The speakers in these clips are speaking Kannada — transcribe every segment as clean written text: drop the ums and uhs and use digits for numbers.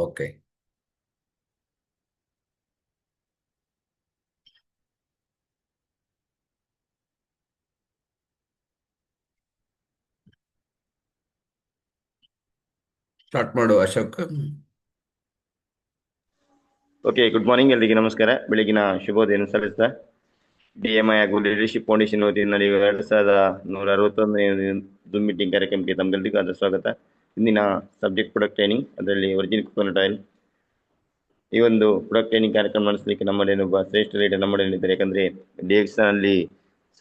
ಓಕೆ. ಸ್ಟಾರ್ಟ್ ಮಾಡು ಅಶೋಕ್. ಓಕೆ, ಗುಡ್ ಮಾರ್ನಿಂಗ್ ಎಲ್ರಿಗೆ ನಮಸ್ಕಾರ. ಬೆಳಗಿನ ಶುಭೋದಯವನ್ನು ಸಲ್ಲಿಸ್ತಾ DMI ಹಾಗೂ ಲೀಡರ್ಶಿಪ್ ಫೌಂಡೇಶನ್ ವತಿಯಿಂದ ನಡೆಯುವ 2161ನೇ ಜೂಮ್ ಮೀಟಿಂಗ್ ಕಾರ್ಯಕ್ರಮಕ್ಕೆ ತಮ್ಮೆಲ್ಲರಿಗೂ ಆದ ಸ್ವಾಗತ. ಇಂದಿನ ಸಬ್ಜೆಕ್ಟ್ ಪ್ರಾಡಕ್ಟ್ ಟ್ರೈನಿಂಗ್, ಅದರಲ್ಲಿ ಒರಿಜಿನಲ್ ಕೊಕೊನಟ್ ಆಯಿಲ್. ಈ ಒಂದು ಪ್ರಾಡಕ್ಟ್ ಟ್ರೈನಿಂಗ್ ಕಾರ್ಯಕ್ರಮ ನಡೆಸಲಿಕ್ಕೆ ನಮ್ಮಲ್ಲಿನೊಬ್ಬ ಶ್ರೇಷ್ಠ ಲೀಡರ್ ನಮ್ಮಲ್ಲಿದ್ದಾರೆ. ಯಾಕಂದ್ರೆ DX ನಲ್ಲಿ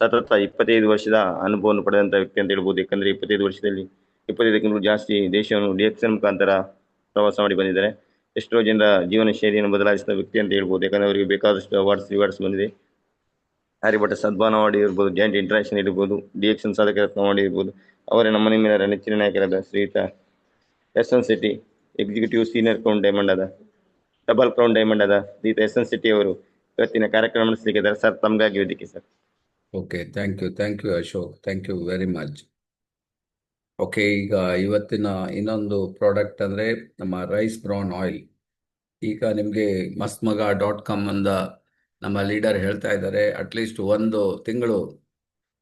ಸತತ 25 ವರ್ಷದ ಅನುಭವವನ್ನು ಪಡೆದಂತ ವ್ಯಕ್ತಿ ಅಂತ ಹೇಳ್ಬೋದು. ಯಾಕಂದ್ರೆ 25 ವರ್ಷದಲ್ಲಿ 25ಕ್ಕಿಂತ ಜಾಸ್ತಿ ದೇಶವನ್ನು DX ಮುಖಾಂತರ ಪ್ರವಾಸ ಮಾಡಿ ಬಂದಿದ್ದಾರೆ. ಎಷ್ಟೋ ಜನರ ಜೀವನ ಶೈಲಿಯನ್ನು ಬದಲಾಯಿಸಿದ ವ್ಯಕ್ತಿ ಅಂತ ಹೇಳ್ಬೋದು. ಯಾಕಂದ್ರೆ ಅವರಿಗೆ ಬೇಕಾದಷ್ಟು ಅವಾರ್ಡ್ಸ್ ರಿವಾರ್ಡ್ಸ್ ಬಂದಿದೆ. ಆರ್ಯಭಟ ಸದ್ಭಾವನಾ ಅವಾರ್ಡ್ ಇರ್ಬೋದು, ಜಾಯಿಂಟ್ ಇಂಟರಾಕ್ಷನ್ ಇರ್ಬೋದು, DX ಸಾಧಕ ರತ್ನ ಅವಾರ್ಡ್ ಇರ್ಬೋದು. ಅವರ ನಮ್ಮ ನಿಮ್ಮೆಲ್ಲರ ನೆಚ್ಚಿನ ನಾಯಕರಾದ ಶ್ರೀಯುತ SN Shetty, executive senior crown diamond ಆದ ಡಬಲ್ ಕ್ರೌನ್ ಡೈಮಂಡ್ ಆದ ಶ್ರೀಯುತ SN ಶೆಟ್ಟಿ ಅವರು ಇವತ್ತಿನ ಕಾರ್ಯಕ್ರಮ ನಡೆಸಲಿಕ್ಕೆ ಇದ್ದಾರೆ. ಸರ್, ತಮಗಾಗಿ ವೇದಿಕೆ sir. Okay, thank you Ashok, thank you very much. Okay, ಈಗ ಇವತ್ತಿನ ಇನ್ನೊಂದು ಪ್ರಾಡಕ್ಟ್ ಅಂದರೆ ನಮ್ಮ ರೈಸ್ ಬ್ರೌನ್ ಆಯಿಲ್. ಈಗ ನಿಮಗೆ mastmaga.com ಅಂದ ನಮ್ಮ ಲೀಡರ್ ಹೇಳ್ತಾ ಇದ್ದಾರೆ, ಅಟ್ಲೀಸ್ಟ್ 1 ತಿಂಗಳು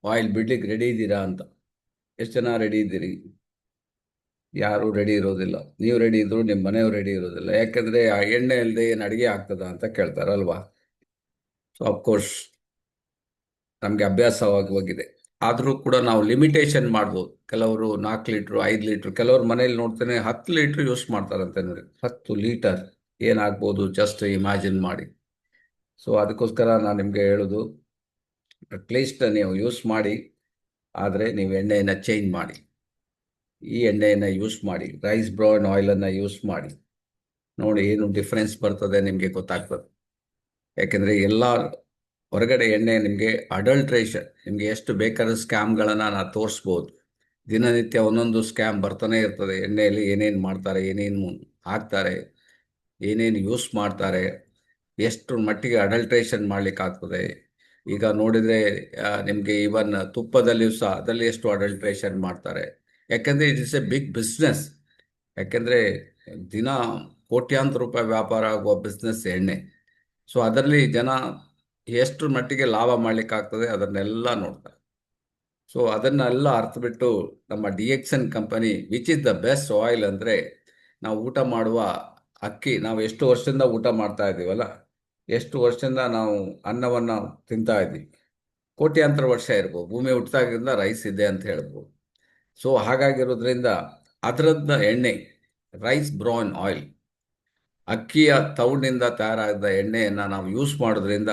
ಆಯಿಲ್ ಬಿಡ್ಲಿಕ್ಕೆ ರೆಡಿ ಇದ್ದೀರಾ ಅಂತ. ಎಷ್ಟು ಜನ ರೆಡಿ ಇದ್ದೀರಿ? ಯಾರು ರೆಡಿ ಇರೋದಿಲ್ಲ. ನೀವು ರೆಡಿ ಇದ್ರು ನಿಮ್ಮ ಮನೆಯವ್ರು ರೆಡಿ ಇರೋದಿಲ್ಲ. ಯಾಕಂದರೆ ಆ ಎಣ್ಣೆ ಇಲ್ಲದೆ ಏನು ಅಡುಗೆ ಆಗ್ತದ ಅಂತ ಕೇಳ್ತಾರಲ್ವಾ. ಸೊ ಅಫ್ಕೋರ್ಸ್ ನಮಗೆ ಅಭ್ಯಾಸವಾಗಿದೆ. ಆದರೂ ಕೂಡ ನಾವು ಲಿಮಿಟೇಷನ್ ಮಾಡ್ಬೋದು. ಕೆಲವರು 4 ಲೀಟ್ರು 5 ಲೀಟ್ರು, ಕೆಲವ್ರು ಮನೇಲಿ ನೋಡ್ತೇನೆ 10 ಲೀಟ್ರ್ ಯೂಸ್ ಮಾಡ್ತಾರಂತೆ. ನೋಡಿ, 10 ಲೀಟರ್ ಏನಾಗ್ಬೋದು ಜಸ್ಟ್ ಇಮ್ಯಾಜಿನ್ ಮಾಡಿ. ಸೊ ಅದಕ್ಕೋಸ್ಕರ ನಾನು ನಿಮಗೆ ಹೇಳೋದು, ಅಟ್ಲೀಸ್ಟ್ ನೀವು ಯೂಸ್ ಮಾಡಿ, ಆದರೆ ನೀವು ಎಣ್ಣೆಯನ್ನು ಚೇಂಜ್ ಮಾಡಿ. ಈ ಎಣ್ಣೆಯನ್ನು ಯೂಸ್ ಮಾಡಿ, ರೈಸ್ ಬ್ರೌನ್ ಆಯಿಲನ್ನು ಯೂಸ್ ಮಾಡಿ ನೋಡಿ, ಏನು ಡಿಫ್ರೆನ್ಸ್ ಬರ್ತದೆ ನಿಮಗೆ ಗೊತ್ತಾಗ್ತದೆ. ಯಾಕೆಂದರೆ ಎಲ್ಲ ಹೊರಗಡೆ ಎಣ್ಣೆ ನಿಮಗೆ ಅಡಲ್ಟ್ರೇಷನ್, ನಿಮಗೆ ಎಷ್ಟು ಬೇಕಾದ ಸ್ಕ್ಯಾಮ್ಗಳನ್ನು ನಾನು ತೋರಿಸ್ಬೋದು. ದಿನನಿತ್ಯ ಒಂದೊಂದು ಸ್ಕ್ಯಾಮ್ ಬರ್ತಾನೆ ಇರ್ತದೆ. ಎಣ್ಣೆಯಲ್ಲಿ ಏನೇನು ಮಾಡ್ತಾರೆ, ಏನೇನು ಹಾಕ್ತಾರೆ, ಏನೇನು ಯೂಸ್ ಮಾಡ್ತಾರೆ, ಎಷ್ಟು ಮಟ್ಟಿಗೆ ಅಡಲ್ಟ್ರೇಷನ್ ಮಾಡಲಿಕ್ಕಾಗ್ತದೆ. ಈಗ ನೋಡಿದರೆ ನಿಮಗೆ ಈವನ್ ತುಪ್ಪದಲ್ಲಿಯೂ ಸಹ ಅದರಲ್ಲಿ ಎಷ್ಟು ಅಡಲ್ಟ್ರೇಷನ್ ಮಾಡ್ತಾರೆ. ಯಾಕೆಂದರೆ it is a big business. ಯಾಕೆಂದರೆ ದಿನ ಕೋಟ್ಯಾಂತರ ರೂಪಾಯಿ ವ್ಯಾಪಾರ ಆಗುವ ಬಿಸ್ನೆಸ್ ಎಣ್ಣೆ. ಸೊ ಅದರಲ್ಲಿ ಜನ ಎಷ್ಟು ಮಟ್ಟಿಗೆ ಲಾಭ ಮಾಡಲಿಕ್ಕಾಗ್ತದೆ ಅದನ್ನೆಲ್ಲ ನೋಡ್ತಾರೆ. ಸೊ ಅದನ್ನೆಲ್ಲ ಅರ್ಥಬಿಟ್ಟು ನಮ್ಮ DXN company which is the best oil ಅಂದರೆ, ನಾವು ಊಟ ಮಾಡುವ ಅಕ್ಕಿ, ನಾವು ಎಷ್ಟು ವರ್ಷದಿಂದ ಊಟ ಮಾಡ್ತಾ ಇದ್ದೀವಲ್ಲ, ಎಷ್ಟು ವರ್ಷದಿಂದ ನಾವು ಅನ್ನವನ್ನು ತಿಂತಾ ಇದ್ದೀವಿ, ಕೋಟ್ಯಾಂತರ ವರ್ಷ ಇರ್ಬೋದು. ಭೂಮಿ ಹುಟ್ಟಿದಾಗಿಂದ ರೈಸ್ ಇದೆ ಅಂತ ಹೇಳ್ಬೋದು. ಸೊ ಹಾಗಾಗಿರೋದ್ರಿಂದ ಅದರದ್ದು ಎಣ್ಣೆ ರೈಸ್ ಬ್ರೌನ್ ಆಯಿಲ್, ಅಕ್ಕಿಯ ತೌಡಿನಿಂದ ತಯಾರಾದ ಎಣ್ಣೆಯನ್ನು ನಾವು ಯೂಸ್ ಮಾಡೋದ್ರಿಂದ,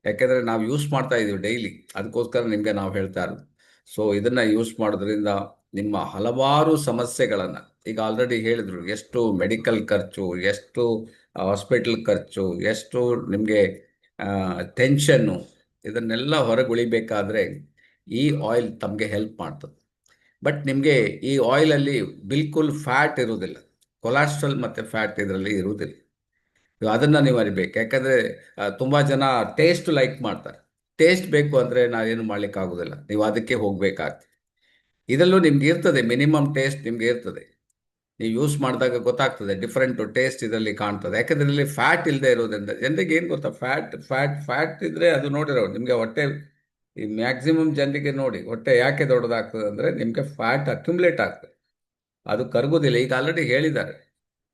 ಯಾಕೆಂದರೆ ನಾವು ಯೂಸ್ ಮಾಡ್ತಾ ಇದ್ದೀವಿ ಡೈಲಿ, ಅದಕ್ಕೋಸ್ಕರ ನಿಮಗೆ ನಾವು ಹೇಳ್ತಾ ಇರೋದು. ಸೊ ಇದನ್ನು ಯೂಸ್ ಮಾಡೋದ್ರಿಂದ ನಿಮ್ಮ ಹಲವಾರು ಸಮಸ್ಯೆಗಳನ್ನು, ಈಗ ಆಲ್ರೆಡಿ ಹೇಳಿದರು, ಎಷ್ಟು ಮೆಡಿಕಲ್ ಖರ್ಚು, ಎಷ್ಟು ಹಾಸ್ಪಿಟಲ್ ಖರ್ಚು, ಎಷ್ಟು ನಿಮಗೆ ಟೆನ್ಷನ್ನು, ಇದನ್ನೆಲ್ಲ ಹೊರಗುಳಿಬೇಕಾದ್ರೆ ಈ ಆಯಿಲ್ ತಮಗೆ ಹೆಲ್ಪ್ ಮಾಡ್ತದೆ. ಬಟ್ ನಿಮಗೆ ಈ ಆಯಿಲಲ್ಲಿ ಬಿಲ್ಕುಲ್ ಫ್ಯಾಟ್ ಇರುವುದಿಲ್ಲ, ಕೊಲೆಸ್ಟ್ರಾಲ್ ಮತ್ತು ಫ್ಯಾಟ್ ಇದರಲ್ಲಿ ಇರುವುದಿಲ್ಲ. ಅದನ್ನು ನೀವು ಅರಿಬೇಕು. ಯಾಕಂದರೆ ತುಂಬ ಜನ ಟೇಸ್ಟ್ ಲೈಕ್ ಮಾಡ್ತಾರೆ. ಟೇಸ್ಟ್ ಬೇಕು ಅಂದರೆ ನಾವೇನು ಮಾಡಲಿಕ್ಕಾಗೋದಿಲ್ಲ, ನೀವು ಅದಕ್ಕೆ ಹೋಗಬೇಕಾಗ್ತದೆ. ಇದರಲ್ಲೂ ನಿಮ್ಗೆ ಇರ್ತದೆ, ಮಿನಿಮಮ್ ಟೇಸ್ಟ್ ನಿಮಗೆ ಇರ್ತದೆ. ನೀವು ಯೂಸ್ ಮಾಡಿದಾಗ ಗೊತ್ತಾಗ್ತದೆ, ಡಿಫ್ರೆಂಟು ಟೇಸ್ಟ್ ಇದರಲ್ಲಿ ಕಾಣ್ತದೆ. ಯಾಕಂದರೆ ಇದರಲ್ಲಿ ಫ್ಯಾಟ್ ಇಲ್ಲದೆ ಇರೋದ್ರಿಂದ ಜನರಿಗೆ ಏನು ಗೊತ್ತಾ, ಫ್ಯಾಟ್ ಇದ್ದರೆ ಅದು ನೋಡಿರೋ ನಿಮಗೆ ಹೊಟ್ಟೆ, ಈ ಮ್ಯಾಕ್ಸಿಮಮ್ ಜನರಿಗೆ ನೋಡಿ ಹೊಟ್ಟೆ ಯಾಕೆ ದೊಡ್ಡದಾಗ್ತದೆ ಅಂದರೆ ನಿಮಗೆ ಫ್ಯಾಟ್ ಅಕ್ಯುಮುಲೇಟ್ ಆಗ್ತದೆ, ಅದು ಕರಗೋದಿಲ್ಲ. ಈಗ ಆಲ್ರೆಡಿ ಹೇಳಿದ್ದಾರೆ,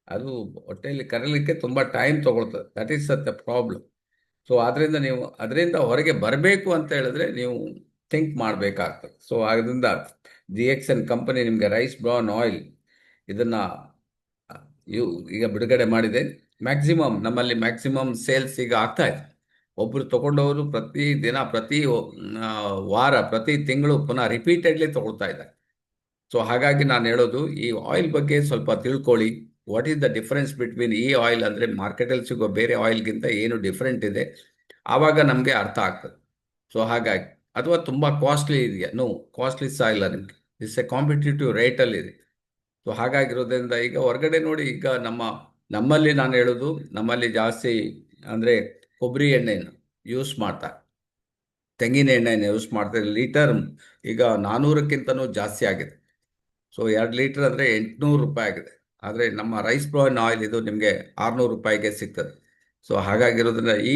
ಅದು ಹೊಟ್ಟೆಯಲ್ಲಿ ಕರಲಿಕ್ಕೆ ತುಂಬ ಟೈಮ್ ತೊಗೊಳ್ತದೆ. That is the problem. So ಆದ್ದರಿಂದ ನೀವು ಅದರಿಂದ ಹೊರಗೆ ಬರಬೇಕು ಅಂತ ಹೇಳಿದ್ರೆ ನೀವು ಥಿಂಕ್ ಮಾಡಬೇಕಾಗ್ತದೆ. ಸೊ ಅದರಿಂದ DXN ಕಂಪನಿ ನಿಮಗೆ ರೈಸ್ ಬ್ರೌನ್ ಆಯಿಲ್ ಇದನ್ನು ಈಗ ಬಿಡುಗಡೆ ಮಾಡಿದೆ. ನಮ್ಮಲ್ಲಿ ಮ್ಯಾಕ್ಸಿಮಮ್ ಸೇಲ್ಸ್ ಈಗ ಆಗ್ತಾ ಇದೆ. ಒಬ್ಬರು ತೊಗೊಂಡವರು ಪ್ರತಿ ದಿನ, ಪ್ರತಿ ವಾರ, ಪ್ರತಿ ತಿಂಗಳು ಪುನಃ ರಿಪೀಟೆಡ್ಲಿ ತೊಗೊಳ್ತಾ ಇದ್ದಾರೆ. ಸೊ ಹಾಗಾಗಿ ನಾನು ಹೇಳೋದು, ಈ ಆಯಿಲ್ ಬಗ್ಗೆ ಸ್ವಲ್ಪ ತಿಳ್ಕೊಳ್ಳಿ. What is the difference between ಈ ಆಯಿಲ್ ಅಂದರೆ ಮಾರ್ಕೆಟಲ್ಲಿ ಸಿಗೋ ಬೇರೆ ಆಯಿಲ್ಗಿಂತ ಏನು ಡಿಫ್ರೆಂಟ್ ಇದೆ, ಆವಾಗ ನಮಗೆ ಅರ್ಥ ಆಗ್ತದೆ. ಸೊ ಹಾಗಾಗಿ, ಅಥವಾ ತುಂಬ ಕಾಸ್ಟ್ಲಿ ಇದೆಯಾ? ನೋ, ಕಾಸ್ಟ್ಲಿ ಸಹ ಇಲ್ಲ, ನಿಮಗೆ ಇಟ್ಸ್ ಎ ಕಾಂಪಿಟೇಟಿವ್ ರೇಟಲ್ಲಿದೆ. ಸೊ ಹಾಗಾಗಿರೋದ್ರಿಂದ ಈಗ ಹೊರಗಡೆ ನೋಡಿ, ಈಗ ನಮ್ಮಲ್ಲಿ ನಾನು ಹೇಳೋದು, ನಮ್ಮಲ್ಲಿ ಜಾಸ್ತಿ ಅಂದರೆ ಕೊಬ್ಬರಿ ಎಣ್ಣೆಯನ್ನು ಯೂಸ್ ಮಾಡ್ತಾರೆ, ತೆಂಗಿನ ಎಣ್ಣೆಯನ್ನು ಯೂಸ್ ಮಾಡ್ತಾರೆ. ಲೀಟರ್ ಈಗ 400ಕ್ಕಿಂತನೂ ಜಾಸ್ತಿ ಆಗಿದೆ. ಸೊ 2 ಲೀಟರ್ ಅಂದರೆ 800 ರೂಪಾಯಿ ಆಗಿದೆ. ಆದರೆ ನಮ್ಮ ರೈಸ್ ಬ್ರಾನ್ ಆಯಿಲ್ ಇದು ನಿಮಗೆ 600 ರೂಪಾಯಿಗೆ ಸಿಗ್ತದೆ. ಸೊ ಹಾಗಾಗಿರೋದ್ರಿಂದ ಈ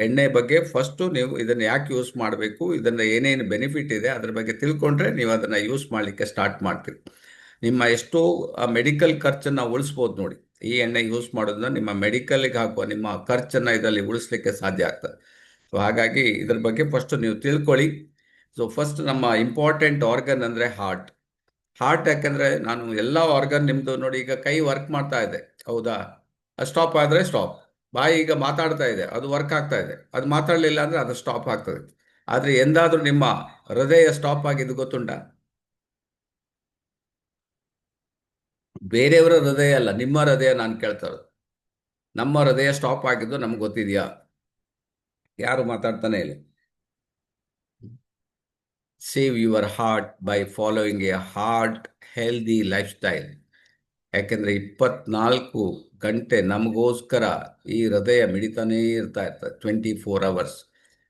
ಎಣ್ಣೆ ಬಗ್ಗೆ ಫಸ್ಟು ನೀವು ಇದನ್ನು ಯಾಕೆ ಯೂಸ್ ಮಾಡಬೇಕು, ಇದನ್ನು ಏನೇನು ಬೆನಿಫಿಟ್ ಇದೆ ಅದ್ರ ಬಗ್ಗೆ ತಿಳ್ಕೊಂಡ್ರೆ ನೀವು ಅದನ್ನು ಯೂಸ್ ಮಾಡಲಿಕ್ಕೆ ಸ್ಟಾರ್ಟ್ ಮಾಡ್ತೀರಿ. ನಿಮ್ಮ ಎಷ್ಟೋ ಮೆಡಿಕಲ್ ಖರ್ಚನ್ನು ಉಳಿಸ್ಬೋದು ನೋಡಿ. ಈ ಎಣ್ಣೆ ಯೂಸ್ ಮಾಡೋದ್ರಿಂದ ನಿಮ್ಮ ಮೆಡಿಕಲ್ಗೆ ಹಾಕುವ ನಿಮ್ಮ ಖರ್ಚನ್ನು ಇದರಲ್ಲಿ ಉಳಿಸ್ಲಿಕ್ಕೆ ಸಾಧ್ಯ ಆಗ್ತದೆ. ಸೊ ಹಾಗಾಗಿ ಇದ್ರ ಬಗ್ಗೆ ಫಸ್ಟ್ ನೀವು ತಿಳ್ಕೊಳ್ಳಿ. ಸೊ ಫಸ್ಟ್ ನಮ್ಮ ಇಂಪಾರ್ಟೆಂಟ್ ಆರ್ಗನ್ ಅಂದರೆ ಹಾರ್ಟ್. ಹಾರ್ಟ್ ಯಾಕಂದರೆ ನಾನು ಎಲ್ಲ ಆರ್ಗನ್ ನಿಮ್ಮದು ನೋಡಿ, ಈಗ ಕೈ ವರ್ಕ್ ಮಾಡ್ತಾ ಇದೆ, ಹೌದಾ? ಅದು ಸ್ಟಾಪ್ ಆದರೆ ಸ್ಟಾಪ್. ಬಾಯಿ ಈಗ ಮಾತಾಡ್ತಾ ಇದೆ, ಅದು ವರ್ಕ್ ಆಗ್ತಾ ಇದೆ. ಅದು ಮಾತಾಡಲಿಲ್ಲ ಅಂದರೆ ಅದು ಸ್ಟಾಪ್ ಆಗ್ತದೆ. ಆದರೆ ಎಂದಾದರೂ ನಿಮ್ಮ ಹೃದಯ ಸ್ಟಾಪ್ ಆಗಿದ್ದು ಗೊತ್ತುಂಟಾ? ಬೇರೆಯವರ ಹೃದಯ ಅಲ್ಲ, ನಿಮ್ಮ ಹೃದಯ ನಾನು ಕೇಳ್ತಾ ಇರೋದು. ನಮ್ಮ ಹೃದಯ ಸ್ಟಾಪ್ ಆಗಿದ್ದು ನಮ್ಗೆ ಗೊತ್ತಿದೆಯಾ? ಯಾರು ಮಾತಾಡ್ತಾನೆ ಇಲ್ಲ. Save your heart by following A heart healthy life style. ಯಾಕೆಂದರೆ 24 ಗಂಟೆ ನಮಗೋಸ್ಕರ ಈ ಹೃದಯ ಮಿಡಿತಾನೇ ಇರ್ತದೆ, 24 hours.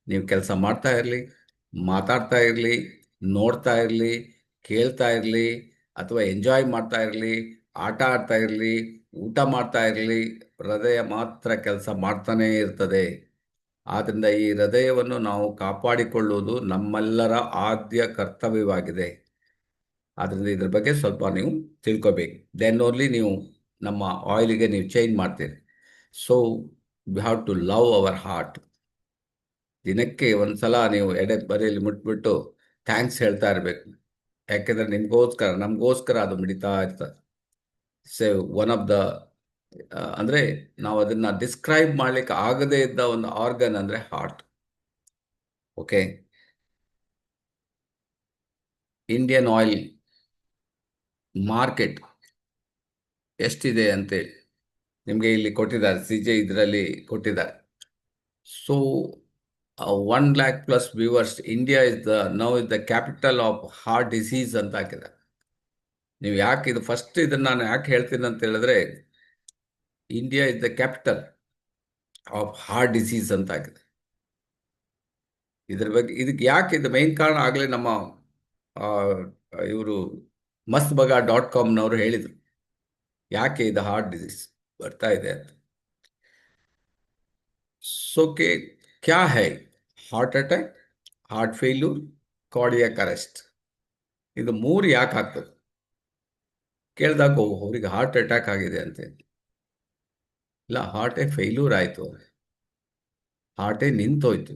ನೀವು ಕೆಲಸ ಮಾಡ್ತಾ ಇರಲಿ, ಮಾತಾಡ್ತಾ ಇರಲಿ, ನೋಡ್ತಾ ಇರಲಿ, ಕೇಳ್ತಾ ಇರಲಿ, ಅಥವಾ ಎಂಜಾಯ್ ಮಾಡ್ತಾ ಇರಲಿ, ಆಟ ಆಡ್ತಾ ಇರಲಿ, ಊಟ ಮಾಡ್ತಾ ಇರಲಿ, ಹೃದಯ ಮಾತ್ರ ಕೆಲಸ ಮಾಡ್ತಾನೇ ಇರ್ತದೆ. ಆದ್ದರಿಂದ ಈ ಹೃದಯವನ್ನು ನಾವು ಕಾಪಾಡಿಕೊಳ್ಳುವುದು ನಮ್ಮೆಲ್ಲರ ಆದ್ಯ ಕರ್ತವ್ಯವಾಗಿದೆ. ಆದ್ದರಿಂದ ಇದ್ರ ಬಗ್ಗೆ ಸ್ವಲ್ಪ ನೀವು ತಿಳ್ಕೊಬೇಕು. ದೆನ್ ಓನ್ಲಿ ನೀವು ನಮ್ಮ ಆಯಿಲಿಗೆ ನೀವು ಚೇಂಜ್ ಮಾಡ್ತೀರಿ. So we have to love our heart. ದಿನಕ್ಕೆ ಒಂದ್ಸಲ ನೀವು ಎಡೆ ಬರೆಯಲ್ಲಿ ಮುಟ್ಬಿಟ್ಟು ಥ್ಯಾಂಕ್ಸ್ ಹೇಳ್ತಾ ಇರಬೇಕು. ಯಾಕೆಂದರೆ ನಮಗೋಸ್ಕರ ಅದು ಮಿಡಿತಾ ಇರ್ತದೆ. ಸೊ ಒನ್ ಆಫ್ ದ ಅಂದರೆ ನಾವು ಅದನ್ನು ಡಿಸ್ಕ್ರೈಬ್ ಮಾಡಲಿಕ್ಕೆ ಆಗದೇ ಇದ್ದ ಒಂದು ಆರ್ಗನ್ ಅಂದರೆ heart. Okay, Indian oil market ಎಷ್ಟಿದೆ ಅಂತೇಳಿ ನಿಮಗೆ ಇಲ್ಲಿ ಕೊಟ್ಟಿದ್ದಾರೆ, CJ ಇದರಲ್ಲಿ ಕೊಟ್ಟಿದ್ದಾರೆ. So 1 lakh+ viewers. India now is the capital of heart disease ಅಂತ ಹಾಕಿದ್ದಾರೆ. ನೀವು ಯಾಕೆ ಇದು ಫಸ್ಟ್ ಇದನ್ನು ನಾನು ಯಾಕೆ ಹೇಳ್ತೀನಿ ಅಂತ ಹೇಳಿದ್ರೆ, India is the capital of heart disease ಅಂತ ಹಾಕಿದೆ. ಇದ್ರ ಬಗ್ಗೆ ಇದಕ್ಕೆ ಯಾಕೆ ಇದು ಮೈನ್ ಕಾರಣ ಆಗಲೇ ನಮ್ಮ ಇವರು mastbaga.com ಹೇಳಿದರು ಯಾಕೆ ಇದು ಹಾರ್ಟ್ ಡಿಸೀಸ್ ಬರ್ತಾ ಇದೆ ಅಂತ. ಸೋಕೆ ಕ್ಯಾ high? Heart attack, heart failure, cardiac arrest. ಇದು 3 ಯಾಕೆ ಆಗ್ತದೆ ಕೇಳಿದಾಗ ಅವ್ರಿಗೆ ಹಾರ್ಟ್ ಅಟ್ಯಾಕ್ ಆಗಿದೆ ಅಂತ. ಇಲ್ಲ, ಹಾರ್ಟೇ ಫೇಲ್ಯೂರ್ ಆಯಿತು, ಹಾರ್ಟೇ ನಿಂತೋಯ್ತು,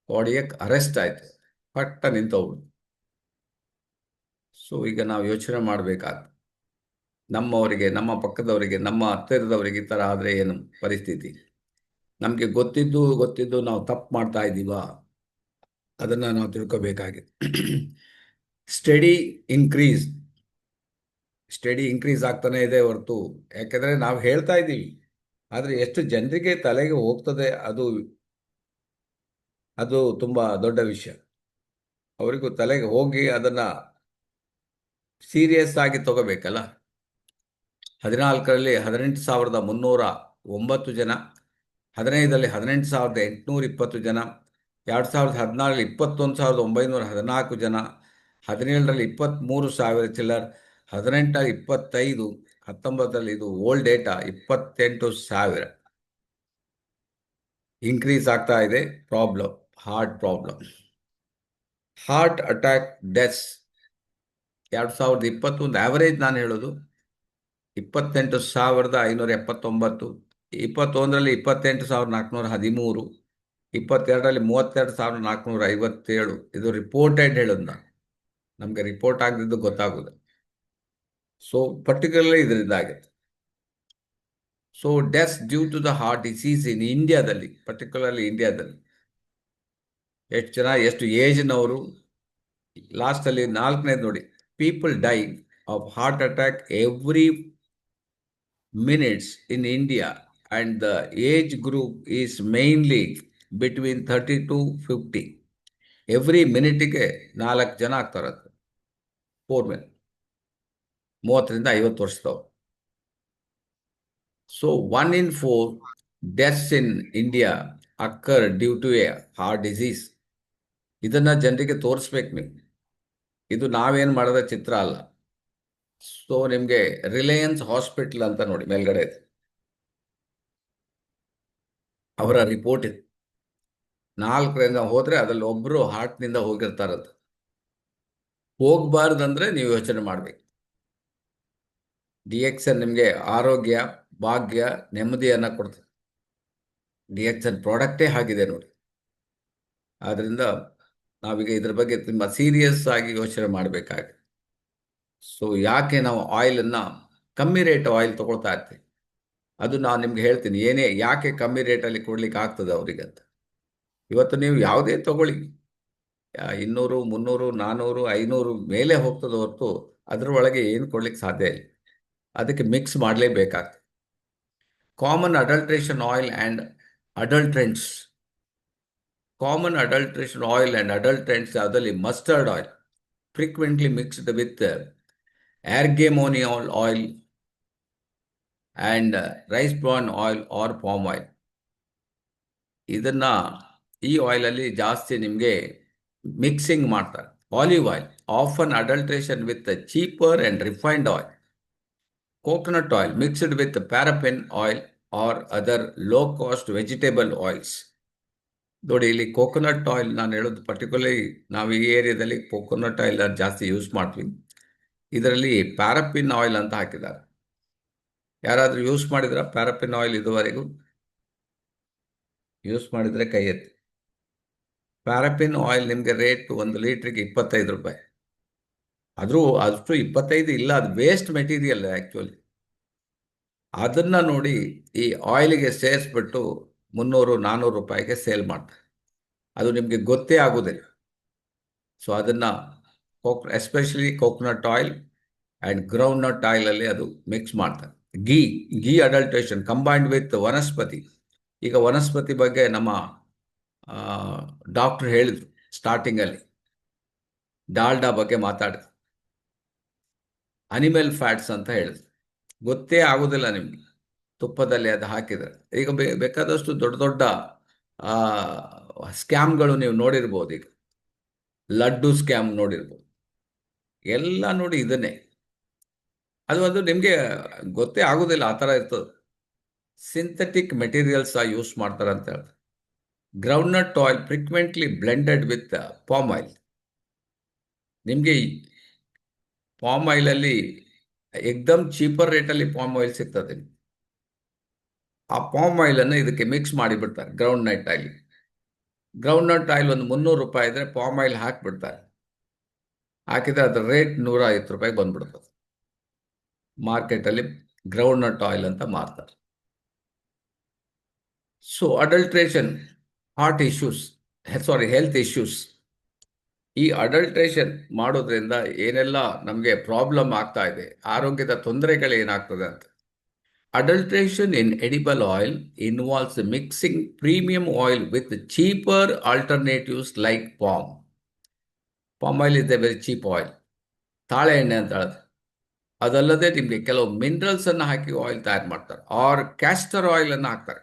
ಕಾರ್ಡಿಯಾಕ್ ಅರೆಸ್ಟ್ ಆಯಿತು, ಪಟ್ಟ ನಿಂತೋಗ್ಬಿಡು. ಸೊ ಈಗ ನಾವು ಯೋಚನೆ ಮಾಡಬೇಕಾಗ್ತದೆ, ನಮ್ಮವರಿಗೆ, ನಮ್ಮ ಪಕ್ಕದವರಿಗೆ, ನಮ್ಮ ಹತ್ತಿರದವರಿಗೆ ಈ ಥರ ಆದರೆ ಏನು ಪರಿಸ್ಥಿತಿ? ನಮಗೆ ಗೊತ್ತಿದ್ದು ನಾವು ತಪ್ಪು ಮಾಡ್ತಾ ಇದ್ದೀವಾ? ಅದನ್ನು ನಾವು ತಿಳ್ಕೊಬೇಕಾಗಿದೆ. ಸ್ಟಡಿ ಇನ್ಕ್ರೀಸ್ ಆಗ್ತಾನೆ ಇದೆ ಹೊರತು, ಯಾಕೆಂದರೆ ನಾವು ಹೇಳ್ತಾ ಇದ್ದೀವಿ, ಆದರೆ ಎಷ್ಟು ಜನರಿಗೆ ತಲೆಗೆ ಹೋಗ್ತದೆ ಅದು ತುಂಬ ದೊಡ್ಡ ವಿಷಯ. ಅವರಿಗೂ ತಲೆಗೆ ಹೋಗಿ ಅದನ್ನು ಸೀರಿಯಸ್ ಆಗಿ ತಗೋಬೇಕಲ್ಲ. 14ರಲ್ಲಿ 18,309 ಜನ, 15ರಲ್ಲಿ 18,820 ಜನ, 2014ರಲ್ಲಿ 21,914 ಜನ, 17ರಲ್ಲಿ 23,000 ಚಿಲ್ಲರ್, 18ರಲ್ಲಿ 25, 19ರಲ್ಲಿ ಇದು ಓಲ್ಡ್ ಡೇಟಾ 28,000. ಇನ್ಕ್ರೀಸ್ ಆಗ್ತಾ ಇದೆ problem, heart problem. Heart attack deaths 2021 average ನಾನು ಹೇಳೋದು 28,579, 21ರಲ್ಲಿ 28,413, 22ರಲ್ಲಿ 32,457. ಇದು ರಿಪೋರ್ಟೆಡ್ ಹೇಳೋದು ನಾನು, ನಮಗೆ ರಿಪೋರ್ಟ್ ಆಗದಿದ್ದು ಗೊತ್ತಾಗೋದು. ಸೊ ಪರ್ಟಿಕ್ಯುಲರ್ಲಿ ಇದರಿಂದ ಆಗುತ್ತೆ. So deaths due to the heart disease in ಇಂಡಿಯಾದಲ್ಲಿ, ಪರ್ಟಿಕ್ಯುಲರ್ಲಿ ಇಂಡಿಯಾದಲ್ಲಿ ಎಷ್ಟು ಜನ, ಎಷ್ಟು ಏಜ್ನವರು. ಲಾಸ್ಟಲ್ಲಿ 4ನೇದು ನೋಡಿ, people die of heart attack every minutes in India, and the age group is mainly between 30 to 50. Every ಮಿನಿಟಿಗೆ 4 ಜನ ಆಗ್ತಾರೆ. 4 men, 30ರಿಂದ 50 ವರ್ಷದವ್ರು. So 1 in 4 deaths in India occur due to a heart disease. ಇದನ್ನು ಜನರಿಗೆ ತೋರಿಸ್ಬೇಕು ನೀವು. ಇದು ನಾವೇನು ಮಾಡೋದ ಚಿತ್ರ ಅಲ್ಲ. ಸೊ ನಿಮಗೆ ರಿಲಯನ್ಸ್ ಹಾಸ್ಪಿಟಲ್ ಅಂತ ನೋಡಿ ಮೇಲ್ಗಡೆ ಇದೆ, ಅವರ ರಿಪೋರ್ಟ್ ಇದೆ. 4ರಿಂದ ಹೋದ್ರೆ ಅದ್ರಲ್ಲಿ ಒಬ್ರು ಹಾರ್ಟ್ನಿಂದ ಹೋಗಿರ್ತಾರಂತ. ಹೋಗ್ಬಾರ್ದಂದ್ರೆ ನೀವು ಯೋಚನೆ ಮಾಡ್ಬೇಕು. DXN ನಿಮಗೆ ಆರೋಗ್ಯ, ಭಾಗ್ಯ, ನೆಮ್ಮದಿಯನ್ನ ಕೊಡ್ತದೆ. DXN ಪ್ರಾಡಕ್ಟೇ ಆಗಿದೆ ನೋಡಿ. ಆದ್ರಿಂದ ನಾವೀಗ ಇದ್ರ ಬಗ್ಗೆ ತುಂಬಾ ಸೀರಿಯಸ್ ಆಗಿ ಯೋಚನೆ ಮಾಡಬೇಕಾಗಿದೆ. ಸೊ ಯಾಕೆ ನಾವು ಆಯಿಲನ್ನು ಕಮ್ಮಿ ರೇಟ್ ಆಯಿಲ್ ತಗೊಳ್ತಾ ಇರ್ತೀವಿ, ಅದು ನಾನು ನಿಮ್ಗೆ ಹೇಳ್ತೀನಿ ಯಾಕೆ ಕಮ್ಮಿ ರೇಟಲ್ಲಿ ಕೊಡ್ಲಿಕ್ಕೆ ಆಗ್ತದೆ ಅವರಿಗೆ ಅಂತ. ಇವತ್ತು ನೀವು ಯಾವುದೇ ತಗೊಳ್ಳಿ, 200, 300, 400, 500 ಮೇಲೆ ಹೋಗ್ತದೆ ಹೊರತು ಅದರೊಳಗೆ ಏನು ಕೊಡ್ಲಿಕ್ಕೆ ಸಾಧ್ಯ ಇಲ್ಲ. ಅದಕ್ಕೆ ಮಿಕ್ಸ್ ಮಾಡಲೇಬೇಕಾಗ್ತದೆ. Common adulteration oil and adulterants. Common adulteration oil and adulterants ಯಾವುದಲ್ಲಿ mustard oil frequently mixed with argemoniol oil and rice bran oil or palm oil. ಈ ಆಯಿಲಲ್ಲಿ ಜಾಸ್ತಿ ನಿಮಗೆ ಮಿಕ್ಸಿಂಗ್ ಮಾಡ್ತಾರೆ. Olive oil often adulteration with cheaper and refined oil. Coconut oil mixed with paraffin oil or other low cost vegetable oils. ನೋಡಿ, ಇಲ್ಲಿ ಕೋಕೋನಟ್ ಆಯಿಲ್ ನಾನು ಹೇಳೋದು ಪರ್ಟಿಕ್ಯುಲರ್ಲಿ ನಾವು ಈ ಏರಿಯಾದಲ್ಲಿ ಕೋಕೋನಟ್ ಆಯಿಲ್ ಜಾಸ್ತಿ ಯೂಸ್ ಮಾಡ್ತೀವಿ. ಇದರಲ್ಲಿ ಪ್ಯಾರಾಫಿನ್ ಆಯಿಲ್ ಅಂತ ಹಾಕಿದ್ದಾರೆ. ಯಾರಾದರೂ ಯೂಸ್ ಮಾಡಿದ್ರ ಪ್ಯಾರಾಫಿನ್ ಆಯಿಲ್ ಇದುವರೆಗೂ? ಯೂಸ್ ಮಾಡಿದರೆ ಕೈ ಎತ್ತಿ. ಪ್ಯಾರಾಫಿನ್ ಆಯಿಲ್ ನಿಮಗೆ ರೇಟ್ 1 ಲೀಟ್ರಿಗೆ 25 ರೂಪಾಯಿ. ಆದರೂ ಅಷ್ಟು 25 ಇಲ್ಲ, ಅದು ವೇಸ್ಟ್ ಮೆಟೀರಿಯಲ್ ಆ್ಯಕ್ಚುಲಿ. ಅದನ್ನು ನೋಡಿ ಈ ಆಯಿಲಿಗೆ ಸೇರಿಸ್ಬಿಟ್ಟು 300-400 ರೂಪಾಯಿಗೆ ಸೇಲ್ ಮಾಡ್ತಾರೆ. ಅದು ನಿಮಗೆ ಗೊತ್ತೇ ಆಗೋದಿಲ್ಲ. ಸೊ ಅದನ್ನು especially coconut oil and groundnut ಆಯಿಲಲ್ಲಿ ಅದು ಮಿಕ್ಸ್ ಮಾಡ್ತಾರೆ. ಗೀ ಅಡಲ್ಟ್ರೇಷನ್ ಕಂಬೈನ್ಡ್ ವಿತ್ ವನಸ್ಪತಿ. ಈಗ ವನಸ್ಪತಿ ಬಗ್ಗೆ ನಮ್ಮ ಡಾಕ್ಟರ್ ಹೇಳಿದ್ರು ಸ್ಟಾರ್ಟಿಂಗಲ್ಲಿ, ಡಾಲ್ಡಾ ಬಗ್ಗೆ ಮಾತಾಡಿದ್ರು, ಅನಿಮಲ್ ಫ್ಯಾಟ್ಸ್ ಅಂತ ಹೇಳಿದ್ರು. ಗೊತ್ತೇ ಆಗೋದಿಲ್ಲ ನಿಮಗೆ ತುಪ್ಪದಲ್ಲಿ ಅದು ಹಾಕಿದರೆ. ಈಗ ಬೇಕಾದಷ್ಟು ದೊಡ್ಡ ದೊಡ್ಡ ಸ್ಕ್ಯಾಮ್ಗಳು ನೀವು ನೋಡಿರ್ಬೋದು. ಈಗ ಲಡ್ಡು ಸ್ಕ್ಯಾಮ್ ನೋಡಿರ್ಬೋದು, ಎಲ್ಲ ನೋಡಿ ಇದನ್ನೇ. ಅದು ನಿಮಗೆ ಗೊತ್ತೇ ಆಗೋದಿಲ್ಲ, ಆ ಥರ ಇರ್ತದೆ. ಸಿಂಥೆಟಿಕ್ ಮೆಟೀರಿಯಲ್ಸ್ ಯೂಸ್ ಮಾಡ್ತಾರೆ ಅಂತ ಹೇಳ್ತಾರೆ. Groundnut oil frequently blended with palm oil. ನಿಮಗೆ ಪಾಮ್ ಆಯಿಲಲ್ಲಿ ಎಕ್ದಮ್ ಚೀಪರ್ ರೇಟಲ್ಲಿ ಪಾಮ್ ಆಯಿಲ್ ಸಿಗ್ತದೆ. ಆ ಪಾಮ್ ಆಯಿಲನ್ನು ಇದಕ್ಕೆ ಮಿಕ್ಸ್ ಮಾಡಿಬಿಡ್ತಾರೆ ಗ್ರೌಂಡ್ನಟ್ ಆಯಿಲ್. ಗ್ರೌಂಡ್ನಟ್ ಆಯಿಲ್ ಒಂದು 300 ರೂಪಾಯಿ ಇದ್ರೆ ಪಾಮ್ ಆಯಿಲ್ ಹಾಕಿಬಿಡ್ತಾರೆ. ಹಾಕಿದರೆ ಅದರ ರೇಟ್ 150 ರೂಪಾಯಿ ಬಂದ್ಬಿಡ್ತದೆ. ಮಾರ್ಕೆಟಲ್ಲಿ ಗ್ರೌಂಡ್ನಟ್ ಆಯಿಲ್ ಅಂತ ಮಾರ್ತಾರೆ. So adulteration health issues. ಈ ಅಡಲ್ಟ್ರೇಷನ್ ಮಾಡೋದ್ರಿಂದ ಏನೆಲ್ಲ ನಮಗೆ ಪ್ರಾಬ್ಲಮ್ ಆಗ್ತಾ ಇದೆ, ಆರೋಗ್ಯದ ತೊಂದರೆಗಳೇನಾಗ್ತದೆ ಅಂತ. Adulteration in edible oil involves mixing premium oil with cheaper alternatives like palm. Palm oil is a very cheap oil. ತಾಳೆ ಎಣ್ಣೆ ಅಂತ ಹೇಳೋದು. ಅದಲ್ಲದೆ ನಿಮಗೆ ಕೆಲವು ಮಿನರಲ್ಸ್ ಅನ್ನು ಹಾಕಿ ಆಯಿಲ್ ತಯಾರು ಮಾಡ್ತಾರೆ. ಆರ್ ಕ್ಯಾಸ್ಟರ್ ಆಯಿಲ್ ಅನ್ನು ಹಾಕ್ತಾರೆ.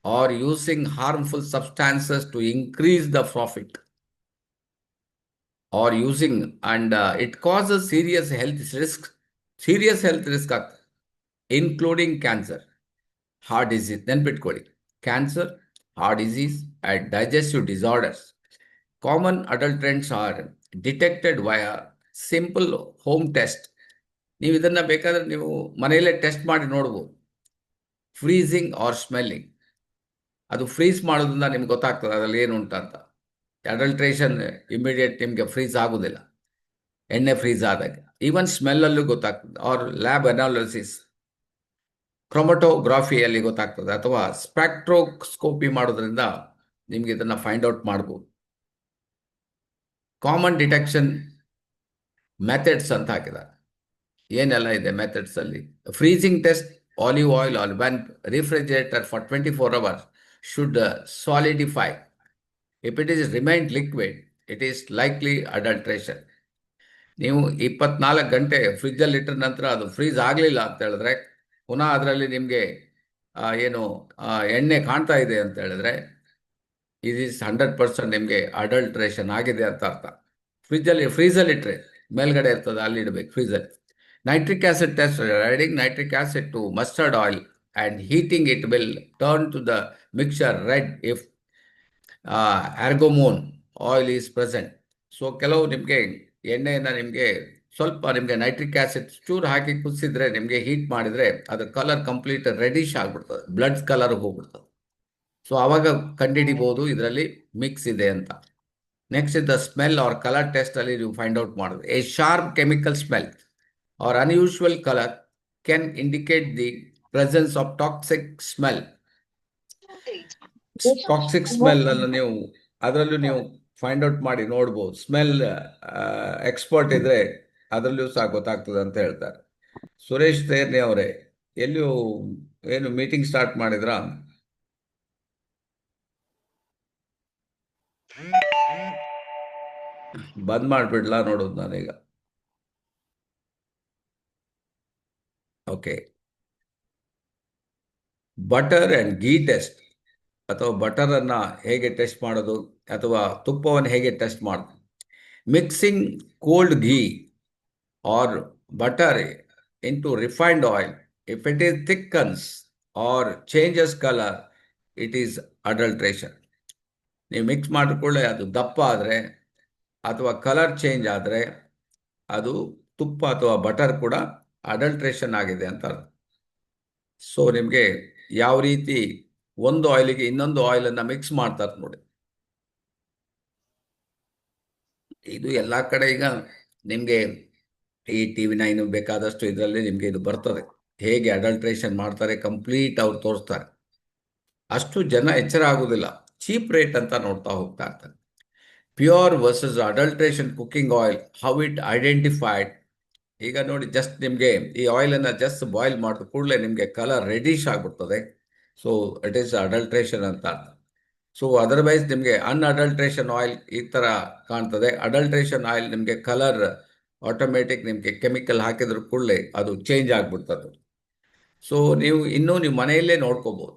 Are using harmful substances to increase the profit. Are using and it causes serious health risk ಆಗ್ತದೆ, ಇನ್ಕ್ಲೂಡಿಂಗ್ ಕ್ಯಾನ್ಸರ್, ಹಾರ್ಟ್ ಡಿಸೀಸ್. ನೆನ್ಪಿಟ್ಕೊಳ್ಳಿ, cancer, heart disease and digestive disorders. Common adulterants are detected via simple home test. ನೀವು ಇದನ್ನು ಬೇಕಾದರೆ ನೀವು ಮನೆಯಲ್ಲೇ ಟೆಸ್ಟ್ ಮಾಡಿ ನೋಡ್ಬೋದು. Freezing or smelling. ಅದು ಫ್ರೀಸ್ ಮಾಡೋದ್ರಿಂದ ನಿಮ್ಗೆ ಗೊತ್ತಾಗ್ತದೆ ಅದರಲ್ಲಿ ಏನು ಉಂಟಂತ. ಅಡಲ್ಟ್ರೇಷನ್ ಇಮಿಡಿಯೇಟ್ ನಿಮಗೆ ಫ್ರೀಸ್ ಆಗೋದಿಲ್ಲ, ಎಣ್ಣೆ ಫ್ರೀಸ್ ಆದಾಗ. ಈವನ್ ಸ್ಮೆಲ್ಲಲ್ಲೂ ಗೊತ್ತಾಗ್ತದೆ. ಆರ್ ಲ್ಯಾಬ್ ಅನಾಲಿಸಿಸ್, ಕ್ರೊಮಟೋಗ್ರಾಫಿಯಲ್ಲಿ ಗೊತ್ತಾಗ್ತದೆ, ಅಥವಾ ಸ್ಪೆಕ್ಟ್ರೋಸ್ಕೋಪಿ ಮಾಡೋದ್ರಿಂದ ನಿಮ್ಗೆ ಇದನ್ನು ಫೈಂಡ್ ಔಟ್ ಮಾಡ್ಬೋದು. ಕಾಮನ್ ಡಿಟೆಕ್ಷನ್ ಮೆಥಡ್ಸ್ ಅಂತ ಹಾಕಿದ್ದಾರೆ. ಏನೆಲ್ಲ ಇದೆ ಮೆಥಡ್ಸ್ ಅಲ್ಲಿ? Freezing test olive oil or when refrigerator for 24 hours should solidify. If it is remained liquid, it is likely adulteration. ನೀವು 24 ಗಂಟೆ ಫ್ರಿಜ್ಜಲ್ಲಿ ಇಟ್ಟ ನಂತರ ಅದು ಫ್ರೀಸ್ ಆಗಲಿಲ್ಲ ಅಂತ ಹೇಳಿದ್ರೆ, ಪುನಃ ಅದರಲ್ಲಿ ನಿಮಗೆ ಎಣ್ಣೆ ಕಾಣ್ತಾ ಇದೆ ಅಂತ ಹೇಳಿದ್ರೆ, ಇದು ಇಸ್ 100% ನಿಮಗೆ ಅಡಲ್ಟ್ರೇಷನ್ ಆಗಿದೆ ಅಂತ ಅರ್ಥ. ಫ್ರೀಸಲ್ಲಿ ಇಟ್ಟರೆ ಮೇಲ್ಗಡೆ ಇರ್ತದೆ, ಅಲ್ಲಿ ಇಡಬೇಕು ಫ್ರೀಸಲ್ಲಿ. Nitric acid test, adding nitric acid to mustard oil and heating it will turn to the mixture red if argomone oil is present. So ಕೆಲವು ನಿಮಗೆ ಎಣ್ಣೆಯನ್ನು ನಿಮಗೆ ಸ್ವಲ್ಪ ನಿಮಗೆ ನೈಟ್ರಿಕ್ ಆಸಿಡ್ ಚೂರು ಹಾಕಿ ಕುದಿಸಿದ್ರೆ ನಿಮಗೆ ಹೀಟ್ ಮಾಡಿದರೆ ಅದರ ಕಲರ್ ಕಂಪ್ಲೀಟ್ ರೆಡಿಶ್ ಆಗಿಬಿಡ್ತದೆ, ಬ್ಲಡ್ ಕಲರ್ ಹೋಗ್ಬಿಡ್ತದೆ. ಸೊ ಆವಾಗ ಕಂಡುಹಿಡಿಬೋದು ಇದರಲ್ಲಿ ಮಿಕ್ಸ್ ಇದೆ ಅಂತ. Next the smell or colour ಟೆಸ್ಟಲ್ಲಿ ನೀವು ಫೈಂಡ್ ಔಟ್ ಮಾಡೋದು. A sharp chemical smell or unusual colour can indicate the presence of toxic smell. Toxic smell ಅನ್ನು ನೀವು ಅದರಲ್ಲೂ ನೀವು ಫೈಂಡ್ ಔಟ್ ಮಾಡಿ ನೋಡ್ಬೋದು. ಸ್ಮೆಲ್ ಎಕ್ಸ್ಪರ್ಟ್ ಇದ್ರೆ ಅದರಲ್ಲೂ ಸಹ ಗೊತ್ತಾಗ್ತದೆ ಅಂತ ಹೇಳ್ತಾರೆ. ಸುರೇಶ್ ತೇರ್ನಿ ಅವರೇ, ಎಲ್ಲಿಯೂ ಏನು ಮೀಟಿಂಗ್ ಸ್ಟಾರ್ಟ್ ಮಾಡಿದ್ರಾ? ಬಂದ್ ಮಾಡಿಬಿಡ್ಲಾ ನೋಡೋದು ನಾನೀಗ. Okay, butter and ghee test ಅಥವಾ ಬಟರನ್ನು ಹೇಗೆ ಟೆಸ್ಟ್ ಮಾಡೋದು ಅಥವಾ ತುಪ್ಪವನ್ನು ಹೇಗೆ ಟೆಸ್ಟ್ ಮಾಡೋದು. Mixing cold ghee or butter into refined oil, if it is thickens or changes colour, it is adulteration. ನೀವು ಮಿಕ್ಸ್ ಮಾಡಿಕೊಳ್ಳೆ ಅದು ದಪ್ಪ ಆದರೆ ಅಥವಾ ಕಲರ್ ಚೇಂಜ್ ಆದರೆ ಅದು ತುಪ್ಪ ಅಥವಾ ಬಟರ್ ಕೂಡ ಅಡಲ್ಟ್ರೇಷನ್ ಆಗಿದೆ ಅಂತ ಅರ್ಥ. ಸೊ ನಿಮಗೆ ಯಾವ ರೀತಿ ಒಂದು ಆಯಿಲಿಗೆ ಇನ್ನೊಂದು ಆಯಿಲನ್ನು ಮಿಕ್ಸ್ ಮಾಡ್ತಾರೆ ನೋಡಿ. ಇದು ಎಲ್ಲ ಕಡೆ ಈಗ ನಿಮಗೆ ಈ TV9 ಬೇಕಾದಷ್ಟು ಇದರಲ್ಲಿ ನಿಮಗೆ ಇದು ಬರ್ತದೆ, ಹೇಗೆ ಅಡಲ್ಟ್ರೇಷನ್ ಮಾಡ್ತಾರೆ ಕಂಪ್ಲೀಟ್ ಅವ್ರು ತೋರಿಸ್ತಾರೆ. ಅಷ್ಟು ಜನ ಎಚ್ಚರ ಆಗೋದಿಲ್ಲ, ಚೀಪ್ ರೇಟ್ ಅಂತ ನೋಡ್ತಾ ಹೋಗ್ತಾ ಇರ್ತಾರೆ. Pure versus adulteration cooking oil, how it identified. ಈಗ ನೋಡಿ, ಜಸ್ಟ್ ನಿಮಗೆ ಈ ಆಯಿಲನ್ನು ಜಸ್ಟ್ ಬಾಯ್ಲ್ ಮಾಡಿದ ಕೂಡಲೇ ನಿಮಗೆ ಕಲರ್ ರೆಡಿಶ್ ಆಗಿಬಿಡ್ತದೆ. ಸೊ ಇಟ್ ಈಸ್ ಅಡಲ್ಟ್ರೇಷನ್ ಅಂತ ಅರ್ಥ. ಸೊ ಅದರ್ವೈಸ್ ನಿಮಗೆ ಅನ್ಅಡಲ್ಟ್ರೇಷನ್ ಆಯಿಲ್ ಈ ಥರ ಕಾಣ್ತದೆ. ಅಡಲ್ಟ್ರೇಷನ್ ಆಯಿಲ್ ನಿಮಗೆ ಕಲರ್ ಆಟೋಮೆಟಿಕ್ ನಿಮಗೆ ಕೆಮಿಕಲ್ ಹಾಕಿದ್ರ ಕೂಡಲೇ ಅದು ಚೇಂಜ್ ಆಗಿಬಿಡ್ತದೆ. ಸೊ ನೀವು ಮನೆಯಲ್ಲೇ ನೋಡ್ಕೋಬೋದು.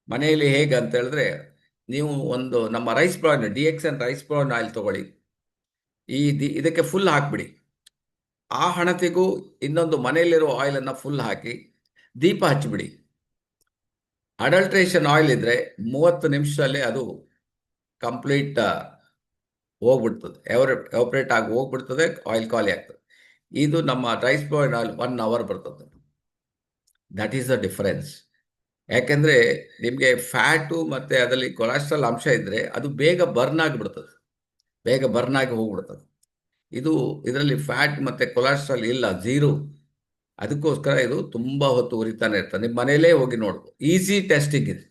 ಮನೆಯಲ್ಲಿ ಹೇಗೆ ಅಂತ ಹೇಳಿದ್ರೆ, ನೀವು ಒಂದು ನಮ್ಮ rice bran DXN rice bran oil ತೊಗೊಳ್ಳಿ, ಇದಕ್ಕೆ ಫುಲ್ ಹಾಕಿಬಿಡಿ. ಆ ಹಣತೆಗೂ ಇನ್ನೊಂದು ಮನೆಯಲ್ಲಿರೋ ಆಯಿಲನ್ನು ಫುಲ್ ಹಾಕಿ ದೀಪ ಹಚ್ಚಿಬಿಡಿ. ಅಡಲ್ಟ್ರೇಷನ್ ಆಯಿಲ್ ಇದ್ದರೆ 30 ನಿಮಿಷದಲ್ಲೇ ಅದು ಕಂಪ್ಲೀಟ್ ಹೋಗ್ಬಿಡ್ತದೆ, ಎವಪ್ರೇಟ್ ಆಗಿ ಹೋಗ್ಬಿಡ್ತದೆ, ಆಯಿಲ್ ಖಾಲಿ ಆಗ್ತದೆ. ಇದು ನಮ್ಮ ರೈಸ್ ಬ್ರಾನ್ ಆಯಿಲ್ 1 ಅವರ್ ಬರ್ತದೆ. That is the difference. ಯಾಕೆಂದರೆ ನಿಮಗೆ ಫ್ಯಾಟು ಮತ್ತು ಅದರಲ್ಲಿ ಕೊಲೆಸ್ಟ್ರಾಲ್ ಅಂಶ ಇದ್ದರೆ ಅದು ಬೇಗ ಬರ್ನ್ ಆಗಿಬಿಡ್ತದೆ, ಬೇಗ ಬರ್ನ್ ಆಗಿ ಹೋಗ್ಬಿಡ್ತದೆ. ಇದರಲ್ಲಿ ಫ್ಯಾಟ್ ಮತ್ತು ಕೊಲೆಸ್ಟ್ರಾಲ್ ಇಲ್ಲ, ಝೀರೋ. ಅದಕ್ಕೋಸ್ಕರ ಇದು ತುಂಬ ಹೊತ್ತು ಉರಿತಾನೆ ಇರ್ತದೆ. ನಿಮ್ಮ ಮನೆಯಲ್ಲೇ ಹೋಗಿ ನೋಡ್ಬೋದು. ಈಸಿ ಟೆಸ್ಟಿಂಗ್ ಇದೆ,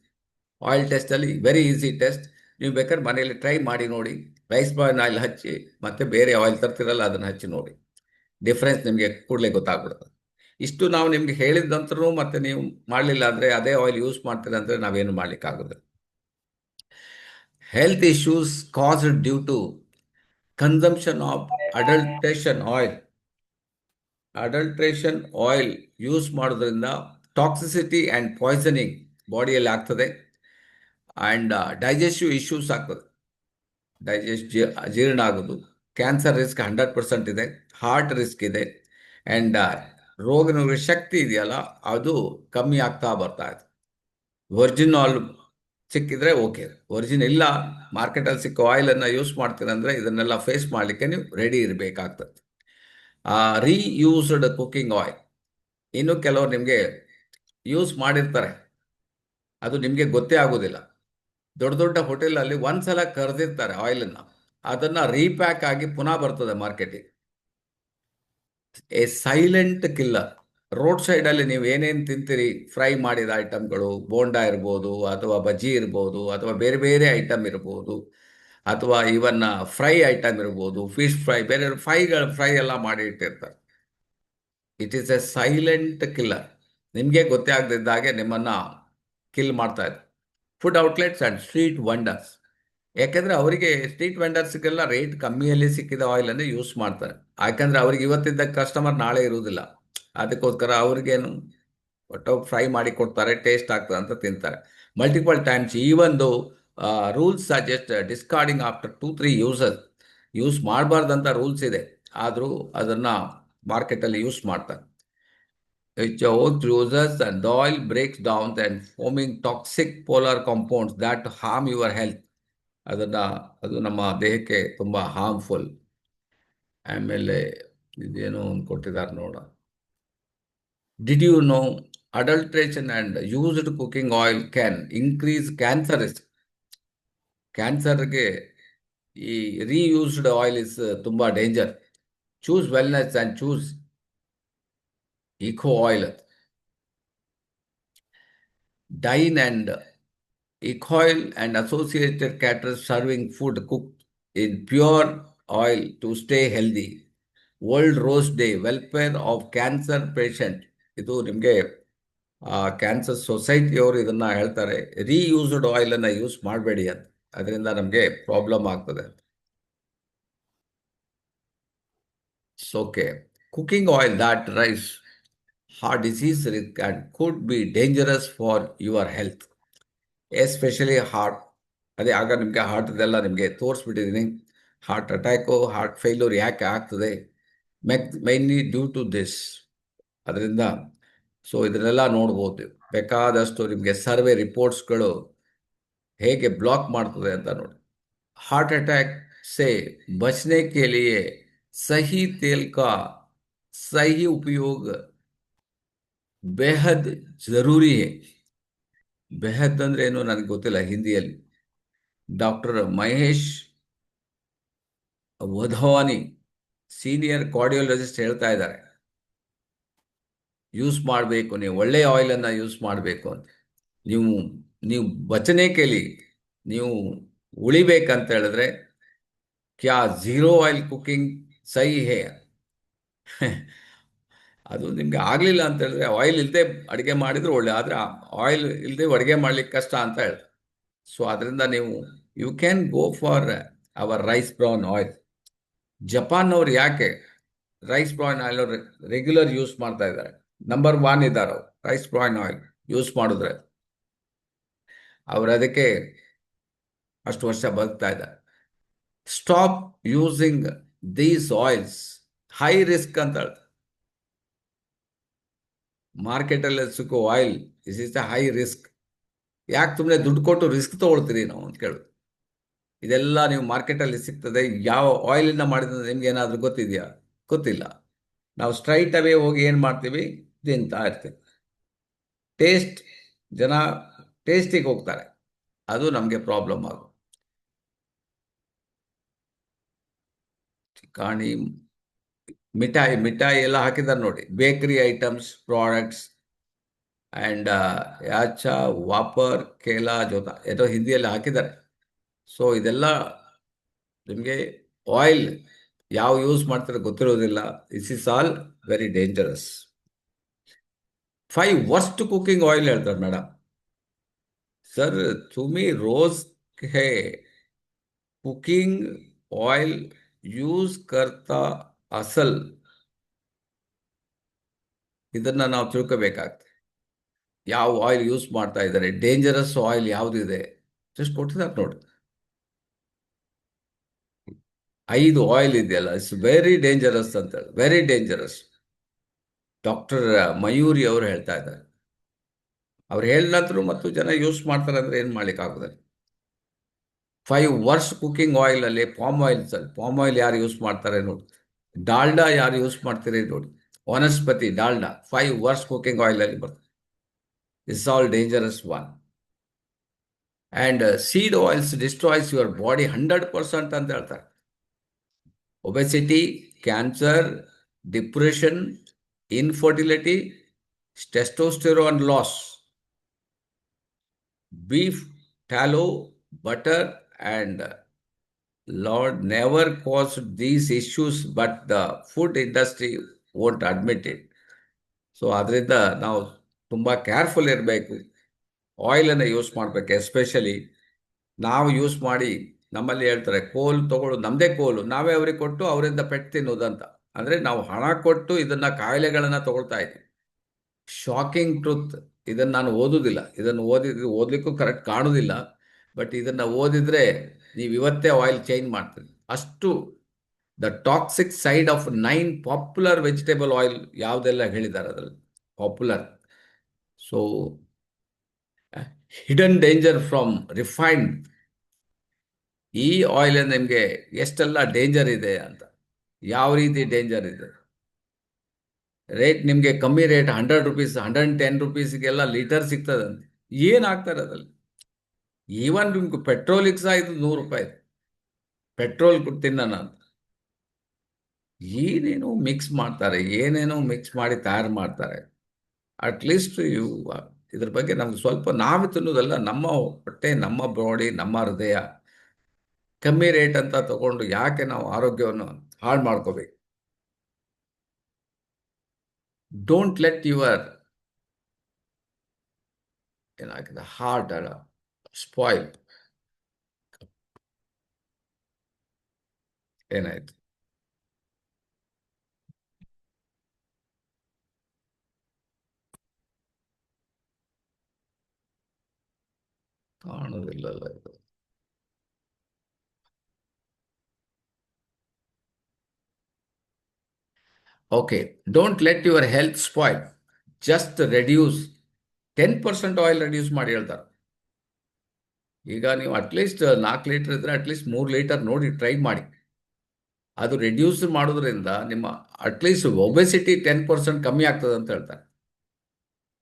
ಆಯಿಲ್ ಟೆಸ್ಟಲ್ಲಿ ವೆರಿ ಈಸಿ ಟೆಸ್ಟ್. ನೀವು ಬೇಕಾದ್ರೆ ಮನೆಯಲ್ಲಿ ಟ್ರೈ ಮಾಡಿ ನೋಡಿ. ರೈಸ್ ಬ್ರಾನ್ ಆಯಿಲ್ ಹಚ್ಚಿ ಮತ್ತು ಬೇರೆ ಆಯಿಲ್ ತರ್ತಿರಲ್ಲ ಅದನ್ನು ಹಚ್ಚಿ ನೋಡಿ, ಡಿಫ್ರೆನ್ಸ್ ನಿಮಗೆ ಕೂಡಲೇ ಗೊತ್ತಾಗ್ಬಿಡ್ತದೆ. ಇಷ್ಟು ನಾವು ನಿಮ್ಗೆ ಹೇಳಿದಂತರೂ ಮತ್ತೆ ನೀವು ಮಾಡಲಿಲ್ಲ ಅಂದರೆ, ಅದೇ ಆಯಿಲ್ ಯೂಸ್ ಮಾಡ್ತೀರ ಅಂದರೆ ನಾವೇನು ಮಾಡಲಿಕ್ಕಾಗೋದಿಲ್ಲ. Health issues caused due to consumption of adulteration oil. Adulteration oil use ಮಾಡೋದ್ರಿಂದ ಟಾಕ್ಸಿಸಿಟಿ ಆ್ಯಂಡ್ ಪಾಯ್ಸನಿಂಗ್ ಬಾಡಿಯಲ್ಲಿ ಆಗ್ತದೆ. ಆ್ಯಂಡ್ ಡೈಜೆಸ್ಟಿವ್ ಇಶ್ಯೂಸ್ ಆಗ್ತದೆ, ಜೀರ್ಣ ಆಗೋದು. ಕ್ಯಾನ್ಸರ್ ರಿಸ್ಕ್ 100% ಇದೆ, ಹಾರ್ಟ್ ರಿಸ್ಕ್ ಇದೆ. ಆ್ಯಂಡ್ ರೋಗನಿರೋಧಕ ಶಕ್ತಿ ಇದೆಯಲ್ಲ ಅದು ಕಮ್ಮಿ ಆಗ್ತಾ ಬರ್ತಾ ಇದೆ. ವರ್ಜಿನ್ ಆಯಿಲ್ ಸಿಕ್ಕಿದ್ರೆ ಓಕೆ, ವರ್ಜಿನ್ ಇಲ್ಲ, ಮಾರ್ಕೆಟಲ್ಲಿ ಸಿಕ್ಕೋ ಆಯಿಲನ್ನು ಯೂಸ್ ಮಾಡ್ತೀರಂದರೆ ಇದನ್ನೆಲ್ಲ ಫೇಸ್ ಮಾಡಲಿಕ್ಕೆ ನೀವು ರೆಡಿ ಇರಬೇಕಾಗ್ತದೆ. ರೀಯೂಸ್ಡ್ ಕುಕ್ಕಿಂಗ್ ಆಯಿಲ್, ಇನ್ನು ಕೆಲವರು ನಿಮಗೆ ಯೂಸ್ ಮಾಡಿರ್ತಾರೆ, ಅದು ನಿಮಗೆ ಗೊತ್ತೇ ಆಗೋದಿಲ್ಲ. ದೊಡ್ಡ ದೊಡ್ಡ ಹೋಟೆಲಲ್ಲಿ ಒಂದ್ಸಲ ಕರೆದಿರ್ತಾರೆ ಆಯಿಲನ್ನು, ಅದನ್ನು ರೀಪ್ಯಾಕ್ ಆಗಿ ಪುನಃ ಬರ್ತದೆ ಮಾರ್ಕೆಟಿಗೆ. A silent killer. ರೋಡ್ ಸೈಡಲ್ಲಿ ನೀವು ಏನೇನು ತಿಂತೀರಿ, ಫ್ರೈ ಮಾಡಿದ ಐಟಮ್ಗಳು, ಬೋಂಡಾ ಇರ್ಬೋದು ಅಥವಾ ಬಜ್ಜಿ ಇರ್ಬೋದು ಅಥವಾ ಬೇರೆ ಬೇರೆ ಐಟಮ್ ಇರ್ಬೋದು ಅಥವಾ ಇವನ್ನ ಫ್ರೈ ಐಟಮ್ ಇರ್ಬೋದು, ಫಿಶ್ ಫ್ರೈ, ಬೇರೆ ಫ್ರೈ ಎಲ್ಲ ಮಾಡಿ ಇಟ್ಟಿರ್ತಾರೆ. It is A silent killer. ನಿಮಗೆ ಗೊತ್ತೇ ಆಗದಿದ್ದಾಗೆ ನಿಮ್ಮನ್ನು ಕಿಲ್ ಮಾಡ್ತಾ ಇದೆ. Food outlets and street vendors, ಯಾಕೆಂದರೆ ಅವರಿಗೆ ಸ್ಟ್ರೀಟ್ ವೆಂಡರ್ಸ್ಗೆಲ್ಲ ರೇಟ್ ಕಮ್ಮಿಯಲ್ಲಿ ಸಿಕ್ಕಿದ ಆಯಿಲನ್ನು ಯೂಸ್ ಮಾಡ್ತಾರೆ. ಯಾಕಂದರೆ ಅವ್ರಿಗೆ ಇವತ್ತಿದ್ದ ಕಸ್ಟಮರ್ ನಾಳೆ ಇರುವುದಿಲ್ಲ, ಅದಕ್ಕೋಸ್ಕರ ಅವ್ರಿಗೇನು ಒಟ್ಟು ಫ್ರೈ ಮಾಡಿ ಕೊಡ್ತಾರೆ, ಟೇಸ್ಟ್ ಆಗ್ತದೆ ಅಂತ ತಿಂತಾರೆ. Multiple times even though rules suggest discarding after 2-3 use ಮಾಡಬಾರ್ದಂತ ರೂಲ್ಸ್ ಇದೆ, ಆದರೂ ಅದನ್ನು ಮಾರ್ಕೆಟಲ್ಲಿ ಯೂಸ್ ಮಾಡ್ತಾರೆ. Which uses and the oil breaks down and forming toxic polar compounds that harm your health. ಅದು ನಮ್ಮ ದೇಹಕ್ಕೆ ತುಂಬಾ ಹಾರ್ಮ್ಫುಲ್. ಆಮೇಲೆ ಇದೇನೋ ಒಂದು ಕೊಟ್ಟಿದ್ದಾರೆ ನೋಡ. Did you know adulteration and used cooking oil can increase cancer risk? ಕ್ಯಾನ್ಸರ್ಗೆ ಈ ರೀಯೂಸ್ಡ್ ಆಯಿಲ್ ಇಸ್ ತುಂಬಾ danger. Choose wellness and choose eco oil. Dine and Ecoil and associated caters serving food cooked in pure oil to stay healthy. World Rose Day, welfare of cancer patient. ಇದು ನಿಮಗೆ ಕ್ಯಾನ್ಸರ್ ಸೊಸೈಟಿಯವರು ಇದನ್ನ ಹೇಳ್ತಾರೆ, ರೀಯೂಸ್ಡ್ ಆಯಿಲ್ ಅನ್ನ ಯೂಸ್ ಮಾಡಬೇಡಿ ಅಂತ, ಅದರಿಂದ ನಮಗೆ ಪ್ರಾಬ್ಲಮ್ ಆಗ್ತದೆ. Okay, cooking oil that rise heart disease risk and could be dangerous for your health. Especially heart. ಅದೇ ಆಗ ನಿಮಗೆ ಹಾರ್ಟ್ದೆಲ್ಲ ನಿಮಗೆ ತೋರಿಸ್ಬಿಟ್ಟಿದ್ದೀನಿ. ಹಾರ್ಟ್ ಅಟ್ಯಾಕು, ಹಾರ್ಟ್ ಫೇಲ್ಯೂರ್ ಯಾಕೆ ಆಗ್ತದೆ, ಮೈನ್ಲಿ ಡ್ಯೂ ಟು ದಿಸ್. ಅದರಿಂದ ಇದನ್ನೆಲ್ಲ ನೋಡ್ಬೋದು. ಬೇಕಾದಷ್ಟು ನಿಮಗೆ ಸರ್ವೆ ರಿಪೋರ್ಟ್ಸ್ಗಳು ಹೇಗೆ ಬ್ಲಾಕ್ ಮಾಡ್ತದೆ ಅಂತ ನೋಡಿ. हार्ट अटैक से बचने के लिए सही तेल का सही उपयोग बेहद जरूरी है. बेहद ಅಂದ್ರೆ ಏನು ನನಗೆ ಗೊತ್ತಿಲ್ಲ ಹಿಂದಿಯಲ್ಲಿ. ಡಾಕ್ಟರ್ ಮಹೇಶ್ ವಧವಾನಿ ಸೀನಿಯರ್ ಕಾರ್ಡಿಯಾಲಜಿಸ್ಟ್ ಹೇಳ್ತಾ ಇದ್ದಾರೆ, ಯೂಸ್ ಮಾಡಬೇಕು, ನೀವು ಒಳ್ಳೆಯ ಆಯಿಲ್ ಅನ್ನ ಯೂಸ್ ಮಾಡಬೇಕು ಅಂತ. ನೀವು ನೀವು ಬಚನೆ ಕೇಳಿ, ನೀವು ಉಳಿಬೇಕಂತ ಹೇಳಿದ್ರೆ ಕ್ಯಾ ಝೀರೋ ಆಯಿಲ್ ಕುಕಿಂಗ್ ಸಹಿ ಹೇ. ಅದು ನಿಮ್ಗೆ ಆಗ್ಲಿಲ್ಲ ಅಂತ ಹೇಳಿದ್ರೆ ಆಯಿಲ್ ಇಲ್ಲದೆ ಅಡುಗೆ ಮಾಡಿದ್ರೆ ಒಳ್ಳೆ, ಆದ್ರೆ ಆಯಿಲ್ ಇಲ್ಲದೆ ಅಡುಗೆ ಮಾಡ್ಲಿಕ್ಕೆ ಕಷ್ಟ ಅಂತ ಹೇಳಿ. ಅದರಿಂದ ನೀವು you can go for our rice brown oil. Japan ಅವ್ರು ಯಾಕೆ rice brown oil regular use ಮಾಡ್ತಾ ಇದ್ದಾರೆ, ನಂಬರ್ 1 ಇದ್ದಾರೆ ರೈಸ್ ಬ್ರೌನ್ ಆಯಿಲ್ ಯೂಸ್ ಮಾಡಿದ್ರೆ. ಅವ್ರು ಅದಕ್ಕೆ ಅಷ್ಟು ವರ್ಷ ಬದುಕ್ತಾ ಇದ್ದಾರೆ. Stop using these oils, high risk ಅಂತ ಹೇಳ್ತಾರೆ. ಮಾರ್ಕೆಟಲ್ಲಿ ಸಿಕ್ಕೋ oil is is high risk. ಯಾಕೆ ಸುಮ್ಮನೆ ದುಡ್ಡು ಕೊಟ್ಟು ರಿಸ್ಕ್ ತಗೊಳ್ತೀರಿ ನಾವು ಅಂತ ಕೇಳೋದು. ಇದೆಲ್ಲ ನೀವು ಮಾರ್ಕೆಟಲ್ಲಿ ಸಿಗ್ತದೆ. ಯಾವ ಆಯಿಲಿಂದ ಮಾಡಿದ್ರೆ ನಿಮ್ಗೆ ಏನಾದರೂ ಗೊತ್ತಿದೆಯಾ? ಗೊತ್ತಿಲ್ಲ. ನಾವು ಸ್ಟ್ರೈಟ್ ಅವೇ ಹೋಗಿ ಏನು ಮಾಡ್ತೀವಿ, ತಿಂತಾ ಇರ್ತೀವಿ. ಜನ ಟೇಸ್ಟಿಗೆ ಹೋಗ್ತಾರೆ, ಅದು ನಮಗೆ ಪ್ರಾಬ್ಲಮ್ ಆಗೋದು. ಕಾಣಿ ಮಿಠಾಯಿ ಎಲ್ಲ ಹಾಕಿದ್ದಾರೆ ನೋಡಿ, ಬೇಕರಿ ಐಟಮ್ಸ್ ಪ್ರಾಡಕ್ಟ್ಸ್ ಆ್ಯಂಡ್ ಯಾಚ ವಾಪರ್ ಕೇಲಾ ಜೋತಾ ಏನೋ ಹಿಂದಿಯಲ್ಲಿ ಹಾಕಿದ್ದಾರೆ. ಇದೆಲ್ಲ ನಿಮಗೆ ಆಯಿಲ್ ಯಾವ ಯೂಸ್ ಮಾಡ್ತಾರೆ ಗೊತ್ತಿರೋದಿಲ್ಲ. This is all very dangerous. 5 worst cooking oil ಹೇಳ್ತಾರೆ ಮೇಡಮ್. ಸರ್ ತುಮಿ ರೋಸ್ ಹೇ ಕುಕಿಂಗ್ ಆಯಿಲ್ ಯೂಸ್ ಕರ್ತಾ ಅಸಲ್, ಇದನ್ನ ನಾವು ತಿಳ್ಕೋಬೇಕಾಗ್ತದೆ. ಯಾವ ಆಯಿಲ್ ಯೂಸ್ ಮಾಡ್ತಾ ಇದ್ದಾರೆ, ಡೇಂಜರಸ್ ಆಯಿಲ್ ಯಾವುದಿದೆ ಜಸ್ಟ್ ಕೊಟ್ಟಿದ್ದಾರೆ ನೋಡಿ. 5 ಆಯಿಲ್ ಇದೆಯಲ್ಲ, ಇಟ್ಸ್ ವೆರಿ ಡೇಂಜರಸ್ ಅಂತ ಹೇಳಿ, ವೆರಿ ಡೇಂಜರಸ್. ಡಾಕ್ಟರ್ ಮಯೂರಿ ಅವರು ಹೇಳ್ತಾ ಇದ್ದಾರೆ. ಅವ್ರು ಹೇಳಿದ್ರು ಮತ್ತು ಜನ ಯೂಸ್ ಮಾಡ್ತಾರೆ ಅಂದ್ರೆ ಏನು ಮಾಡ್ಲಿಕ್ಕೆ ಆಗುದಿಲ್ಲ. 5 ವರ್ಷ ಕುಕಿಂಗ್ ಆಯಿಲ್ ಅಲ್ಲಿ ಪಾಮ್ ಆಯಿಲ್ ಯಾರು ಯೂಸ್ ಮಾಡ್ತಾರೆ ನೋಡಿ, ಡಾಲ್ಡಾ ಯಾರು ಯೂಸ್ ಮಾಡ್ತೀರಿ ನೋಡಿ, ವನಸ್ಪತಿ ಡಾಲ್ಡಾ 5 ವರ್ಷ ಕುಕಿಂಗ್ ಆಯಿಲ್ ಅಲ್ಲಿ ಬರ್ತದೆ. It's all dangerous one. And seed oils destroys your body 100% ಅಂತ ಹೇಳ್ತಾರೆ. Obesity, cancer, depression, infertility, testosterone loss. Beef, tallow, butter, and Lord never caused these issues, but the food industry won't admit it. ಅದರಿಂದ ನಾವು ತುಂಬ ಕೇರ್ಫುಲ್ ಇರಬೇಕು. ಆಯಿಲನ್ನು ಯೂಸ್ ಮಾಡಬೇಕು. ಎಸ್ಪೆಷಲಿ ನಾವು ಯೂಸ್ ಮಾಡಿ, ನಮ್ಮಲ್ಲಿ ಹೇಳ್ತಾರೆ ಕೋಲ್ ತಗೊಳ್ಳೋದು, ನಮ್ಮದೇ ಕೋಲು ನಾವೇ ಅವ್ರಿಗೆ ಕೊಟ್ಟು ಅವರಿಂದ ಪೆಟ್ಟು ತಿನ್ನೋದಂತ. ಅಂದರೆ ನಾವು ಹಣ ಕೊಟ್ಟು ಇದನ್ನ ಕಾಯಿಲೆಗಳನ್ನು ತಗೊಳ್ತಾ ಇದ್ದೀವಿ. Shocking truth. ಇದನ್ನು ನಾನು ಓದುವುದಿಲ್ಲ, ಇದನ್ನು ಓದಲಿಕ್ಕೂ ಕರೆಕ್ಟ್ ಕಾಣುವುದಿಲ್ಲ. ಬಟ್ ಇದನ್ನು ಓದಿದ್ರೆ ನೀವು ಇವತ್ತೇ ಆಯಿಲ್ ಚೇಂಜ್ ಮಾಡ್ತೀರಿ. ಅಷ್ಟು the toxic side of 9 popular vegetable oil ಯಾವುದೆಲ್ಲ ಹೇಳಿದ್ದಾರೆ ಅದರಲ್ಲಿ popular. So hidden danger from refined. ಈ ಆಯಿಲ್ ನಿಮಗೆ ಎಷ್ಟೆಲ್ಲ ಡೇಂಜರ್ ಇದೆ ಅಂತ, ಯಾವ ರೀತಿ ಡೇಂಜರ್ ಇದೆ. ರೇಟ್ ನಿಮಗೆ ಕಮ್ಮಿ ರೇಟ್ 100 rupees, 110 rupeesಗೆಲ್ಲ ಲೀಟರ್ ಸಿಗ್ತದಂತೆ. ಏನಾಗ್ತಾರೆ ಅದರಲ್ಲಿ? ಈವನ್ ನಿಮ್ಗೆ ಪೆಟ್ರೋಲಿಗೆ ಸಹ ಇದು 100 ರೂಪಾಯಿ ಪೆಟ್ರೋಲ್ ತಿನ್ನೋಣ ಅಂತ ಏನೇನೋ ಮಿಕ್ಸ್ ಮಾಡ್ತಾರೆ, ಏನೇನೋ ಮಿಕ್ಸ್ ಮಾಡಿ ತಯಾರು ಮಾಡ್ತಾರೆ. ಅಟ್ಲೀಸ್ಟ್ ಇದ್ರ ಬಗ್ಗೆ ನಮ್ಗೆ ಸ್ವಲ್ಪ ನಾವು ತಿನ್ನೋದಲ್ಲ, ನಮ್ಮ ಹೊಟ್ಟೆ, ನಮ್ಮ ಬಾಡಿ, ನಮ್ಮ ಹೃದಯ ಕಮ್ಮಿ ರೇಟ್ ಅಂತ ತಗೊಂಡು ಯಾಕೆ ನಾವು ಆರೋಗ್ಯವನ್ನು ಹಾಳು ಮಾಡ್ಕೋಬೇಕು? ಡೋಂಟ್ ಲೆಟ್ ಯುವರ್ ಏನಾಗಿದೆ ಹಾರ್ಟ್ ಸ್ಪಾಯ್ಲ್. ಏನಾಯ್ತು? ಕಾಣೋದಿಲ್ಲಲ್ಲ ಇದು. Okay, don't let your health spoil. Just reduce 10% oil reduce ಮಾಡಿ ಹೇಳ್ತಾರೆ. ಈಗ ನೀವು ಅಟ್ಲೀಸ್ಟ್ 4 ಲೀಟರ್ ಇದ್ರೆ ಅಟ್ಲೀಸ್ಟ್ 3 ಲೀಟರ್ ನೋಡಿ ಟ್ರೈ ಮಾಡಿ. ಅದು ರೆಡ್ಯೂಸ್ ಮಾಡೋದ್ರಿಂದ ನಿಮ್ಮ ಅಟ್ಲೀಸ್ಟ್ ಒಬೆಸಿಟಿ 10% ಕಮ್ಮಿ ಆಗ್ತದೆ ಅಂತ ಹೇಳ್ತಾರೆ.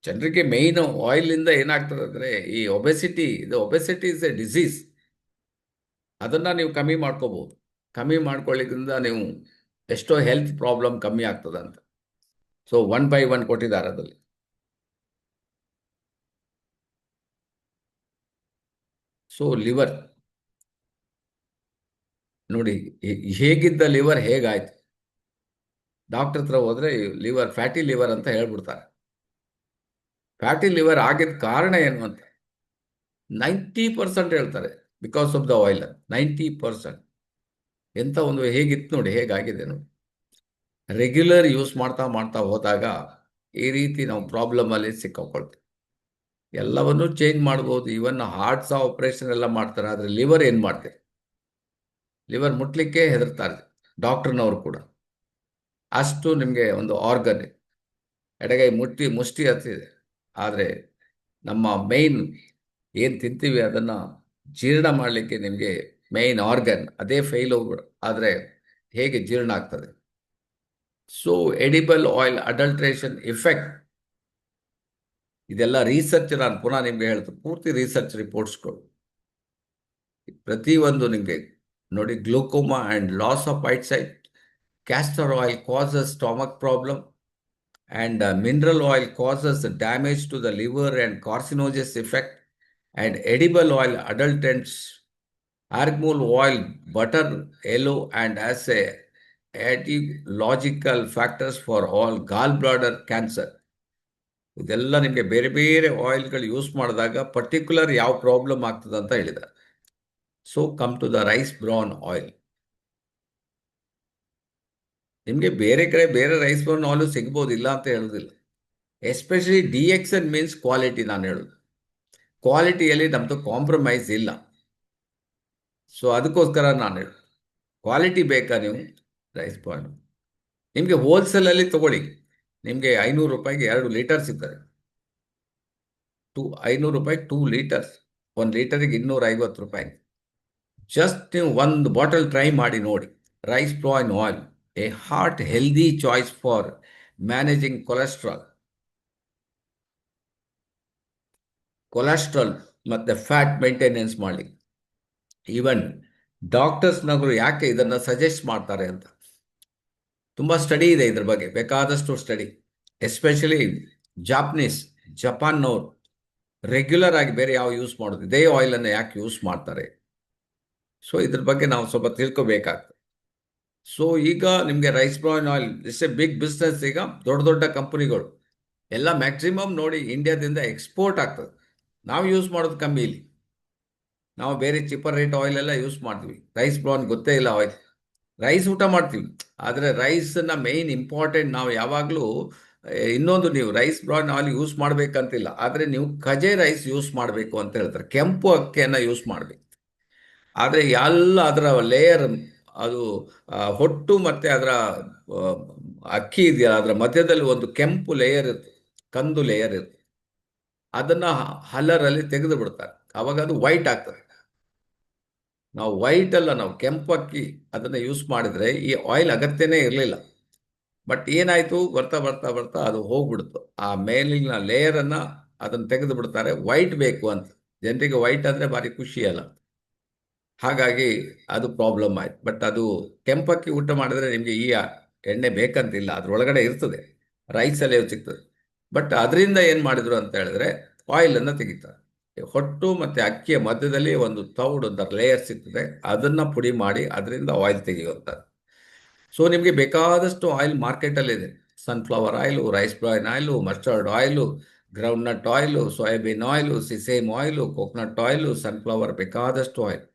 ಜನರಿಗೆ ಮೇಯ್ನ್ ಆಯಿಲಿಂದ ಏನಾಗ್ತದೆ ಅಂದರೆ ಈ ಒಬೆಸಿಟಿ ಇಸ್ ಎ ಡಿಸೀಸ್. ಅದನ್ನು ನೀವು ಕಮ್ಮಿ ಮಾಡ್ಕೋಬಹುದು. ಕಮ್ಮಿ ಮಾಡ್ಕೊಳ್ಳಿಕ್ಕಿಂತ ನೀವು ಎಷ್ಟೋ ಹೆಲ್ತ್ ಪ್ರಾಬ್ಲಮ್ ಕಮ್ಮಿ ಆಗ್ತದೆ ಅಂತ. ಸೊ 1 by 1 ಕೊಟ್ಟಿದ್ದಾರೆ ಅದರಲ್ಲಿ. ಸೊ ಲಿವರ್ ನೋಡಿ, ಹೇಗಿದ್ದ ಲಿವರ್ ಹೇಗಾಯ್ತು. ಡಾಕ್ಟರ್ ಹತ್ರ ಹೋದ್ರೆ ಲಿವರ್ ಫ್ಯಾಟಿ ಲಿವರ್ ಅಂತ ಹೇಳ್ಬಿಡ್ತಾರೆ. ಫ್ಯಾಟಿ ಲಿವರ್ ಆಗಿದ್ದ ಕಾರಣ ಏನು ಅಂತ 90% ಹೇಳ್ತಾರೆ, ಬಿಕಾಸ್ ಆಫ್ ದ ಆಯಿಲ್. 90% ಎಂತ ಒಂದು ಹೇಗಿತ್ತು ನೋಡಿ, ಹೇಗಾಗಿದೆ ನೋಡಿ. ರೆಗ್ಯುಲರ್ ಯೂಸ್ ಮಾಡ್ತಾ ಮಾಡ್ತಾ ಹೋದಾಗ ಈ ರೀತಿ ನಾವು ಪ್ರಾಬ್ಲಮಲ್ಲಿ ಸಿಕ್ಕಾಕೊಳ್ತೀವಿ. ಎಲ್ಲವನ್ನೂ ಚೇಂಜ್ ಮಾಡ್ಬೋದು. ಇವನ್ ಹಾರ್ಟ್ಸ್ ಆಪರೇಷನ್ ಎಲ್ಲ ಮಾಡ್ತಾರೆ, ಆದರೆ ಲಿವರ್ ಏನು ಮಾಡ್ತಾರೆ? ಲಿವರ್ ಮುಟ್ಲಿಕ್ಕೆ ಹೆದರ್ತಾರೆ ಡಾಕ್ಟರ್ನವರು ಕೂಡ. ಅಷ್ಟು ನಿಮಗೆ ಒಂದು ಆರ್ಗನ್ ಎಡಗೈ ಮುಷ್ಟಿ ಹತ್ತಿದೆ. ಆದರೆ ನಮ್ಮ ಮೇಯ್ನ್ ಏನು ತಿಂತೀವಿ ಅದನ್ನು ಜೀರ್ಣ ಮಾಡಲಿಕ್ಕೆ ನಿಮಗೆ ಮೇಯ್ನ್ ಆರ್ಗನ್ ಅದೇ ಫೇಲ್ ಆದರೆ ಹೇಗೆ ಜೀರ್ಣ ಆಗ್ತದೆ? So edible oil adulteration effect, ಇದೆಲ್ಲ ರಿಸರ್ಚ್. ನಾನು ಪುನಃ ನಿಮಗೆ ಹೇಳ್ತೀನಿ, ಪೂರ್ತಿ ರಿಸರ್ಚ್ ರಿಪೋರ್ಟ್ಸ್ಗಳು ಪ್ರತಿಯೊಂದು ನಿಮಗೆ ನೋಡಿ. Glaucoma and loss of eyesight, castor oil causes stomach problem, and mineral oil causes damage to the liver and carcinogenous effect, and edible oil adulterants, algal oil, butter, yellow, and as a etiological factors for all gallbladder cancer. ಇದೆಲ್ಲ ನಿಮಗೆ ಬೇರೆ ಬೇರೆ ಆಯಿಲ್ಗಳು ಯೂಸ್ ಮಾಡಿದಾಗ ಪರ್ಟಿಕ್ಯುಲರ್ ಯಾವ ಪ್ರಾಬ್ಲಮ್ ಆಗ್ತದೆ ಅಂತ ಹೇಳಿದ್ದಾರೆ. So come to the rice brown oil. ನಿಮಗೆ ಬೇರೆ ಕಡೆ ಬೇರೆ ರೈಸ್ ಬ್ರೌನ್ ಆಯಿಲ್ ಸಿಗ್ಬೋದು, ಇಲ್ಲ ಅಂತ ಹೇಳೋದಿಲ್ಲ. Especially DXN means quality. ನಾನು ಹೇಳೋದು ಕ್ವಾಲಿಟಿಯಲ್ಲಿ ನಮ್ಮದು ಕಾಂಪ್ರಮೈಸ್ ಇಲ್ಲ. ಸೊ ಅದಕ್ಕೋಸ್ಕರ ನಾನು ಹೇಳೋದು ಕ್ವಾಲಿಟಿ ಬೇಕಾ ನೀವು ರೈಸ್ ಬ್ರೌನ್ ನಿಮಗೆ ಹೋಲ್ಸೇಲಲ್ಲಿ ತಗೊಳ್ಳಿ. ನಿಮಗೆ 500 ರೂಪಾಯಿಗೆ 2 ಲೀಟರ್ ಸಿಗ್ತದೆ. 500 ರೂಪಾಯಿಗೆ 2 ಲೀಟರ್ಸ್. 1 ಲೀಟರಿಗೆ 250 ರೂಪಾಯಿ. ಜಸ್ಟ್ ನೀವು ಒಂದು ಬಾಟಲ್ ಟ್ರೈ ಮಾಡಿ ನೋಡಿ. Rice brown oil, a heart healthy choice for managing cholesterol ಮತ್ತು ಫ್ಯಾಟ್ ಮೇಂಟೆನೆನ್ಸ್ ಮಾಡಿ. ಈವನ್ ಡಾಕ್ಟರ್ಸ್ನವರು ಯಾಕೆ ಇದನ್ನು ಸಜೆಸ್ಟ್ ಮಾಡ್ತಾರೆ ಅಂತ ತುಂಬ ಸ್ಟಡಿ ಇದೆ ಇದ್ರ ಬಗ್ಗೆ, ಬೇಕಾದಷ್ಟು ಸ್ಟಡಿ. ಎಸ್ಪೆಷಲಿ ಜಪಾನ್ನವ್ರು ರೆಗ್ಯುಲರ್ ಆಗಿ ಬೇರೆ ಯಾವ ಯೂಸ್ ಮಾಡೋದು, ಇದೇ ಆಯಿಲನ್ನು ಯಾಕೆ ಯೂಸ್ ಮಾಡ್ತಾರೆ? ಸೊ ಇದ್ರ ಬಗ್ಗೆ ನಾವು ಸ್ವಲ್ಪ ತಿಳ್ಕೊಬೇಕಾಗ್ತದೆ. ಸೊ ಈಗ ನಿಮಗೆ rice brown oil it's a big business. ಈಗ ದೊಡ್ಡ ದೊಡ್ಡ ಕಂಪನಿಗಳು ಎಲ್ಲ ಮ್ಯಾಕ್ಸಿಮಮ್ ನೋಡಿ ಇಂಡಿಯಾದಿಂದ ಎಕ್ಸ್ಪೋರ್ಟ್ ಆಗ್ತದೆ. ನಾವು ಯೂಸ್ ಮಾಡೋದು ಕಮ್ಮಿ ಇಲ್ಲಿ. ನಾವು ಬೇರೆ ಚೀಪರ್ ರೇಟ್ ಆಯಿಲ್ ಎಲ್ಲ ಯೂಸ್ ಮಾಡ್ತೀವಿ. ರೈಸ್ ಬ್ರೌನ್ ಗೊತ್ತೇ ಇಲ್ಲ ಆಯಿಲ್. ರೈಸ್ ಊಟ ಮಾಡ್ತೀವಿ, ಆದರೆ ರೈಸನ್ನ ಮೇಯ್ನ್ ಇಂಪಾರ್ಟೆಂಟ್. ನಾವು ಯಾವಾಗಲೂ ಇನ್ನೊಂದು, ನೀವು ರೈಸ್ ಬ್ರೌನ್ ಆಯಿಲ್ ಯೂಸ್ ಮಾಡಬೇಕಂತಿಲ್ಲ, ಆದರೆ ನೀವು ಕಜೆ ರೈಸ್ ಯೂಸ್ ಮಾಡಬೇಕು ಅಂತ ಹೇಳ್ತಾರೆ. ಕೆಂಪು ಅಕ್ಕಿಯನ್ನು ಯೂಸ್ ಮಾಡಬೇಕು. ಆದರೆ ಎಲ್ಲ ಅದರ ಲೇಯರ್ ಅದು ಹೊಟ್ಟು ಮತ್ತೆ ಅದರ ಆ, ಅಕ್ಕಿ ಇದೆಯಲ್ಲ ಅದರ ಮಧ್ಯದಲ್ಲಿ ಒಂದು ಕೆಂಪು ಲೇಯರ್ ಇರುತ್ತೆ, ಕಂದು ಲೇಯರ್ ಇರುತ್ತೆ. ಅದನ್ನ ಹಲ್ಲರಲ್ಲಿ ತೆಗೆದು ಬಿಡ್ತಾರೆ. ಅವಾಗ ಅದು ವೈಟ್ ಆಗ್ತದೆ. ನಾವು ವೈಟ್ ಅಲ್ಲ, ನಾವು ಕೆಂಪು ಅಕ್ಕಿ ಅದನ್ನ ಯೂಸ್ ಮಾಡಿದ್ರೆ ಈ ಆಯಿಲ್ ಅಗತ್ಯನೇ ಇರಲಿಲ್ಲ. ಬಟ್ ಏನಾಯ್ತು, ಬರ್ತಾ ಬರ್ತಾ ಬರ್ತಾ ಅದು ಹೋಗ್ಬಿಡ್ತು. ಆ ಮೇಲಿನ ಲೇಯರ್ ಅನ್ನ ಅದನ್ನ ತೆಗೆದು ಬಿಡ್ತಾರೆ. ವೈಟ್ ಬೇಕು ಅಂತ. ಜನರಿಗೆ ವೈಟ್ ಅಂದ್ರೆ ಭಾರಿ ಖುಷಿ ಅಲ್ಲ. ಹಾಗಾಗಿ ಅದು ಪ್ರಾಬ್ಲಮ್ ಆಯ್ತು. ಬಟ್ ಅದು ಕೆಂಪಕ್ಕಿ ಊಟ ಮಾಡಿದ್ರೆ ನಿಮಗೆ ಈ ಎಣ್ಣೆ ಬೇಕಂತಿಲ್ಲ, ಅದ್ರೊಳಗಡೆ ಇರ್ತದೆ, ರೈಸಲ್ಲೇ ಸಿಗ್ತದೆ. ಬಟ್ ಅದರಿಂದ ಏನು ಮಾಡಿದ್ರು ಅಂತ ಹೇಳಿದ್ರೆ ಆಯಿಲ್ ಅನ್ನು ತೆಗಿತಾರೆ. ಹೊಟ್ಟು ಮತ್ತೆ ಅಕ್ಕಿಯ ಮಧ್ಯದಲ್ಲಿ ಒಂದು ತೌಡ್, ಒಂದು ಲೇಯರ್ ಸಿಗ್ತದೆ, ಅದನ್ನ ಪುಡಿ ಮಾಡಿ ಅದರಿಂದ ಆಯಿಲ್ ತೆಗೆಯುವಂಥದ್ದು. ಸೊ ನಿಮಗೆ ಬೇಕಾದಷ್ಟು ಆಯಿಲ್ ಮಾರ್ಕೆಟಲ್ಲಿದೆ. Sunflower oil, rice bran oil, mustard oil, groundnut oil, soybean oil, sesame oil, coconut oil, sunflower, ಬೇಕಾದಷ್ಟು ಆಯಿಲ್.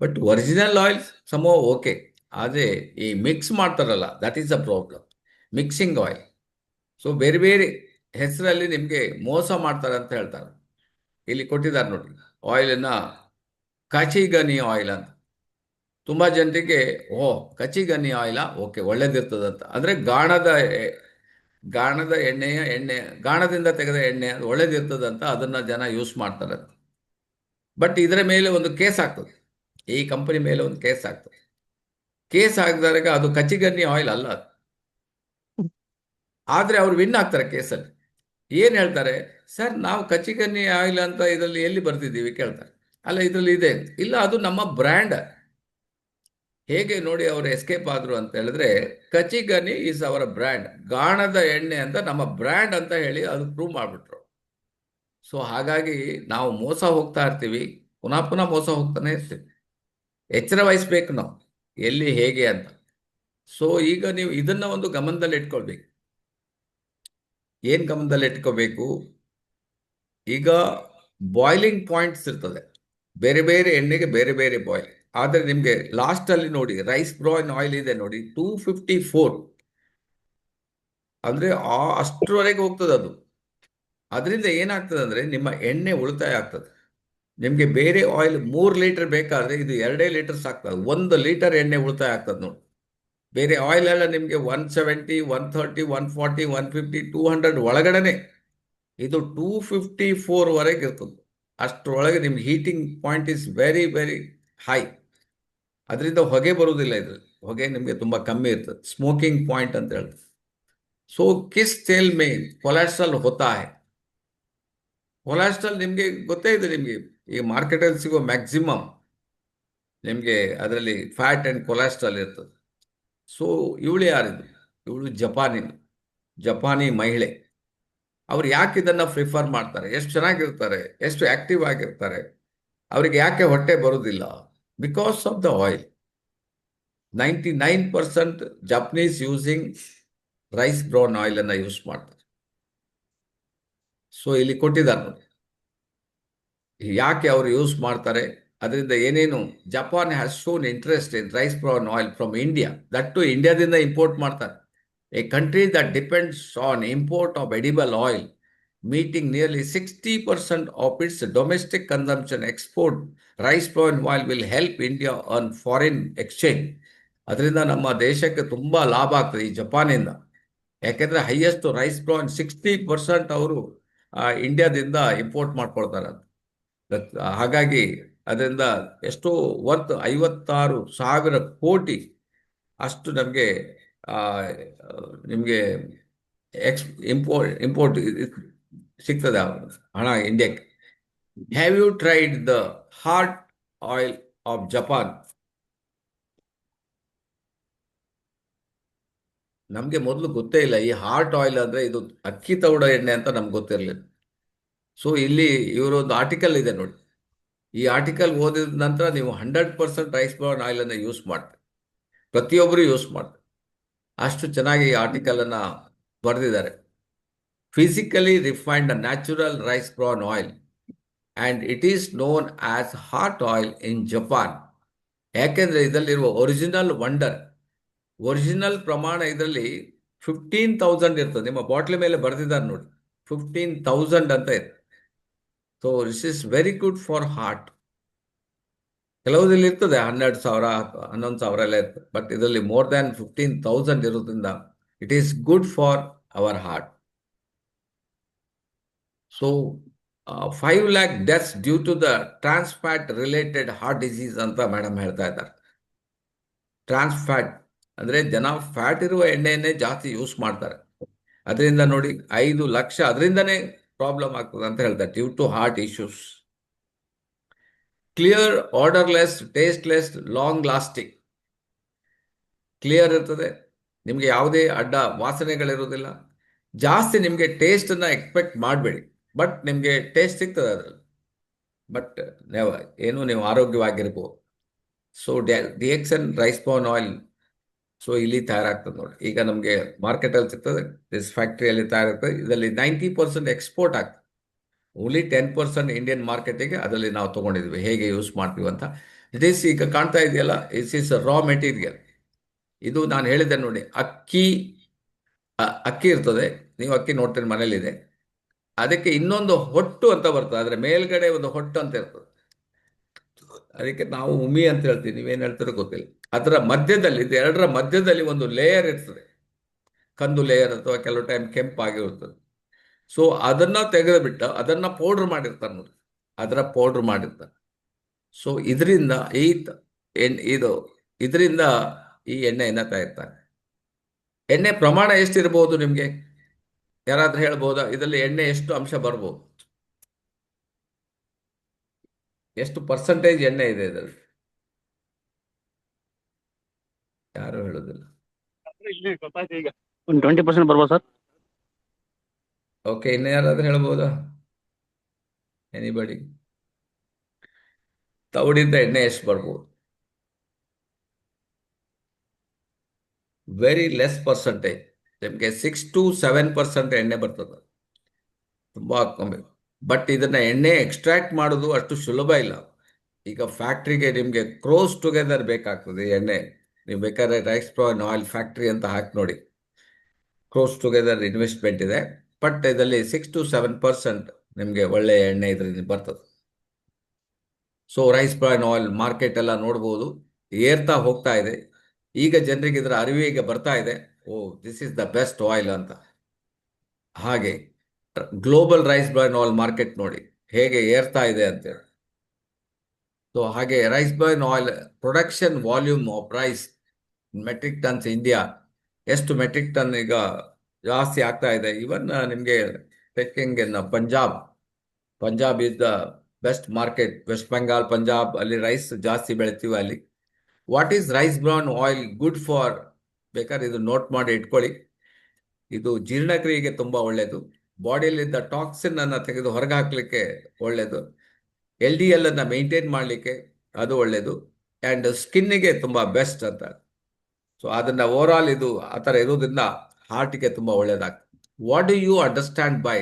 ಬಟ್ ಒರಿಜಿನಲ್ ಆಯಿಲ್ ಸಮೋ ಓಕೆ. ಆದರೆ ಈ ಮಿಕ್ಸ್ ಮಾಡ್ತಾರಲ್ಲ, that is a problem. Mixing oil. So ಬೇರೆ ಬೇರೆ ಹೆಸರಲ್ಲಿ ನಿಮಗೆ ಮೋಸ ಮಾಡ್ತಾರೆ ಅಂತ ಹೇಳ್ತಾರೆ. ಇಲ್ಲಿ ಕೊಟ್ಟಿದ್ದಾರೆ ನೋಡಿ, ಆಯಿಲನ್ನ ಕಾಚಿಗನಿ ಆಯಿಲ್ ಅಂತ. ತುಂಬಾ ಜನರಿಗೆ ಕಚಿಗನಿ ಆಯಿಲ ಓಕೆ ಒಳ್ಳೇದಿರ್ತದಂತ. ಅಂದ್ರೆ ಗಾಣದ ಎಣ್ಣೆ ಗಾಣದಿಂದ ತೆಗೆದ ಎಣ್ಣೆ ಅದು ಒಳ್ಳೇದಿರ್ತದಂತ ಅದನ್ನ ಜನ ಯೂಸ್ ಮಾಡ್ತಾರೆ. ಬಟ್ ಇದರ ಮೇಲೆ ಒಂದು ಕೇಸ್ ಆಗ್ತದೆ, ಈ ಕಂಪನಿ ಮೇಲೆ ಒಂದು ಕೇಸ್ ಆಗ್ತದೆ. ಕೇಸ್ ಆಗಿದಾಗ ಅದು ಕಚಿಗನ್ನಿ ಆಯಿಲ್ ಅಲ್ಲ ಅದು. ಆದ್ರೆ ಅವ್ರು ವಿನ್ ಆಗ್ತಾರೆ ಕೇಸಲ್ಲಿ. ಏನ್ ಹೇಳ್ತಾರೆ, ಸರ್ ನಾವು ಕಚಿಗನ್ನಿ ಆಯಿಲ್ ಅಂತ ಇದರಲ್ಲಿ ಎಲ್ಲಿ ಬರ್ತಿದ್ದೀವಿ ಕೇಳ್ತಾರೆ. ಅಲ್ಲ ಇದರಲ್ಲಿ ಇದೆ. ಇಲ್ಲ, ಅದು ನಮ್ಮ ಬ್ರ್ಯಾಂಡ್. ಹೇಗೆ ನೋಡಿ ಅವರು ಎಸ್ಕೇಪ್ ಆದ್ರು ಅಂತ ಹೇಳಿದ್ರೆ, ಕಚಿಗನಿ ಈಸ್ ಅವರ ಬ್ರ್ಯಾಂಡ್, ಗಾಣದ ಎಣ್ಣೆ ಅಂತ ನಮ್ಮ ಬ್ರ್ಯಾಂಡ್ ಅಂತ ಹೇಳಿ ಅದು ಪ್ರೂವ್ ಮಾಡಿಬಿಟ್ರು. ಸೊ ಹಾಗಾಗಿ ನಾವು ಮೋಸ ಹೋಗ್ತಾ ಇರ್ತೀವಿ, ಪುನಃ ಪುನಃ ಮೋಸ ಹೋಗ್ತಾನೆ ಇರ್ತೀವಿ. ಎಚ್ಚರ ವಹಿಸ್ಬೇಕು ನಾವು ಎಲ್ಲಿ ಹೇಗೆ ಅಂತ. ಸೊ ಈಗ ನೀವು ಇದನ್ನ ಒಂದು ಗಮನದಲ್ಲಿ ಇಟ್ಕೊಳ್ಬೇಕು. ಏನ್ ಗಮನದಲ್ಲಿ ಇಟ್ಕೋಬೇಕು, ಈಗ ಬಾಯ್ಲಿಂಗ್ ಪಾಯಿಂಟ್ಸ್ ಇರ್ತದೆ, ಬೇರೆ ಬೇರೆ ಎಣ್ಣೆಗೆ ಬೇರೆ ಬೇರೆ ಬಾಯ್ಲ್. ಆದ್ರೆ ನಿಮ್ಗೆ ಲಾಸ್ಟ್ ಅಲ್ಲಿ ನೋಡಿ, ರೈಸ್ ಬ್ರಾನ್ ಆಯಿಲ್ ಇದೆ ನೋಡಿ, 254, ಅಂದ್ರೆ ಅಷ್ಟರವರೆಗೆ ಹೋಗ್ತದೆ ಅದು. ಅದರಿಂದ ಏನಾಗ್ತದೆ ಅಂದ್ರೆ ನಿಮ್ಮ ಎಣ್ಣೆ ಉಳಿತಾಯ ಆಗ್ತದೆ. ನಿಮ್ಗೆ ಬೇರೆ ಆಯಿಲ್ 3 ಲೀಟರ್ ಬೇಕಾದ್ರೆ ಇದು 2 ಲೀಟರ್ ಸಾಕ್ತದೆ. 1 ಲೀಟರ್ ಎಣ್ಣೆ ಉಳಿತಾಯ ಆಗ್ತದೆ ನೋಡಿ. ಬೇರೆ ಆಯಿಲ್ ಎಲ್ಲ ನಿಮ್ಗೆ 170, 130, 140, 150, 200 ಒಳಗಡೆನೆ. ಇದು 254 ವರೆಗೆ ಇರ್ತದೆ. ಅಷ್ಟರೊಳಗೆ ನಿಮ್ಗೆ heating point is very very high. ಅದರಿಂದ ಹೊಗೆ ಬರುವುದಿಲ್ಲ. ಇದ್ರಲ್ಲಿ ಹೊಗೆ ನಿಮಗೆ ತುಂಬಾ ಕಮ್ಮಿ ಇರ್ತದೆ, ಸ್ಮೋಕಿಂಗ್ ಪಾಯಿಂಟ್ ಅಂತ ಹೇಳ್ತಾರೆ. ಸೊ ಕಿಸ್ ತೇಲ್ ಮೇ ಕೊಲೆಸ್ಟ್ರಾಲ್ ಹೋತಾ ಹೈ. ಕೊಲೆಸ್ಟ್ರಾಲ್ ನಿಮಗೆ ಗೊತ್ತೇ ಇದೆ. ನಿಮಗೆ ಈ ಮಾರ್ಕೆಟಲ್ಲಿ ಸಿಗೋ ಮ್ಯಾಕ್ಸಿಮಮ್ ನಿಮಗೆ ಅದರಲ್ಲಿ ಫ್ಯಾಟ್ ಅಂಡ್ ಕೊಲೆಸ್ಟ್ರಾಲ್ ಇರ್ತದೆ. ಸೊ ಇವಳು ಯಾರಿದು? ಇವಳು ಜಪಾನಿ ಮಹಿಳೆ. ಅವ್ರು ಯಾಕೆ ಇದನ್ನ ಪ್ರಿಫರ್ ಮಾಡ್ತಾರೆ? ಎಷ್ಟು ಚೆನ್ನಾಗಿರ್ತಾರೆ, ಎಷ್ಟು ಆಕ್ಟಿವ್ ಆಗಿರ್ತಾರೆ. ಅವರಿಗೆ ಯಾಕೆ ಹೊಟ್ಟೆ ಬರುವುದಿಲ್ಲ? Because of the oil. 99% Japanese using rice brown oil ಅನ್ನ ಯೂಸ್ ಮಾಡ್ತಾರೆ. ಸೊ ಇಲ್ಲಿ ಕೊಟ್ಟಿದ್ದಾರೆ ನೋಡಿ ಯಾಕೆ ಅವರು ಯೂಸ್ ಮಾಡ್ತಾರೆ, ಅದರಿಂದ ಏನೇನು. Japan has shown interest in rice brown oil from India. That to ಇಂಡಿಯಾದಿಂದ ಇಂಪೋರ್ಟ್ ಮಾಡ್ತಾರೆ. A country that depends on import of edible oil, meeting nearly 60% of its domestic consumption. Export rice bran oil will help India earn foreign exchange. ಅದರಿಂದ ನಮ್ಮ ದೇಶಕ್ಕೆ ತುಂಬಾ ಲಾಭ ಆಗ್ತದೆ ಈ ಜಪಾನಿಂದ. ಯಾಕೆಂದ್ರೆ ಹೈಯೆಸ್ಟ್ ರೈಸ್ ಬ್ರಾನ್ 60% ಅವರು ಇಂಡಿಯಾದಿಂದ ಇಂಪೋರ್ಟ್ ಮಾಡ್ಕೊಳ್ತಾರೆ. ಹಾಗಾಗಿ ಅದರಿಂದ ಎಷ್ಟೋ ವರ್ತ್ 56,000 ಕೋಟಿ ಅಷ್ಟು ನಮಗೆ ನಿಮಗೆ ಇಂಪೋರ್ಟ್ ಸಿಗ್ತದೆ ಹಣ ಇಂಡಿಯಾಕ್ಕೆ. Have you tried the heart oil of Japan? ನಮಗೆ ಮೊದಲು ಗೊತ್ತೇ ಇಲ್ಲ ಈ ಹಾರ್ಟ್ ಆಯಿಲ್ ಅಂದ್ರೆ ಇದು ಅಕ್ಕಿ ತೌಡ ಎಣ್ಣೆ ಅಂತ ನಮ್ಗೆ ಗೊತ್ತಿರಲಿಲ್ಲ. ಸೊ ಇಲ್ಲಿ ಇವರೊಂದು ಆರ್ಟಿಕಲ್ ಇದೆ ನೋಡಿ. ಈ ಆರ್ಟಿಕಲ್ ಓದಿದ ನಂತರ ನೀವು 100% ರೈಸ್ ಬ್ರಾನ್ ಆಯಿಲ್ ಅನ್ನ ಯೂಸ್ ಮಾಡ್ತೀರಿ, ಪ್ರತಿಯೊಬ್ಬರು ಯೂಸ್ ಮಾಡ್ತಾರೆ. ಅಷ್ಟು ಚೆನ್ನಾಗಿ ಈ ಆರ್ಟಿಕಲ್ ಅನ್ನ ಬರೆದಿದ್ದಾರೆ. Physically refined natural rice bran oil and it is known as heart oil in Japan. ಯಾಕೆಂದ್ರೆ ಇದರಲ್ಲಿರುವ ಒರಿಜಿನಲ್ ವಂಡರ್, ಒರಿಜಿನಲ್ ಪ್ರಮಾಣ ಇದರಲ್ಲಿ 15,000 ಇರ್ತದೆ. ನಿಮ್ಮ ಬಾಟ್ಲಿ ಮೇಲೆ ಬರೆದಿದ್ದಾರೆ ನೋಡಿ, 15,000 ಅಂತ ಇದೆ. So this is very good for heart. ಕೆಲವುದಲ್ಲಿ ಇರ್ತದೆ 12,000 11,000 ಎಲ್ಲ ಇರ್ತದೆ, ಬಟ್ ಇದರಲ್ಲಿ ಮೋರ್ ದ್ಯಾನ್ 15,000 ಇರೋದ್ರಿಂದ it is good for our heart. So 5 lakh deaths due to the trans fat related heart disease ಅಂತ ಮೇಡಮ್ ಹೇಳ್ತಾ ಇದ್ದಾರೆ. ಟ್ರಾನ್ಸ್ ಫ್ಯಾಟ್ ಅಂದ್ರೆ ಜನ ಫ್ಯಾಟ್ ಇರುವ ಎಣ್ಣೆಯನ್ನೇ ಜಾಸ್ತಿ ಯೂಸ್ ಮಾಡ್ತಾರೆ. ಅದರಿಂದ ನೋಡಿ 5 ಲಕ್ಷ ಅದರಿಂದನೇ ಪ್ರಾಬ್ಲಮ್ ಆಗ್ತದೆ ಅಂತ ಹೇಳ್ತಾರೆ, due to heart issues. Clear, odourless, tasteless, long lasting. Clear ಇರ್ತದೆ, ನಿಮಗೆ ಯಾವುದೇ ಅಡ್ಡ ವಾಸನೆಗಳಿರೋದಿಲ್ಲ. ಜಾಸ್ತಿ ನಿಮಗೆ ಟೇಸ್ಟನ್ನು ಎಕ್ಸ್ಪೆಕ್ಟ್ ಮಾಡಬೇಡಿ, ಬಟ್ ನಿಮಗೆ ಟೇಸ್ಟ್ ಸಿಗ್ತದೆ ಅದರಲ್ಲಿ. ಬಟ್ ನೀವು ಆರೋಗ್ಯವಾಗಿರ್ಬೋದು. ಸೊ ಡಿಎಕ್ಸನ್ ರೈಸ್ ಬ್ರಾನ್ ಆಯಿಲ್, ಸೊ ಇಲ್ಲಿ ತಯಾರಾಗ್ತದೆ ನೋಡಿ. ಈಗ ನಮಗೆ ಮಾರ್ಕೆಟಲ್ಲಿ ಸಿಗ್ತದೆ, ದಿಸ್ ಫ್ಯಾಕ್ಟ್ರಿಯಲ್ಲಿ ತಯಾರಾಗ್ತದೆ. ಇದರಲ್ಲಿ 90% ಎಕ್ಸ್ಪೋರ್ಟ್ ಆಗ್ತದೆ, ಓನ್ಲಿ 10% ಇಂಡಿಯನ್ ಮಾರ್ಕೆಟಿಗೆ ಅದರಲ್ಲಿ ನಾವು ತೊಗೊಂಡಿದ್ವಿ. ಹೇಗೆ ಯೂಸ್ ಮಾಡ್ತೀವಿ ಅಂತ ಇಟ್ ಈಸ್ ಈಗ ಕಾಣ್ತಾ ಇದೆಯಲ್ಲ, ಇಟ್ಸ್ ಈಸ್ ರಾ ಮೆಟೀರಿಯಲ್. ಇದು ನಾನು ಹೇಳಿದ್ದೆ ನೋಡಿ, ಅಕ್ಕಿ ಇರ್ತದೆ, ನೀವು ಅಕ್ಕಿ ನೋಡ್ತೀರಿ ಮನೇಲಿದೆ. ಅದಕ್ಕೆ ಇನ್ನೊಂದು ಹೊಟ್ಟು ಅಂತ ಬರ್ತದೆ, ಅದರ ಮೇಲ್ಗಡೆ ಒಂದು ಹೊಟ್ಟು ಅಂತ ಇರ್ತದೆ. ಅದಕ್ಕೆ ನಾವು ಉಮಿ ಅಂತ ಹೇಳ್ತೀವಿ, ನೀವೇನು ಹೇಳ್ತೀರೋ ಗೊತ್ತಿಲ್ಲ. ಅದರ ಮಧ್ಯದಲ್ಲಿ, ಇದು ಎರಡರ ಮಧ್ಯದಲ್ಲಿ ಒಂದು ಲೇಯರ್ ಇರ್ತದೆ, ಕಂದು ಲೇಯರ್ ಅಥವಾ ಕೆಲವು ಟೈಮ್ ಕೆಂಪಾಗಿರುತ್ತದೆ. ಸೊ ಅದನ್ನ ತೆಗೆದುಬಿಟ್ಟು ಅದನ್ನ ಪೌಡ್ರ್ ಮಾಡಿರ್ತಾರೆ ನೋಡಿ, ಅದರ ಪೌಡ್ರ್ ಮಾಡಿರ್ತಾರೆ. ಸೊ ಇದರಿಂದ ಇದು ಇದರಿಂದ ಈ ಎಣ್ಣೆಯನ್ನು ತಯಾರಿಸ್ತಾರೆ. ಎಣ್ಣೆ ಪ್ರಮಾಣ ಎಷ್ಟಿರ್ಬೋದು ನಿಮಗೆ ಯಾರಾದ್ರೂ ಹೇಳ್ಬೋದಾ? ಇದರಲ್ಲಿ ಎಣ್ಣೆ ಎಷ್ಟು ಅಂಶ ಬರ್ಬೋದು, ಎಷ್ಟು ಪರ್ಸೆಂಟೇಜ್ ಎಣ್ಣೆ ಇದೆ ಇದರಲ್ಲಿ? ಯಾರು ಹೇಳೋದಿಲ್ಲ. ಒಂದು 20% ಬರ್ಬೋದು ಸರ್. ಓಕೆ, ಇನ್ನು ಯಾರಾದ್ರೂ ಹೇಳ್ಬೋದಾ? ಎನಿಬಡಿ? ತೌಡಿಂದ ಎಣ್ಣೆ ಎಷ್ಟು ಬರ್ಬೋದು? ವೆರಿ ಲೆಸ್ ಪರ್ಸೆಂಟೇಜ್, ನಿಮಗೆ 6 to 7% ಎಣ್ಣೆ ಬರ್ತದೆ, ತುಂಬಾ ಕಮ್ಮಿ. ಬಟ್ ಇದನ್ನ ಎಣ್ಣೆ ಎಕ್ಸ್ಟ್ರಾಕ್ಟ್ ಮಾಡೋದು ಅಷ್ಟು ಸುಲಭ ಇಲ್ಲ. ಈಗ ಫ್ಯಾಕ್ಟ್ರಿಗೆ ನಿಮಗೆ ಕ್ರೋಸ್ ಟುಗೆದರ್ ಬೇಕಾಗ್ತದೆ ಎಣ್ಣೆ. ನೀವು ಬೇಕಾದ್ರೆ ರೈಸ್ ಬ್ರಾನ್ ಆಯಿಲ್ ಫ್ಯಾಕ್ಟ್ರಿ ಅಂತ ಹಾಕಿ ನೋಡಿ, ಕ್ರೋಸ್ ಟುಗೆದರ್ ಇನ್ವೆಸ್ಟ್ಮೆಂಟ್ ಇದೆ. ಬಟ್ ಇದರಲ್ಲಿ 6 to 7% ನಿಮಗೆ ಒಳ್ಳೆ ಎಣ್ಣೆ ಇದರಿಂದ ಬರ್ತದೆ. So rice bran oil market ಎಲ್ಲ ನೋಡ್ಬೋದು, ಏರ್ತಾ ಹೋಗ್ತಾ ಇದೆ. ಈಗ ಜನರಿಗೆ ಇದರ ಅರಿವಿಗೆ ಬರ್ತಾ ಇದೆ, oh this is the best oil ಅಂತ. ಹಾಗೆ global rice bran oil market ನೋಡಿ ಹೇಗೆ ಏರ್ತಾ ಇದೆ ಅಂತೇಳಿ. ಸೊ ಹಾಗೆ rice bran oil production volume of rice metric tons India, ಎಷ್ಟು ಮೆಟ್ರಿಕ್ ಟನ್ ಈಗ ಜಾಸ್ತಿ ಆಗ್ತಾ ಇದೆ. ಇವನ್ ನಿಮಗೆ taking in Punjab is the best market. West Bengal, Punjab ಅಲ್ಲಿ ರೈಸ್ ಜಾಸ್ತಿ ಬೆಳಿತೀವಿ ಅಲ್ಲಿ. What is rice bran oil good for? ಬೇಕಾದ್ರೆ ಇದು ನೋಟ್ ಮಾಡಿ ಇಟ್ಕೊಳ್ಳಿ. ಇದು ಜೀರ್ಣಕ್ರಿಯೆಗೆ ತುಂಬಾ ಒಳ್ಳೆಯದು, ಬಾಡಿಯಲ್ಲಿದ್ದ ಟಾಕ್ಸಿನ್ ಅನ್ನ ತೆಗೆದು ಹೊರಗೆ ಹಾಕ್ಲಿಕ್ಕೆ ಒಳ್ಳೆಯದು, LDL ಅನ್ನ ಮೇಂಟೈನ್ ಮಾಡಲಿಕ್ಕೆ ಅದು ಒಳ್ಳೆಯದು, ಆ್ಯಂಡ್ ಸ್ಕಿನ್ನಿಗೆ ತುಂಬಾ ಬೆಸ್ಟ್ ಅಂತ. ಸೊ ಅದನ್ನ ಓವರ್ ಆಲ್ ಇದು ಆ ಥರ ಇರೋದ್ರಿಂದ ಹಾರ್ಟ್ಗೆ ತುಂಬಾ ಒಳ್ಳೆಯದಾಗ್ತದೆ. What do you understand by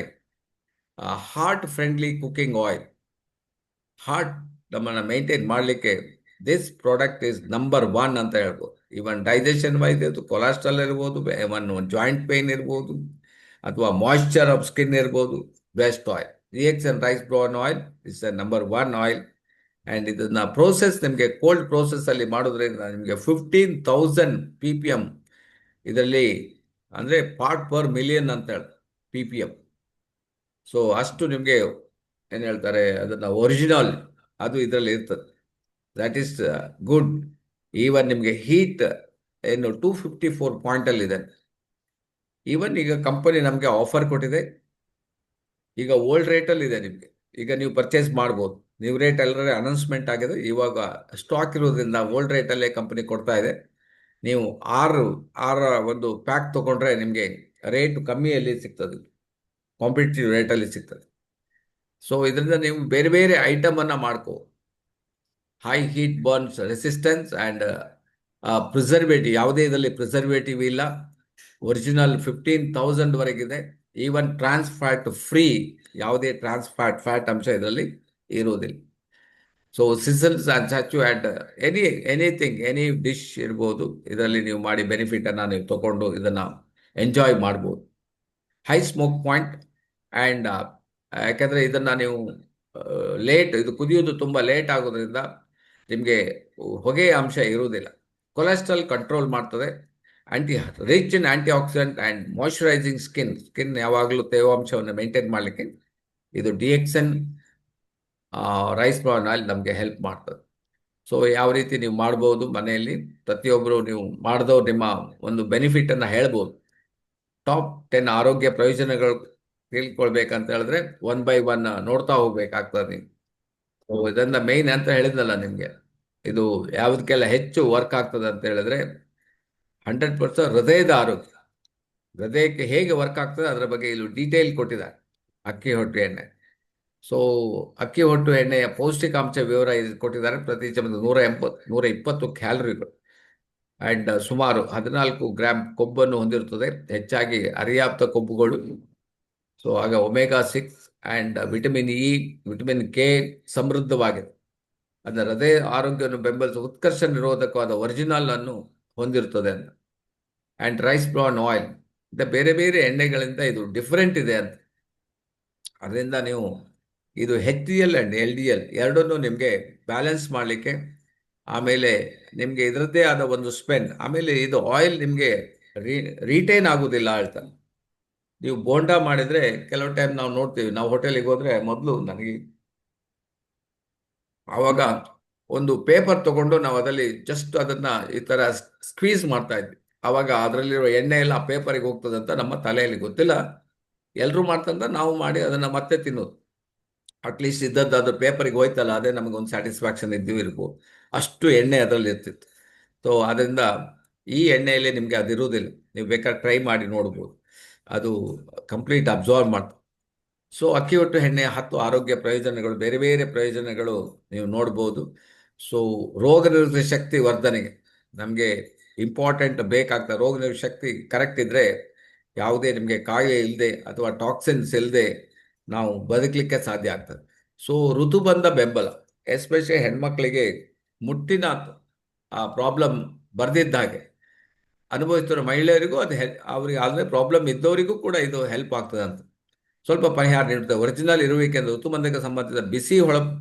heart friendly cooking oil? Heart ನಮ್ಮನ್ನು ಮೇಂಟೈನ್ ಮಾಡಲಿಕ್ಕೆ ದಿಸ್ ಪ್ರಾಡಕ್ಟ್ ಇಸ್ ನಂಬರ್ 1 ಅಂತ ಹೇಳ್ಬೋದು. ಇವನ್ ಡೈಜೆಷನ್ ವೈಸ್ ಇದು ಕೊಲೆಸ್ಟ್ರಾಲ್ ಇರ್ಬೋದು, ಇವನ್ ಜಾಯಿಂಟ್ ಪೇನ್ ಇರ್ಬೋದು, ಅಥವಾ ಮಾಯಿಶ್ಚರ್ ಆಫ್ ಸ್ಕಿನ್ ಇರ್ಬೋದು, best oil. Reaction rice bran oil is number 1 ಆಯಿಲ್. ಆ್ಯಂಡ್ ಇದನ್ನ ಪ್ರೋಸೆಸ್ ನಿಮಗೆ ಕೋಲ್ಡ್ ಪ್ರೋಸೆಸ್ ಅಲ್ಲಿ ಮಾಡೋದ್ರಿಂದ ನಿಮಗೆ 15,000 PPM ಇದರಲ್ಲಿ, ಅಂದರೆ ಪಾರ್ಟ್ ಪರ್ ಮಿಲಿಯನ್ ಅಂತ ಹೇಳಿ PPM. ಸೊ ಅಷ್ಟು ನಿಮಗೆ ಏನು ಹೇಳ್ತಾರೆ, ಅದನ್ನ ಒರಿಜಿನಲ್ ಅದು ಇದರಲ್ಲಿ ಇರ್ತದೆ. That is good. ಈವನ್ ನಿಮಗೆ ಹೀಟ್ ಏನು 254 ಪಾಯಿಂಟಲ್ಲಿ ಇದೆ. ಈವನ್ ಈಗ ಕಂಪನಿ ನಮಗೆ ಆಫರ್ ಕೊಟ್ಟಿದೆ, ಈಗ ಓಲ್ಡ್ ರೇಟಲ್ಲಿ ಇದೆ ನಿಮಗೆ. ಈಗ ನೀವು ಪರ್ಚೇಸ್ ಮಾಡ್ಬೋದು, ನೀವು ರೇಟ್ ಎಲ್ಲರೇ ಅನೌನ್ಸ್ಮೆಂಟ್ ಆಗಿದೆ. ಇವಾಗ ಸ್ಟಾಕ್ ಇರೋದ್ರಿಂದ ಓಲ್ಡ್ ರೇಟಲ್ಲೇ ಕಂಪನಿ ಕೊಡ್ತಾ ಇದೆ. ನೀವು ಆರ ಒಂದು ಪ್ಯಾಕ್ ತಗೊಂಡ್ರೆ ನಿಮಗೆ ರೇಟ್ ಕಮ್ಮಿಯಲ್ಲಿ ಸಿಗ್ತದೆ, ಕಾಂಪಿಟೇಟಿವ್ ರೇಟಲ್ಲಿ ಸಿಗ್ತದೆ. ಸೊ ಇದರಿಂದ ನೀವು ಬೇರೆ ಬೇರೆ ಐಟಮ್ ಅನ್ನ ಮಾಡ್ಕೋ. High heat burns resistance and preservative, ಯಾವುದೇ ಇದರಲ್ಲಿ ಪ್ರಿಸರ್ವೇಟಿವ್ ಇಲ್ಲ. ಒರಿಜಿನಲ್ 15,000 ವರೆಗಿದೆ. ಈವನ್ ಟ್ರಾನ್ಸ್ ಫ್ಯಾಟ್ ಫ್ರೀ, ಯಾವುದೇ ಟ್ರಾನ್ಸ್ ಫ್ಯಾಟ್ ಅಂಶ ಇದರಲ್ಲಿ ಇರುವುದಿಲ್ಲ. So sizzles and sauté and any dish ಇರ್ಬೋದು, ಇದರಲ್ಲಿ ನೀವು ಮಾಡಿ ಬೆನಿಫಿಟ್ ಅನ್ನ ನೀವು ತಗೊಂಡು ಇದನ್ನ ಎಂಜಾಯ್ ಮಾಡ್ಬೋದು. ಹೈ ಸ್ಮೋಕ್ ಪಾಯಿಂಟ್ ಆ್ಯಂಡ್ ಯಾಕೆಂದರೆ ಇದನ್ನು ನೀವು ಇದು ಕುದಿಯೋದು ತುಂಬ ಲೇಟ್ ಆಗೋದ್ರಿಂದ ನಿಮಗೆ ಹೊಗೆಯ ಅಂಶ ಇರುವುದಿಲ್ಲ. ಕೊಲೆಸ್ಟ್ರಾಲ್ ಕಂಟ್ರೋಲ್ ಮಾಡ್ತದೆ. Anti rich in antioxidant and moisturising skin ಯಾವಾಗಲೂ ತೇವಾಂಶವನ್ನು ಮೇಂಟೈನ್ ಮಾಡಲಿಕ್ಕೆ ಇದು DXN ರೈಸ್ ಬ್ರಾನ್ ಆಯಿಲ್ ನಮಗೆ ಹೆಲ್ಪ್ ಮಾಡ್ತದೆ. ಸೊ ಯಾವ ರೀತಿ ನೀವು ಮಾಡ್ಬೋದು ಮನೆಯಲ್ಲಿ, ಪ್ರತಿಯೊಬ್ಬರು ನೀವು ಮಾಡಿದವ್ರು ನಿಮ್ಮ ಒಂದು ಬೆನಿಫಿಟನ್ನು ಹೇಳ್ಬೋದು. ಟಾಪ್ 10 ಆರೋಗ್ಯ ಪ್ರಯೋಜನಗಳು ತಿಳ್ಕೊಳ್ಬೇಕಂತ ಹೇಳಿದ್ರೆ 1 by 1 ನೋಡ್ತಾ ಹೋಗ್ಬೇಕಾಗ್ತದೆ ನೀವು. ಸೊ ಇದನ್ನ ಮೇನ್ ಅಂತ ಹೇಳಿದ್ನಲ್ಲ ನಿಮಗೆ, ಇದು ಯಾವುದಕ್ಕೆಲ್ಲ ಹೆಚ್ಚು ವರ್ಕ್ ಆಗ್ತದೆ ಅಂತ ಹೇಳಿದ್ರೆ 100% ಹೃದಯದ ಆರೋಗ್ಯ. ಹೃದಯಕ್ಕೆ ಹೇಗೆ ವರ್ಕ್ ಆಗ್ತದೆ ಅದರ ಬಗ್ಗೆ ಇಲ್ಲಿ ಡೀಟೇಲ್ ಕೊಟ್ಟಿದ್ದಾರೆ ಅಕ್ಕಿ ಹೊಟ್ಟು ಎಣ್ಣೆ. ಸೊ ಅಕ್ಕಿ ಹೊಟ್ಟು ಎಣ್ಣೆಯ ಪೌಷ್ಟಿಕಾಂಶ ವಿವರ ಇದು ಕೊಟ್ಟಿದ್ದಾರೆ. ಪ್ರತಿ ಚಮಚ 120 ಕ್ಯಾಲರಿಗಳು ಆ್ಯಂಡ್ ಸುಮಾರು 14 ಗ್ರಾಮ್ ಕೊಬ್ಬನ್ನು ಹೊಂದಿರುತ್ತದೆ, ಹೆಚ್ಚಾಗಿ ಅರಿಯಾಪ್ತ ಕೊಬ್ಬುಗಳು. ಸೊ ಆಗ omega 6 and vitamin E, vitamin K ಸಮೃದ್ಧವಾಗಿದೆ. ಅದರ ಹೃದಯ ಆರೋಗ್ಯವನ್ನು ಬೆಂಬಲಿಸುವ ಉತ್ಕರ್ಷ ನಿರೋಧಕವಾದ ಒರಿಜಿನಲ್ ಅನ್ನು ಹೊಂದಿರುತ್ತದೆ ಅಂತ. ಆ್ಯಂಡ್ ರೈಸ್ ಬ್ರಾನ್ ಆಯಿಲ್ ಬೇರೆ ಬೇರೆ ಎಣ್ಣೆಗಳಿಂದ ಇದು ಡಿಫರೆಂಟ್ ಇದೆ ಅಂತ. ಅದರಿಂದ ನೀವು ಇದು HDL ಆ್ಯಂಡ್ LDL ಎರಡನ್ನೂ ನಿಮಗೆ ಬ್ಯಾಲೆನ್ಸ್ ಮಾಡಲಿಕ್ಕೆ, ಆಮೇಲೆ ನಿಮಗೆ ಇದರದ್ದೇ ಆದ ಒಂದು ಸ್ಪೆನ್, ಆಮೇಲೆ ಇದು ಆಯಿಲ್ ನಿಮಗೆ ರಿಟೈನ್ ಆಗೋದಿಲ್ಲ ಹೇಳ್ತಾನೆ. ನೀವು ಬೋಂಡಾ ಮಾಡಿದರೆ ಕೆಲವು ಟೈಮ್ ನಾವು ನೋಡ್ತೀವಿ, ನಾವು ಹೋಟೆಲಿಗೆ ಹೋದರೆ ಮೊದಲು ನನಗೆ ಆವಾಗ ಒಂದು ಪೇಪರ್ ತಗೊಂಡು ನಾವು ಅದರಲ್ಲಿ ಜಸ್ಟ್ ಅದನ್ನು ಈ ಥರ ಸ್ಕ್ವೀಸ್ ಮಾಡ್ತಾ ಇದ್ವಿ. ಆವಾಗ ಅದರಲ್ಲಿರೋ ಎಣ್ಣೆ ಎಲ್ಲ ಆ ಪೇಪರಿಗೆ ಹೋಗ್ತದೆ ಅಂತ ನಮ್ಮ ತಲೆಯಲ್ಲಿ ಗೊತ್ತಿಲ್ಲ. ಎಲ್ಲರೂ ಮಾಡ್ತಂತ ನಾವು ಮಾಡಿ ಅದನ್ನು ಮತ್ತೆ ತಿನ್ನೋದು. ಅಟ್ಲೀಸ್ಟ್ ಇದ್ದದ್ದು ಅದು ಪೇಪರಿಗೆ ಹೋಯ್ತಲ್ಲ, ಅದೇ ನಮಗೊಂದು ಸ್ಯಾಟಿಸ್ಫ್ಯಾಕ್ಷನ್ ಇರ್ಬೋದು. ಅಷ್ಟು ಎಣ್ಣೆ ಅದರಲ್ಲಿ ಇರ್ತಿತ್ತು. ಸೊ ಅದರಿಂದ ಈ ಎಣ್ಣೆಯಲ್ಲಿ ನಿಮಗೆ ಅದಿರುವುದಿಲ್ಲ. ನೀವು ಬೇಕಾದ್ರೆ ಟ್ರೈ ಮಾಡಿ ನೋಡ್ಬೋದು, ಅದು ಕಂಪ್ಲೀಟ್ ಅಬ್ಸಾರ್ವ್ ಮಾಡ್ತದೆ. ಸೊ ಅಕ್ಕಿ ಹೊಟ್ಟು ಎಣ್ಣೆಯ 10 ಆರೋಗ್ಯ ಪ್ರಯೋಜನಗಳು, ಬೇರೆ ಬೇರೆ ಪ್ರಯೋಜನಗಳು ನೀವು ನೋಡ್ಬೋದು. ಸೊ ರೋಗ ನಿರೋಧಕ ಶಕ್ತಿ ವರ್ಧನೆಗೆ ನಮಗೆ ಇಂಪಾರ್ಟೆಂಟ್ ಬೇಕಾಗ್ತದೆ. ರೋಗ ನಿರೋಧಕ ಶಕ್ತಿ ಕರೆಕ್ಟ್ ಇದ್ದರೆ ಯಾವುದೇ ನಿಮಗೆ ಕಾಯಿಲೆ ಇಲ್ಲದೆ ಅಥವಾ ಟಾಕ್ಸಿನ್ಸ್ ಇಲ್ಲದೆ ನಾವು ಬದುಕಲಿಕ್ಕೆ ಸಾಧ್ಯ ಆಗ್ತದೆ. ಸೊ ಋತುಬಂಧ ಬೆಂಬಲ, ಎಸ್ಪೆಷಲಿ ಹೆಣ್ಮಕ್ಳಿಗೆ ಮುಟ್ಟಿನ ಆ ಪ್ರಾಬ್ಲಮ್ ಬರ್ದಿದ್ದ ಹಾಗೆ ಅನುಭವಿಸ್ತಿರೋ ಮಹಿಳೆಯರಿಗೂ ಅದು ಅವರಿಗೆ ಆದರೆ ಪ್ರಾಬ್ಲಮ್ ಇದ್ದವರಿಗೂ ಕೂಡ ಇದು ಹೆಲ್ಪ್ ಆಗ್ತದೆ ಅಂತ ಸ್ವಲ್ಪ ಪರಿಹಾರ ನೀಡುತ್ತದೆ. ಒರಿಜಿನಲ್ ಇರುವಿಕೆ ಅಂದರೆ ಋತುಬಂಧಕ್ಕೆ ಸಂಬಂಧಿಸಿದ ಬಿಸಿ ಹೊಳಪು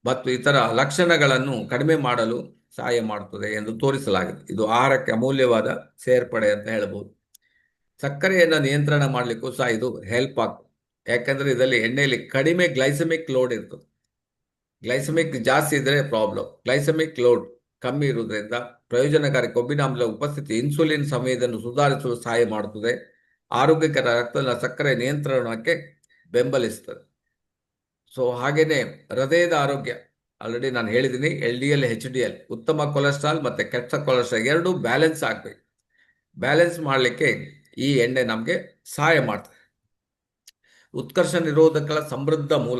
ಮತ್ತು ಇತರ ಲಕ್ಷಣಗಳನ್ನು ಕಡಿಮೆ ಮಾಡಲು ಸಹಾಯ ಮಾಡುತ್ತದೆ ಎಂದು ತೋರಿಸಲಾಗಿದೆ. ಇದು ಆಹಾರಕ್ಕೆ ಅಮೂಲ್ಯವಾದ ಸೇರ್ಪಡೆ ಅಂತ ಹೇಳ್ಬೋದು. ಸಕ್ಕರೆಯನ್ನು ನಿಯಂತ್ರಣ ಮಾಡಲಿಕ್ಕೂ ಸಹ ಇದು ಹೆಲ್ಪ್ ಆಗ್ತದೆ. ಯಾಕಂದರೆ ಇದರಲ್ಲಿ ಎಣ್ಣೆಯಲ್ಲಿ ಕಡಿಮೆ ಗ್ಲೈಸಮಿಕ್ ಲೋಡ್ ಇರ್ತದೆ. ಗ್ಲೈಸಮಿಕ್ ಜಾಸ್ತಿ ಇದ್ದರೆ ಪ್ರಾಬ್ಲಮ್. ಗ್ಲೈಸಮಿಕ್ ಲೋಡ್ ಕಮ್ಮಿ ಇರುವುದರಿಂದ ಪ್ರಯೋಜನಕಾರಿ ಕೊಬ್ಬಿನಾಮ್ಲ ಉಪಸ್ಥಿತಿ ಇನ್ಸುಲಿನ್ ಸಂವೇದನೆಯನ್ನು ಸುಧಾರಿಸಲು ಸಹಾಯ ಮಾಡುತ್ತದೆ. ಆರೋಗ್ಯಕರ ರಕ್ತದ ಸಕ್ಕರೆ ನಿಯಂತ್ರಣಕ್ಕೆ ಬೆಂಬಲಿಸ್ತದೆ. ಸೊ ಹಾಗೆಯೇ ಹೃದಯದ ಆರೋಗ್ಯ ಆಲ್ರೆಡಿ ನಾನು ಹೇಳಿದ್ದೀನಿ. LDL HDL ಉತ್ತಮ ಕೊಲೆಸ್ಟ್ರಾಲ್ ಮತ್ತು ಕೆಟ್ಟ ಕೊಲೆಸ್ಟ್ರಾಲ್ ಎರಡೂ ಬ್ಯಾಲೆನ್ಸ್ ಆಗಬೇಕು. ಬ್ಯಾಲೆನ್ಸ್ ಮಾಡಲಿಕ್ಕೆ ಈ ಎಣ್ಣೆ ನಮಗೆ ಸಹಾಯ ಮಾಡ್ತದೆ. ಉತ್ಕರ್ಷ ನಿರೋಧಕಗಳ ಸಮೃದ್ಧ ಮೂಲ.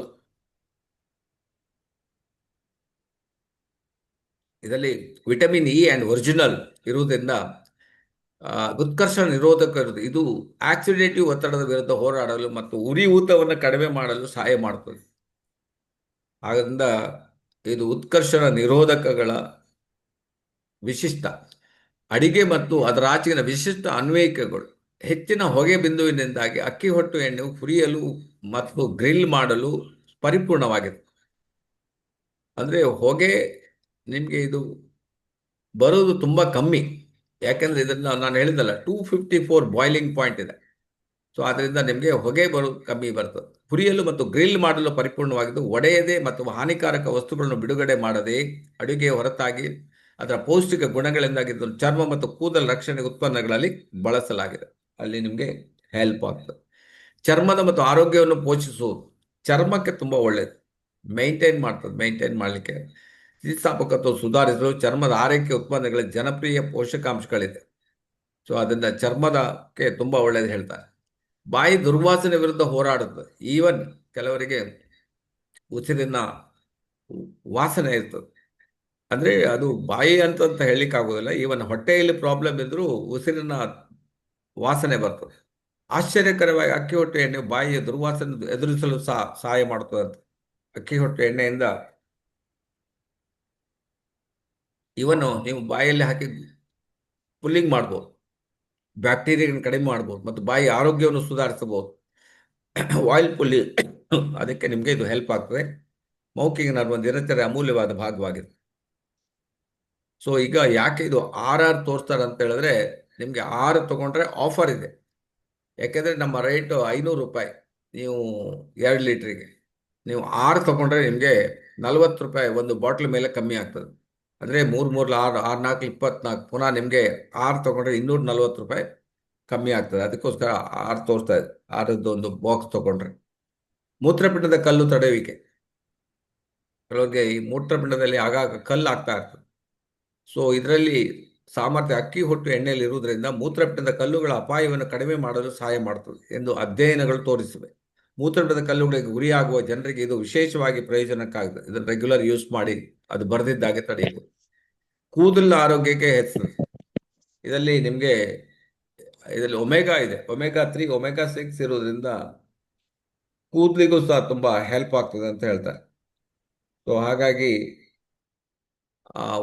ಇದರಲ್ಲಿ ವಿಟಮಿನ್ ಇ ಆ್ಯಂಡ್ ಒರಿಜಿನಲ್ ಇರುವುದರಿಂದ ಉತ್ಕರ್ಷ ನಿರೋಧಕ ಇರುವುದು. ಇದು ಆಕ್ಸಿಡೇಟಿವ್ ಒತ್ತಡದ ವಿರುದ್ಧ ಹೋರಾಡಲು ಮತ್ತು ಉರಿಯೂತವನ್ನು ಕಡಿಮೆ ಮಾಡಲು ಸಹಾಯ ಮಾಡುತ್ತದೆ. ಆದ್ದರಿಂದ ಇದು ಉತ್ಕರ್ಷಣ ನಿರೋಧಕಗಳ ವಿಶಿಷ್ಟ ಅಡಿಗೆ ಮತ್ತು ಅದರ ಆಚೆಗಿನ ವಿಶಿಷ್ಟ ಅನ್ವಯಿಕೆಗಳು. ಹೆಚ್ಚಿನ ಹೊಗೆ ಬಿಂದುವಿನಿಂದಾಗಿ ಅಕ್ಕಿ ಹೊಟ್ಟು ಎಣ್ಣೆಯು ಹುರಿಯಲು ಮತ್ತು ಗ್ರಿಲ್ ಮಾಡಲು ಪರಿಪೂರ್ಣವಾಗಿದೆ. ಅಂದರೆ ಹೊಗೆ ನಿಮಗೆ ಇದು ಬರೋದು ತುಂಬ ಕಮ್ಮಿ. ಯಾಕೆಂದರೆ ಇದನ್ನು ನಾನು ಹೇಳಿದಲ್ಲ 254 ಬಾಯ್ಲಿಂಗ್ ಪಾಯಿಂಟ್ ಇದೆ. ಸೊ ಅದರಿಂದ ನಿಮಗೆ ಹೊಗೆ ಬರೋದು ಕಮ್ಮಿ ಬರ್ತದೆ. ಹುರಿಯಲು ಮತ್ತು ಗ್ರಿಲ್ ಮಾಡಲು ಪರಿಪೂರ್ಣವಾಗಿದ್ದು ಒಡೆಯದೆ ಮತ್ತು ಹಾನಿಕಾರಕ ವಸ್ತುಗಳನ್ನು ಬಿಡುಗಡೆ ಮಾಡದೆ ಅಡುಗೆಯ ಹೊರತಾಗಿ ಅದರ ಪೌಷ್ಟಿಕ ಗುಣಗಳಿಂದಾಗಿ ಚರ್ಮ ಮತ್ತು ಕೂದಲ ರಕ್ಷಣೆ ಉತ್ಪನ್ನಗಳಲ್ಲಿ ಬಳಸಲಾಗಿದೆ. ಅಲ್ಲಿ ನಿಮಗೆ ಹೆಲ್ಪ್ ಆಗ್ತದೆ. ಚರ್ಮದ ಮತ್ತು ಆರೋಗ್ಯವನ್ನು ಪೋಷಿಸುವುದು ಚರ್ಮಕ್ಕೆ ತುಂಬ ಒಳ್ಳೆಯದು. ಮೇಂಟೈನ್ ಮಾಡಲಿಕ್ಕೆ ಸ್ಥಿತಿಸ್ಥಾಪಕತ್ವ ಸುಧಾರಿಸಲು ಚರ್ಮದ ಆರೈಕೆ ಉತ್ಪನ್ನಗಳ ಜನಪ್ರಿಯ ಪೋಷಕಾಂಶಗಳಿದೆ. ಸೊ ಅದರಿಂದ ಚರ್ಮದಕ್ಕೆ ತುಂಬ ಒಳ್ಳೆಯದು ಹೇಳ್ತಾರೆ. ಬಾಯಿ ದುರ್ವಾಸನೆ ವಿರುದ್ಧ ಹೋರಾಡುತ್ತದೆ. ಈವನ್ ಕೆಲವರಿಗೆ ಉಸಿರಿನ ವಾಸನೆ ಇರ್ತದೆ, ಅಂದರೆ ಅದು ಬಾಯಿ ಅಂತ ಹೇಳಲಿಕ್ಕಾಗೋದಿಲ್ಲ. ಈವನ್ ಹೊಟ್ಟೆಯಲ್ಲಿ ಪ್ರಾಬ್ಲಮ್ ಇದ್ದರೂ ಉಸಿರಿನ ವಾಸನೆ ಬರ್ತದೆ. ಆಶ್ಚರ್ಯಕರವಾಗಿ ಅಕ್ಕಿ ಹೊಟ್ಟು ಎಣ್ಣೆ ಬಾಯಿಯ ದುರ್ವಾಸನೆ ಎದುರಿಸಲು ಸಹಾಯ ಮಾಡ್ತದೆ ಅಂತ. ಅಕ್ಕಿ ಹೊಟ್ಟು ಎಣ್ಣೆಯಿಂದ ಇವನ್ನು ನೀವು ಬಾಯಲ್ಲಿ ಹಾಕಿ ಪುಲ್ಲಿಂಗ್ ಮಾಡ್ಬೋದು, ಬ್ಯಾಕ್ಟೀರಿಯಾಗಳನ್ನು ಕಡಿಮೆ ಮಾಡ್ಬೋದು ಮತ್ತು ಬಾಯಿ ಆರೋಗ್ಯವನ್ನು ಸುಧಾರಿಸಬಹುದು. ಆಯಿಲ್ ಪುಲ್ಲಿಂಗ್ ಅದಕ್ಕೆ ನಿಮಗೆ ಇದು ಹೆಲ್ಪ್ ಆಗ್ತದೆ. ಮೌಖಿಕ ನರ್ವ ದಿನಚರಿ ಅಮೂಲ್ಯವಾದ ಭಾಗವಾಗಿದೆ. ಸೊ ಈಗ ಯಾಕೆ ಇದು ಆರ್ ತೋರಿಸ್ತಾರೆ ಅಂತ ಹೇಳಿದ್ರೆ, ನಿಮಗೆ 6 ತಗೊಂಡ್ರೆ ಆಫರ್ ಇದೆ. ಯಾಕೆಂದರೆ ನಮ್ಮ ರೇಟು 500 ರೂಪಾಯಿ ನೀವು 2 ಲೀಟ್ರಿಗೆ. ನೀವು 6 ತಗೊಂಡ್ರೆ ನಿಮಗೆ 40 ರೂಪಾಯಿ ಒಂದು ಬಾಟ್ಲ್ ಮೇಲೆ ಕಮ್ಮಿ ಆಗ್ತದೆ. ಅಂದರೆ 3 3 6 6 4 24, ಪುನಃ ನಿಮಗೆ 6 ತಗೊಂಡ್ರೆ 240 ರೂಪಾಯಿ ಕಮ್ಮಿ ಆಗ್ತದೆ. ಅದಕ್ಕೋಸ್ಕರ 6 ತೋರಿಸ್ತಾ ಇದೆ. 6ದ್ದು ಒಂದು ಬಾಕ್ಸ್ ತಗೊಂಡ್ರೆ. ಮೂತ್ರಪಿಂಡದ ಕಲ್ಲು ತಡೆಯುವಿಕೆ. ಕೆಲವರಿಗೆ ಈ ಮೂತ್ರಪಿಂಡದಲ್ಲಿ ಆಗಾಗ ಕಲ್ಲು ಆಗ್ತಾ ಇರ್ತದೆ. ಸೊ ಇದರಲ್ಲಿ ಸಾಮರ್ಥ್ಯ ಅಕ್ಕಿ ಹೊಟ್ಟು ಎಣ್ಣೆಯಲ್ಲಿ ಇರುವುದರಿಂದ ಮೂತ್ರಪಿಂಡದ ಕಲ್ಲುಗಳ ಅಪಾಯವನ್ನು ಕಡಿಮೆ ಮಾಡಲು ಸಹಾಯ ಮಾಡುತ್ತದೆ ಎಂದು ಅಧ್ಯಯನಗಳು ತೋರಿಸಿವೆ. ಮೂತ್ರಪಿಂಡದ ಕಲ್ಲುಗಳಿಗೆ ಗುರಿಯಾಗುವ ಜನರಿಗೆ ಇದು ವಿಶೇಷವಾಗಿ ಪ್ರಯೋಜನಕ್ಕಾಗಿದೆ. ಇದನ್ನು ರೆಗ್ಯುಲರ್ ಯೂಸ್ ಮಾಡಿ ಅದು ಬರೆದಿದ್ದಾಗೆ ತಡೆಯಬಹುದು. ಕೂದಲಿನ ಆರೋಗ್ಯಕ್ಕೆ ಹೆಚ್ಚಿದೆ. ಇದರಲ್ಲಿ ನಿಮಗೆ ಒಮೆಗಾ ಇದೆ, ಒಮೆಗಾ 3, ಒಮೆಗಾ 6 ಇರೋದ್ರಿಂದ ಕೂದಲಿಗೂ ಸಹ ತುಂಬ ಹೆಲ್ಪ್ ಆಗ್ತದೆ ಅಂತ ಹೇಳ್ತಾರೆ. ಸೊ ಹಾಗಾಗಿ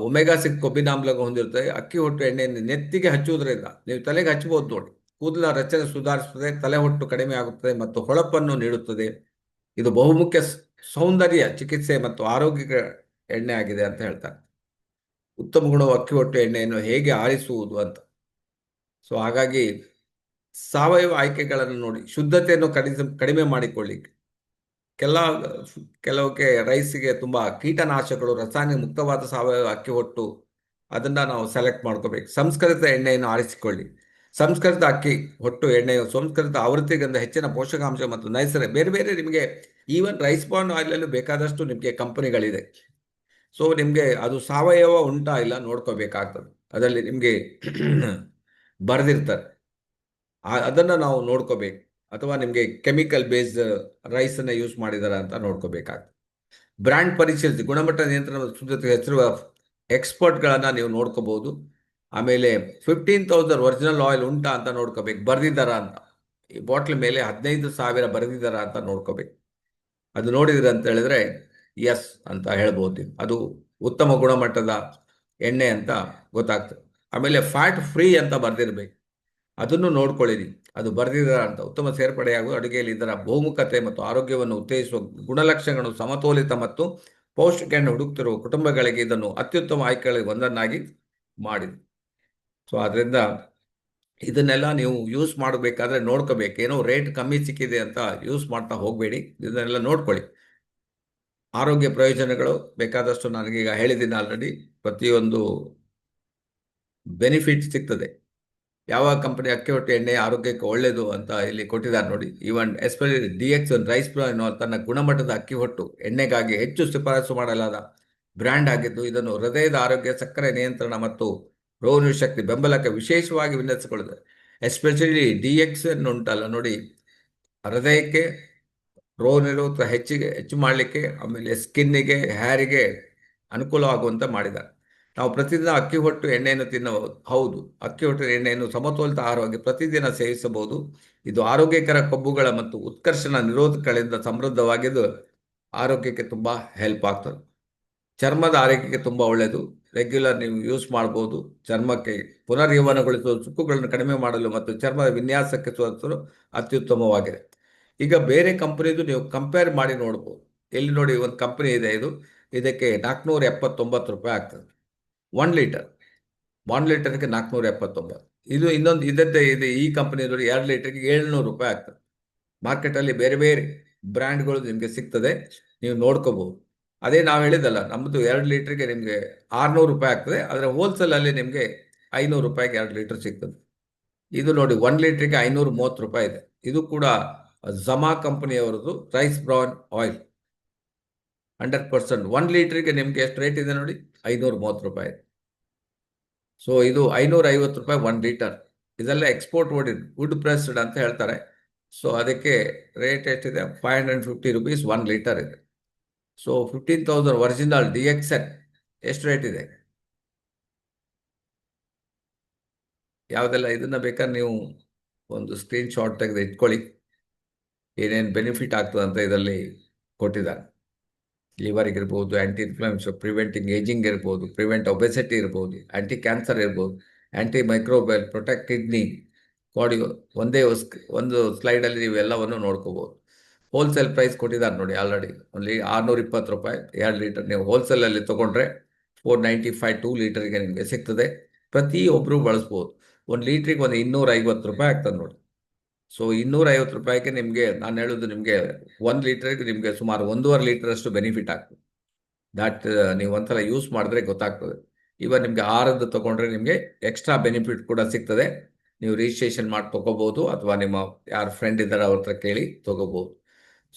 ಒಮೆಗಾ 6 ಕೊಬ್ಬಿನಾಮ್ಲ ಹೊಂದಿರುತ್ತದೆ. ಅಕ್ಕಿ ಹೊಟ್ಟು ಎಣ್ಣೆಯನ್ನು ನೆತ್ತಿಗೆ ಹಚ್ಚುವುದರಿಂದ, ನೀವು ತಲೆಗೆ ಹಚ್ಚಬಹುದು ನೋಡಿ, ಕೂದಲ ರಚನೆ ಸುಧಾರಿಸುತ್ತದೆ, ತಲೆ ಹೊಟ್ಟು ಕಡಿಮೆ ಆಗುತ್ತದೆ ಮತ್ತು ಹೊಳಪನ್ನು ನೀಡುತ್ತದೆ. ಇದು ಬಹುಮುಖ್ಯ ಸೌಂದರ್ಯ ಚಿಕಿತ್ಸೆ ಮತ್ತು ಆರೋಗ್ಯಕ ಎಣ್ಣೆ ಆಗಿದೆ ಅಂತ ಹೇಳ್ತಾರೆ. ಉತ್ತಮ ಗುಣವು ಅಕ್ಕಿ ಹೊಟ್ಟು ಎಣ್ಣೆಯನ್ನು ಹೇಗೆ ಆರಿಸುವುದು ಅಂತ. ಸೊ ಹಾಗಾಗಿ ಸಾವಯವ ಆಯ್ಕೆಗಳನ್ನು ನೋಡಿ, ಶುದ್ಧತೆಯನ್ನು ಕಡಿಮೆ ಮಾಡಿಕೊಳ್ಳಿ. ಕೆಲವಕ್ಕೆ ರೈಸಿಗೆ ತುಂಬ ಕೀಟನಾಶಕಗಳು, ರಸಾಯನ ಮುಕ್ತವಾದ ಸಾವಯವ ಅಕ್ಕಿ ಹೊಟ್ಟು, ಅದನ್ನು ನಾವು ಸೆಲೆಕ್ಟ್ ಮಾಡ್ಕೋಬೇಕು. ಸಂಸ್ಕರಿತ ಎಣ್ಣೆಯನ್ನು ಆರಿಸಿಕೊಳ್ಳಿ. ಸಂಸ್ಕರಿತ ಅಕ್ಕಿ ಹೊಟ್ಟು ಎಣ್ಣೆಯು ಸಂಸ್ಕರಿತ ಆವೃತ್ತಿಗಿಂತ ಹೆಚ್ಚಿನ ಪೋಷಕಾಂಶ ಮತ್ತು ನೈಸರ್ಗಿಕ ಬೇರೆ ಬೇರೆ ನಿಮಗೆ ಈವನ್ ರೈಸ್ ಬಾರ್ನ್ ಆಯಿಲಲ್ಲೂ ಬೇಕಾದಷ್ಟು ನಿಮಗೆ ಕಂಪನಿಗಳಿದೆ. ಸೊ ನಿಮಗೆ ಅದು ಸಾವಯವ ಉಂಟಾ ಇಲ್ಲ ನೋಡ್ಕೋಬೇಕಾಗ್ತದೆ. ಅದರಲ್ಲಿ ನಿಮಗೆ ಬರೆದಿರ್ತಾರೆ, ಅದನ್ನು ನಾವು ನೋಡ್ಕೋಬೇಕು. ಅಥವಾ ನಿಮಗೆ ಕೆಮಿಕಲ್ ಬೇಸ್ಡ್ ರೈಸನ್ನು ಯೂಸ್ ಮಾಡಿದಾರ ಅಂತ ನೋಡ್ಕೋಬೇಕಾಗ್ತದೆ. ಬ್ರ್ಯಾಂಡ್ ಪರಿಶೀಲಿಸಿ, ಗುಣಮಟ್ಟ ನಿಯಂತ್ರಣ ಶುದ್ಧತೆ ಹೆಸರುವ ಎಕ್ಸ್ಪರ್ಟ್ಗಳನ್ನು ನೀವು ನೋಡ್ಕೋಬಹುದು. ಆಮೇಲೆ 15,000 ಒರಿಜಿನಲ್ ಆಯಿಲ್ ಉಂಟಾ ಅಂತ ನೋಡ್ಕೋಬೇಕು, ಬರೆದಿದ್ದಾರ ಅಂತ. ಈ ಬಾಟ್ಲ್ ಮೇಲೆ 15,000 ಬರೆದಿದ್ದಾರ ಅಂತ ನೋಡ್ಕೋಬೇಕು. ಅದು ನೋಡಿದ್ರಿ ಅಂತ ಹೇಳಿದ್ರೆ ಎಸ್ ಅಂತ ಹೇಳ್ಬೋದು. ಅದು ಉತ್ತಮ ಗುಣಮಟ್ಟದ ಎಣ್ಣೆ ಅಂತ ಗೊತ್ತಾಗ್ತದೆ. ಆಮೇಲೆ ಫ್ಯಾಟ್ ಫ್ರೀ ಅಂತ ಬರೆದಿರ್ಬೇಕು, ಅದನ್ನು ನೋಡ್ಕೊಳ್ಳಿರಿ. ಅದು ಬರೆದಿದ್ದಾರ ಅಂತ. ಉತ್ತಮ ಸೇರ್ಪಡೆಯಾಗುವ ಅಡುಗೆಯಲ್ಲಿ ಇದರ ಬಹುಮುಖತೆ ಮತ್ತು ಆರೋಗ್ಯವನ್ನು ಉತ್ತೇಜಿಸುವ ಗುಣಲಕ್ಷಣಗಳು ಸಮತೋಲಿತ ಮತ್ತು ಪೌಷ್ಟಿಕೆಯನ್ನು ಹುಡುಕ್ತಿರುವ ಕುಟುಂಬಗಳಿಗೆ ಇದನ್ನು ಅತ್ಯುತ್ತಮ ಆಯ್ಕೆಗಳಿಗೆ ಒಂದನ್ನಾಗಿ ಮಾಡಿದೆ. ಸೊ ಅದರಿಂದ ಇದನ್ನೆಲ್ಲ ನೀವು ಯೂಸ್ ಮಾಡಬೇಕಾದ್ರೆ ನೋಡ್ಕೋಬೇಕು. ಏನೋ ರೇಟ್ ಕಮ್ಮಿ ಸಿಕ್ಕಿದೆ ಅಂತ ಯೂಸ್ ಮಾಡ್ತಾ ಹೋಗಬೇಡಿ, ಇದನ್ನೆಲ್ಲ ನೋಡ್ಕೊಳ್ಳಿ. ಆರೋಗ್ಯ ಪ್ರಯೋಜನಗಳು ಬೇಕಾದಷ್ಟು ನನಗೀಗ ಹೇಳಿದ್ದೀನಿ ಆಲ್ರೆಡಿ. ಪ್ರತಿಯೊಂದು ಬೆನಿಫಿಟ್ ಸಿಗ್ತದೆ. ಯಾವ ಕಂಪನಿ ಅಕ್ಕಿ ಹೊಟ್ಟು ಎಣ್ಣೆ ಆರೋಗ್ಯಕ್ಕೆ ಒಳ್ಳೆಯದು ಅಂತ ಇಲ್ಲಿ ಕೊಟ್ಟಿದ್ದಾರೆ ನೋಡಿ. Even especially DX rice bran ತನ್ನ ಗುಣಮಟ್ಟದ ಅಕ್ಕಿ ಹೊಟ್ಟು ಎಣ್ಣೆಗಾಗಿ ಹೆಚ್ಚು ಶಿಫಾರಸು ಮಾಡಲಾದ ಬ್ರ್ಯಾಂಡ್ ಆಗಿದ್ದು, ಇದನ್ನು ಹೃದಯದ ಆರೋಗ್ಯ, ಸಕ್ಕರೆ ನಿಯಂತ್ರಣ ಮತ್ತು ರೋಗ ಶಕ್ತಿ ಬೆಂಬಲಕ್ಕೆ ವಿಶೇಷವಾಗಿ ವಿನ್ಯಾಸಗೊಳಿಸಿದೆ. ಎಸ್ಪೆಷಲಿ DX ಉಂಟಲ್ಲ ನೋಡಿ, ಹೃದಯಕ್ಕೆ ರೋಗ ನಿರೋಧಕ ಹೆಚ್ಚು ಮಾಡಲಿಕ್ಕೆ, ಆಮೇಲೆ ಸ್ಕಿನ್ನಿಗೆ, ಹೇರಿಗೆ ಅನುಕೂಲವಾಗುವಂತ ಮಾಡಿದ್ದಾರೆ. ನಾವು ಪ್ರತಿದಿನ ಅಕ್ಕಿ ಹೊಟ್ಟು ಎಣ್ಣೆಯನ್ನು ತಿನ್ನಬಹುದು. ಹೌದು, ಅಕ್ಕಿ ಹೊಟ್ಟು ಎಣ್ಣೆಯನ್ನು ಸಮತೋಲಿತ ಆಹಾರವಾಗಿ ಪ್ರತಿದಿನ ಸೇವಿಸಬಹುದು. ಇದು ಆರೋಗ್ಯಕರ ಕೊಬ್ಬುಗಳ ಮತ್ತು ಉತ್ಕರ್ಷಣ ನಿರೋಧಕಗಳಿಂದ ಸಮೃದ್ಧವಾಗಿದ್ದು ಆರೋಗ್ಯಕ್ಕೆ ತುಂಬ ಹೆಲ್ಪ್ ಆಗ್ತದೆ. ಚರ್ಮದ ಆರೈಕೆಗೆ ತುಂಬ ಒಳ್ಳೆಯದು. ರೆಗ್ಯುಲರ್ ನೀವು ಯೂಸ್ ಮಾಡ್ಬೋದು. ಚರ್ಮಕ್ಕೆ ಪುನರ್ಯೌವನಗೊಳಿಸುವ, ಸುಕ್ಕುಗಳನ್ನು ಕಡಿಮೆ ಮಾಡಲು ಮತ್ತು ಚರ್ಮದ ವಿನ್ಯಾಸಕ್ಕೆ ಸುಧಾರಿಸಲು ಅತ್ಯುತ್ತಮವಾಗಿದೆ. ಈಗ ಬೇರೆ ಕಂಪನಿದು ನೀವು ಕಂಪೇರ್ ಮಾಡಿ ನೋಡ್ಬೋದು. ಎಲ್ಲಿ ನೋಡಿ, ಒಂದು ಕಂಪನಿ ಇದೆ, ಇದಕ್ಕೆ 479 ರೂಪಾಯಿ ಆಗ್ತದೆ 1 ಲೀಟರ್. 1 ಲೀಟರ್ಗೆ 479. ಇದು ಇನ್ನೊಂದು ಇದಕ್ಕೆ ಇದೆ, ಈ ಕಂಪನಿ 2 ಲೀಟರ್ಗೆ 700 ರೂಪಾಯಿ ಆಗ್ತದೆ. ಮಾರ್ಕೆಟಲ್ಲಿ ಬೇರೆ ಬೇರೆ ಬ್ರ್ಯಾಂಡ್ಗಳು ನಿಮಗೆ ಸಿಗ್ತದೆ, ನೀವು ನೋಡ್ಕೋಬಹುದು. ಅದೇ ನಾವು ಹೇಳಿದಲ್ಲ, ನಮ್ಮದು 2 ಲೀಟರ್ಗೆ ನಿಮಗೆ 600 ರೂಪಾಯಿ ಆಗ್ತದೆ. ಆದರೆ ಹೋಲ್ಸೇಲಲ್ಲಿ ನಿಮಗೆ 500 ರೂಪಾಯಿಗೆ 2 ಲೀಟರ್ ಸಿಗ್ತದೆ. ಇದು ನೋಡಿ 1 ಲೀಟರ್ಗೆ 530 ರೂಪಾಯಿ ಇದೆ. ಇದು ಕೂಡ ಝಮಾ ಕಂಪನಿಯವರದು ರೈಸ್ ಬ್ರಾನ್ ಆಯಿಲ್ 100%. 1 ಲೀಟರ್ಗೆ ನಿಮಗೆ ಎಷ್ಟು ರೇಟ್ ಇದೆ ನೋಡಿ, 530 ರೂಪಾಯಿ. ಸೊ ಇದು 550 ರೂಪಾಯಿ 1 ಲೀಟರ್. ಇದೆಲ್ಲ ಎಕ್ಸ್ಪೋರ್ಟ್ ವುಡ್ ಪ್ರೆಸ್ಡ್ ಅಂತ ಹೇಳ್ತಾರೆ. ಸೊ ಅದಕ್ಕೆ ರೇಟ್ ಎಷ್ಟಿದೆ, 550 rupees 1 ಲೀಟರ್ ಇದೆ. ಸೊ 15,000 ಒರಿಜಿನಲ್ DXN ಎಷ್ಟು ರೇಟ್ ಇದೆ? ಯಾವುದೆಲ್ಲ ಇದನ್ನ ಬೇಕಾದ್ರೆ ನೀವು ಒಂದು ಸ್ಕ್ರೀನ್ ಶಾಟ್ ತೆಗೆದು ಇಟ್ಕೊಳ್ಳಿ, ಏನೇನು ಬೆನಿಫಿಟ್ ಆಗ್ತದೆ ಅಂತ ಇದರಲ್ಲಿ ಕೊಟ್ಟಿದ್ದಾರೆ. ಲಿವರ್ಗೆ ಇರ್ಬೋದು, ಆ್ಯಂಟಿ ಇನ್ಫ್ಲಮೇಷನ್, ಪ್ರಿವೆಂಟಿಂಗ್ ಏಜಿಂಗ್ ಇರ್ಬೋದು, ಪ್ರಿವೆಂಟ್ ಒಬೆಸಿಟಿ ಇರ್ಬೋದು, ಆ್ಯಂಟಿ ಕ್ಯಾನ್ಸರ್ ಇರ್ಬೋದು, ಆ್ಯಂಟಿ ಮೈಕ್ರೋಬೈಲ್, ಪ್ರೊಟೆಕ್ಟ್ ಕಿಡ್ನಿ, ಕಾರ್ಡಿಯೋ. ಒಂದು ಸ್ಲೈಡಲ್ಲಿ ನೀವು ಎಲ್ಲವನ್ನು ನೋಡ್ಕೋಬೋದು. ಹೋಲ್ಸೇಲ್ ಪ್ರೈಸ್ ಕೊಟ್ಟಿದ್ದಾರೆ ನೋಡಿ ಆಲ್ರೆಡಿ. ಓನ್ಲಿ 620 ರೂಪಾಯಿ 2 ಲೀಟರ್. ನೀವು ಹೋಲ್ಸೇಲಲ್ಲಿ ತೊಗೊಂಡ್ರೆ 495 2 ಲೀಟರ್ಗೆ ನಿಮಗೆ ಸಿಗ್ತದೆ. ಪ್ರತಿಯೊಬ್ಬರು ಬಳಸ್ಬೋದು. 1 ಲೀಟ್ರಿಗೆ ಒಂದು ₹250 ಆಗ್ತದೆ ನೋಡಿ. ಸೊ ₹250 ನಿಮಗೆ ನಾನು ಹೇಳೋದು, ನಿಮಗೆ 1 ಲೀಟರ್ಗೆ ನಿಮಗೆ ಸುಮಾರು 1.5 ಲೀಟರ್ ಬೆನಿಫಿಟ್ ಆಗ್ತದೆ. ದಾಟ್ ನೀವು ಒಂದ್ಸಲ ಯೂಸ್ ಮಾಡಿದ್ರೆ ಗೊತ್ತಾಗ್ತದೆ. ಇವನ್ ನಿಮಗೆ ಆರದ್ದು ತಗೊಂಡ್ರೆ ನಿಮಗೆ ಎಕ್ಸ್ಟ್ರಾ ಬೆನಿಫಿಟ್ ಕೂಡ ಸಿಗ್ತದೆ. ನೀವು ರಿಜಿಸ್ಟ್ರೇಷನ್ ಮಾಡಿ ತಗೋಬಹುದು, ಅಥವಾ ನಿಮ್ಮ ಯಾರು ಫ್ರೆಂಡ್ ಇದ್ದಾರೆ ಅವ್ರ ಹತ್ರ ಕೇಳಿ ತಗೋಬಹುದು.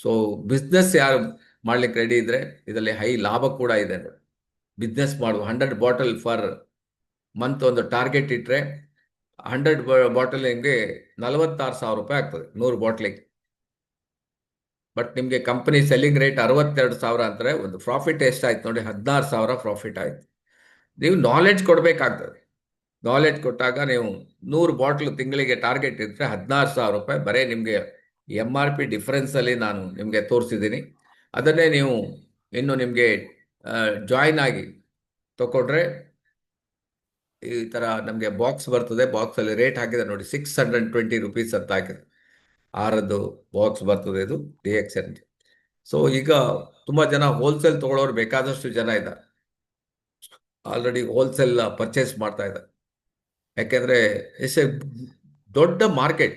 ಸೊ ಬಿಸ್ನೆಸ್ ಯಾರು ಮಾಡ್ಲಿಕ್ಕೆ ರೆಡಿ ಇದ್ರೆ ಇದರಲ್ಲಿ ಹೈ ಲಾಭ ಕೂಡ ಇದೆ. ಬಿಸ್ನೆಸ್ ಮಾಡುವ 100 ಬಾಟಲ್ ಫರ್ ಮಂತ್ ಒಂದು ಟಾರ್ಗೆಟ್ ಇಟ್ಟರೆ 100 ಬಾಟಲ್ ನಿಮಗೆ ₹46,000 ಆಗ್ತದೆ, 100 ಬಾಟ್ಲಿಗೆ. ಬಟ್ ನಿಮಗೆ ಕಂಪನಿ ಸೆಲ್ಲಿಂಗ್ ರೇಟ್ 62,000 ಅಂತಾರೆ. ಒಂದು ಪ್ರಾಫಿಟ್ ಎಷ್ಟಾಯ್ತು ನೋಡಿ, 16,000 ಪ್ರಾಫಿಟ್ ಆಯ್ತು. ನೀವು ನಾಲೆಡ್ಜ್ ಕೊಡಬೇಕಾಗ್ತದೆ. ನಾಲೆಡ್ಜ್ ಕೊಟ್ಟಾಗ ನೀವು 100 ಬಾಟ್ಲು ತಿಂಗಳಿಗೆ ಟಾರ್ಗೆಟ್ ಇದ್ದರೆ ₹16,000 ಬರೀ ನಿಮಗೆ MRP ಡಿಫ್ರೆನ್ಸಲ್ಲಿ ನಾನು ನಿಮಗೆ ತೋರಿಸಿದ್ದೀನಿ. ಅದನ್ನೇ ನೀವು ಇನ್ನು ನಿಮಗೆ ಜಾಯಿನ್ ಆಗಿ ತಗೊಂಡ್ರೆ ಈ ಥರ ನಮಗೆ ಬಾಕ್ಸ್ ಬರ್ತದೆ. ಬಾಕ್ಸಲ್ಲಿ ರೇಟ್ ಹಾಕಿದೆ ನೋಡಿ, ₹620 ಅಂತ ಹಾಕಿದೆ. ಆರದ್ದು ಬಾಕ್ಸ್ ಬರ್ತದೆ, ಇದು DXN. ಸೊ ಈಗ ತುಂಬ ಜನ ಹೋಲ್ಸೇಲ್ ತಗೊಳ್ಳೋರು ಬೇಕಾದಷ್ಟು ಜನ ಇದ್ದಾರೆ. ಆಲ್ರೆಡಿ ಹೋಲ್ಸೇಲ್ ಪರ್ಚೇಸ್ ಮಾಡ್ತಾ ಇದ್ದಾರೆ. ಯಾಕೆಂದರೆ ಇಟ್ಸ್ ಎ ದೊಡ್ಡ market.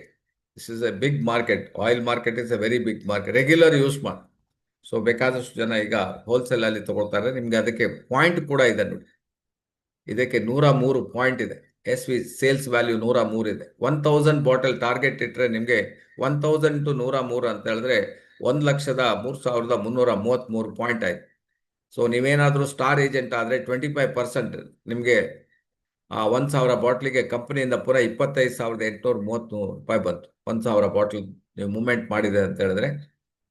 This is a big market. Oil market is a very big market. Regular use ಮಾಡಿ. ಸೊ ಬೇಕಾದಷ್ಟು ಜನ ಈಗ ಹೋಲ್ಸೇಲಲ್ಲಿ ತಗೊಳ್ತಾರೆ. ನಿಮಗೆ ಅದಕ್ಕೆ ಪಾಯಿಂಟ್ ಕೂಡ ಇದೆ ನೋಡಿ. ಇದಕ್ಕೆ 103 ಪಾಯಿಂಟ್ ಇದೆ. ಸೇಲ್ಸ್ ವ್ಯಾಲ್ಯೂ 103 ಇದೆ. 1000 ಬಾಟಲ್ ಟಾರ್ಗೆಟ್ ಇಟ್ಟರೆ ನಿಮಗೆ 1000 ಟು 103 ಅಂತ ಹೇಳಿದ್ರೆ 1,03,333 ಪಾಯಿಂಟ್ ಆಯ್ತು. ಸೊ ನೀವೇನಾದರೂ ಸ್ಟಾರ್ ಏಜೆಂಟ್ ಆದರೆ 25% ನಿಮಗೆ 1,000 ಬಾಟ್ಲಿಗೆ ಕಂಪನಿಯಿಂದ ಪುನಃ ₹25,833 ಬಂತು. 1,000 ಬಾಟ್ಲ್ ನೀವು ಮೂವ್ಮೆಂಟ್ ಮಾಡಿದೆ ಅಂತ ಹೇಳಿದ್ರೆ